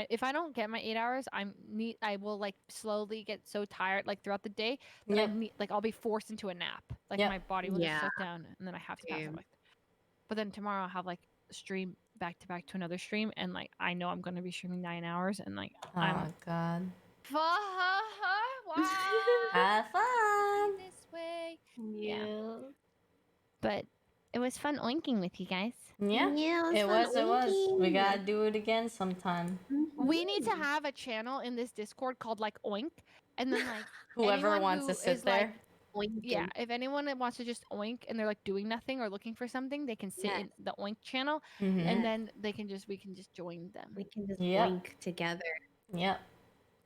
if I don't get my 8 hours, I will like slowly get so tired like throughout the day that Yep. I'll be forced into a nap. Like Yep. my body will just Yeah. shut down and then I have to pass Same. out. But then tomorrow I'll have like a stream back to back to another stream, and like I know I'm gonna be streaming 9 hours, and like Oh god. Wow. Have fun. This way. Yeah. But it was fun oinking with you guys. Yeah. It was. We gotta do it again sometime. We need to have a channel in this Discord called like Oink, and then like Whoever anyone wants who to sit is, like, there. yeah, if anyone that wants to just oink and they're like doing nothing or looking for something, they can sit in the Oink channel, Mhm. and then we can just join them. We can just Yep. oink together. Yep.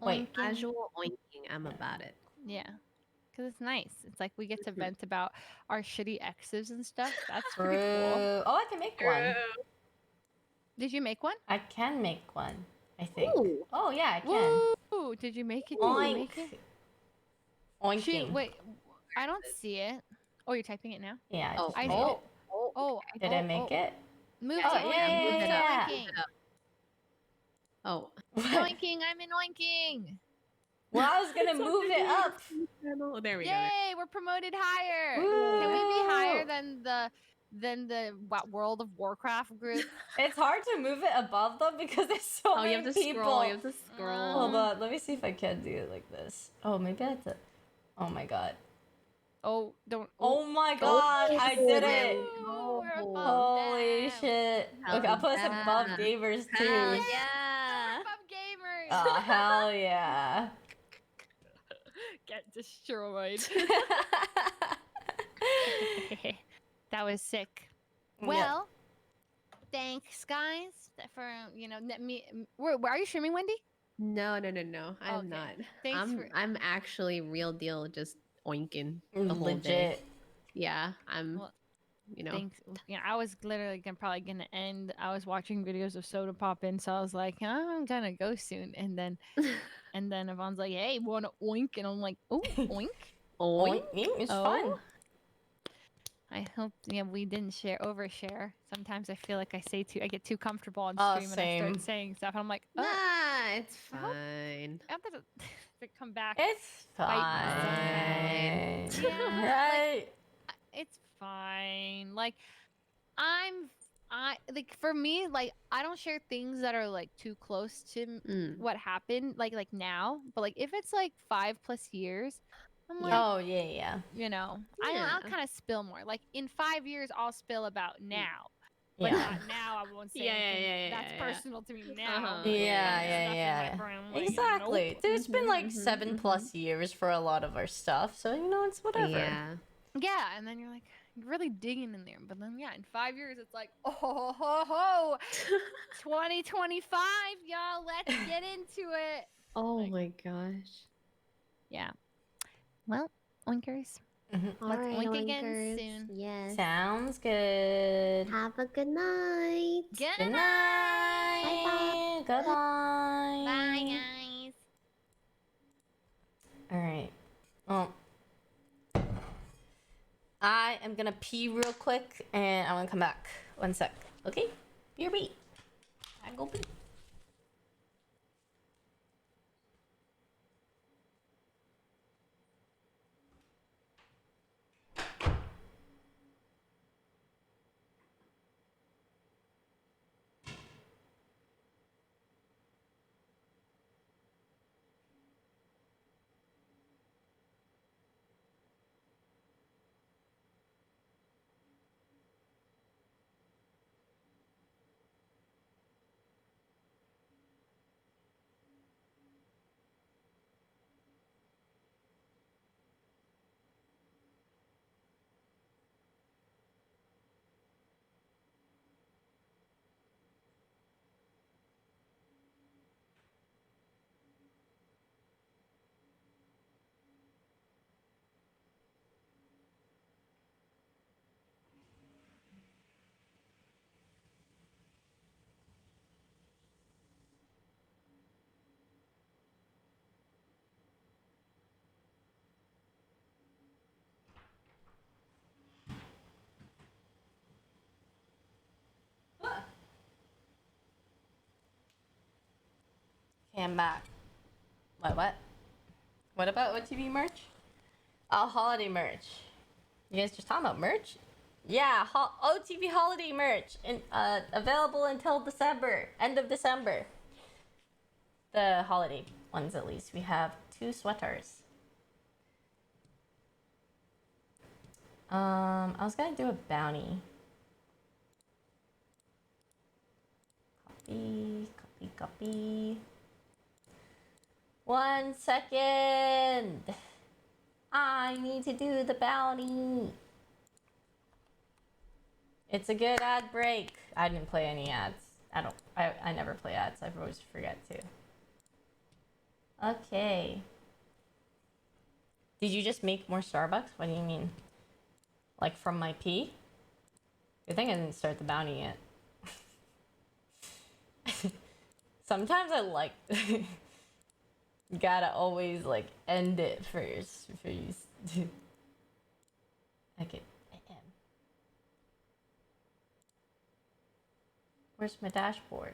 Wait. Casual oinking. I'm about it. Yeah, because it's nice. It's like we get to vent about our shitty exes and stuff. That's pretty cool. True. Oh, I can make one. Did you make one? I can make one. I think. Ooh. Oh yeah, I can. Ooh, did you make it? Oink. Shoot, wait, I don't see it. Oh, you're typing it now? Yeah. Oh, I I just see did it. Oh, Did I make it? Move Oh, to oink. yeah, Move to yeah, oinking. Oh. Oinking, I'm in oinking. Well, I was gonna move it up. There we go. Yay, we're promoted higher. Woo. Can we be higher than the World of Warcraft group? It's hard to move it above them because there's so Oh, many you have to people. scroll. You have to scroll. Hold on, let me see if I can do it like this. Oh, maybe I have to. Oh my god. Oh, don't. Oh my god, I did it. Ooh, we're above Holy them. shit. Okay, I'll put us above gamers too. Hell yeah. Above gamers. Oh, hell yeah. Get destroyed. That was sick. Well, thanks guys for Where are you streaming, Wendy? No. I'm Okay. not. Thanks for- I'm actually real deal just oinking the whole day. Legit. Yeah, I'm. Well, You know. Thanks. Yeah, I was literally probably gonna end. I was watching videos of Soda Pop in, so I was like, I'm gonna go soon. And then Yvonne's like, hey, wanna oink? And I'm like, oh, oink. Oinking is fun. I hope we didn't overshare. Sometimes I feel like I get too comfortable on Oh, stream and I same. start saying stuff. I'm like, oh, Nah, it's I hope- fine. I have to come back. It's Bite me. fine. Yeah, Right? It's fine. Like for me, like I don't share things that are like too close to what happened like now, but like if it's like 5+ years, I'm like, Oh, yeah. I'll kind of spill more. Like in 5 years I'll spill about now. But Yeah. not now. I won't say anything that's personal to me now. Yeah. Stuff in my brain, I'm like, Exactly. nope. There's been like 7+ years for a lot of our stuff, so it's whatever. Yeah, and then you're like really digging in there. But then in 5 years it's like, oh ho ho ho 2025, y'all, let's get into it. Oh my gosh. Yeah. Well, oinkers. Let's Alright, oink again oinkers. soon. Yes. Sounds good. Have a good night. Good night. Bye-bye. Goodbye. Bye, guys. Alright. Well, I am gonna pee real quick and I'm gonna come back. 1 sec. Okay? BRB. I go pee. Okay, I'm back. What? What about OTV merch? Oh, holiday merch. You guys just talking about merch? Yeah, OTV holiday merch. Available until December. End of December. The holiday ones, at least. We have 2 sweaters. I was gonna do a bounty. Copy. 1 second. I need to do the bounty. It's a good ad break. I didn't play any ads. I never play ads. I always forget to. Okay. Did you just make more Starbucks? What do you mean? Like from my pee? Good thing I didn't start the bounty yet. Sometimes I like gotta always like end it first before you okay. Where's my dashboard?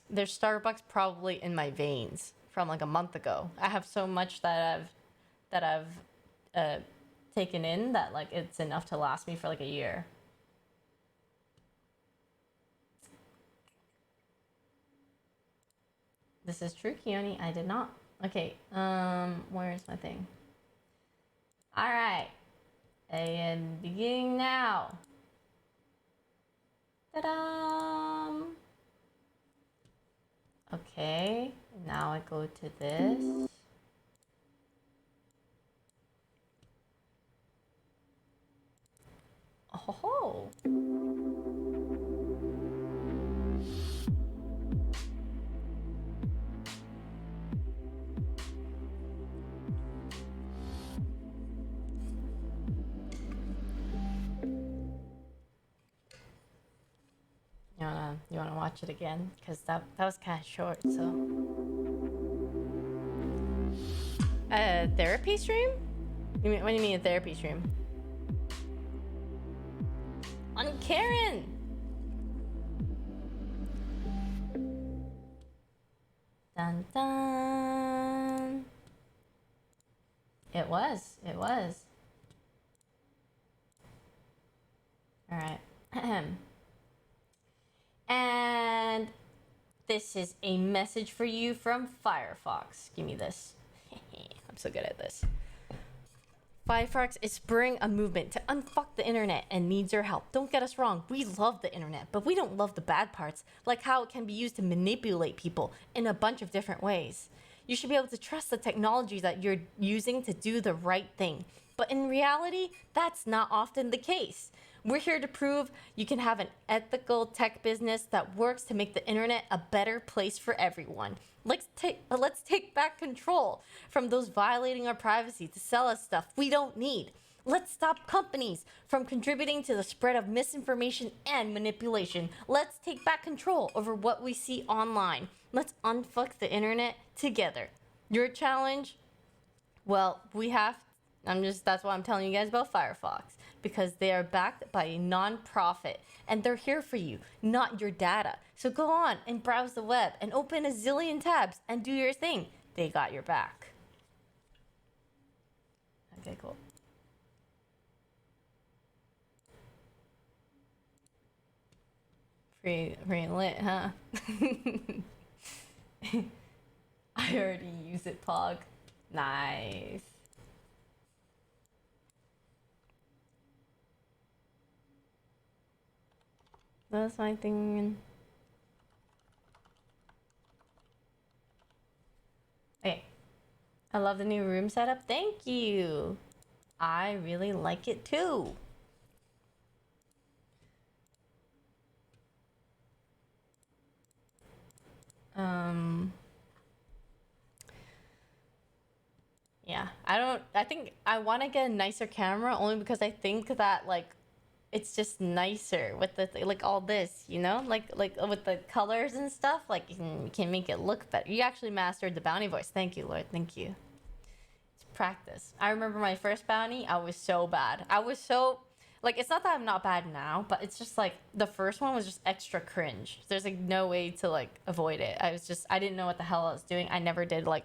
There's Starbucks probably in my veins from like a month ago. I have so much that I've taken in that like it's enough to last me for like a year. This is true, Keone. I did not. Okay, where's my thing? All right, and beginning now. Ta-da! Okay, now I go to this. Oh. You wanna watch it again? Because that was kind of short, so. A therapy stream? What do you mean a therapy stream? On Karen! Dun dun! It was. Alright. And this is a message for you from Firefox. Give me this. I'm so good at this. Firefox is spurring a movement to unfuck the internet and needs your help. Don't get us wrong, we love the internet, but we don't love the bad parts, like how it can be used to manipulate people in a bunch of different ways. You should be able to trust the technology that you're using to do the right thing. But in reality, that's not often the case. We're here to prove you can have an ethical tech business that works to make the internet a better place for everyone. Let's take back control from those violating our privacy to sell us stuff we don't need. Let's stop companies from contributing to the spread of misinformation and manipulation. Let's take back control over what we see online. Let's unfuck the internet together. Your challenge? Well, that's why I'm telling you guys about Firefox. Because they are backed by a non-profit and they're here for you, not your data. So go on and browse the web and open a zillion tabs and do your thing. They got your back. Okay, cool. Free and lit, huh? I already use it, Pog. Nice. That's my thing. Okay. I love the new room setup. Thank you. I really like it too. Yeah, I think I want to get a nicer camera only because I think that like it's just nicer with the like all this, you know, like with the colors and stuff. Like you can make it look better. You actually mastered the bounty voice. Thank you, Lord. Thank you. It's practice. I remember my first bounty. I was so bad. I was so Like, it's not that I'm not bad now, but it's just like the first one was just extra cringe. There's like no way to like avoid it. I didn't know what the hell I was doing. I never did like,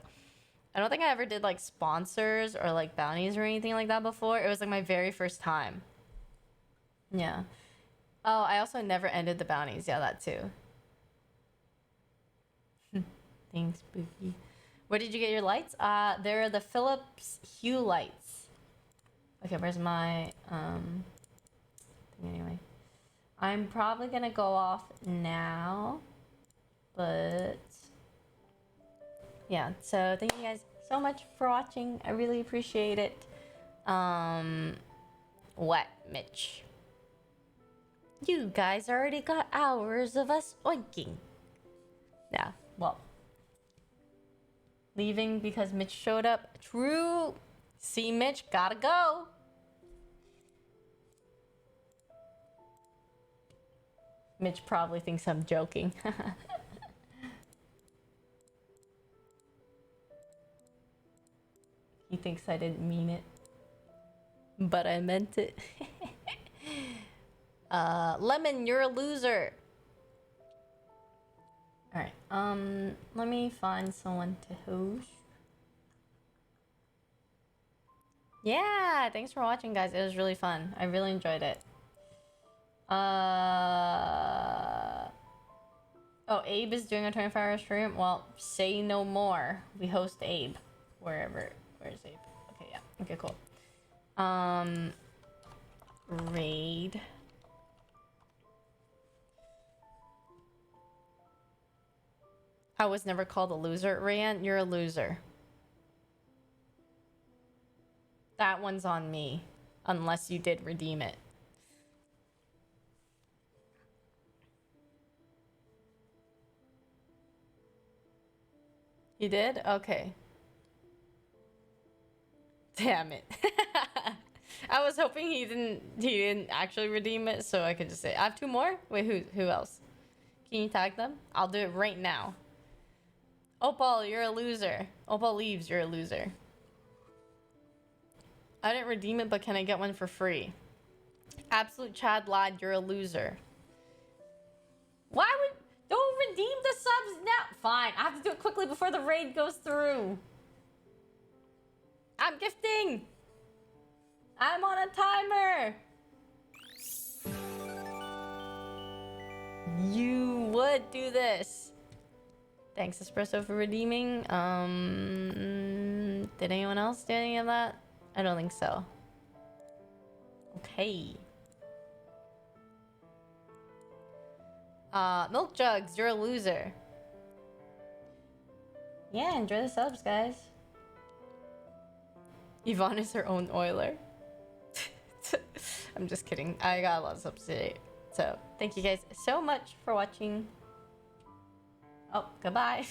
I don't think I ever did like sponsors or like bounties or anything like that before. It was like my very first time. Yeah. Oh, I also never ended the bounties. Yeah, that too. Thanks, Spooky. Where did you get your lights? They're the Philips Hue lights. Okay, where's my thing anyway? I'm probably gonna go off now, but yeah. So thank you guys so much for watching. I really appreciate it. What, Mitch? You guys already got hours of us oinking. Yeah, well. Leaving because Mitch showed up. True. See, Mitch, gotta go. Mitch probably thinks I'm joking. He thinks I didn't mean it. But I meant it. Lemon, you're a loser. Alright, let me find someone to host. Yeah, thanks for watching, guys. It was really fun. I really enjoyed it. Oh, Abe is doing a 24-hour stream? Well, say no more. We host Abe. Wherever. Where's Abe? Okay, yeah. Okay, cool. Raid. I was never called a loser. Rayan, you're a loser. That one's on me. Unless you did redeem it. You did? Okay. Damn it. I was hoping he didn't actually redeem it, so I could just say I have two more? Wait, who else? Can you tag them? I'll do it right now. Opal, you're a loser. Opal leaves, you're a loser. I didn't redeem it, but can I get one for free? Absolute Chad Lad, you're a loser. Why would... Don't redeem the subs now! Fine, I have to do it quickly before the raid goes through. I'm gifting! I'm on a timer! You would do this. Thanks, Espresso, for redeeming. Did anyone else do any of that? I don't think so. Okay. Milk Jugs, you're a loser. Yeah, enjoy the subs, guys. Yvonne is her own oiler. I'm just kidding. I got a lot of subs today. So, thank you guys so much for watching. Oh, goodbye.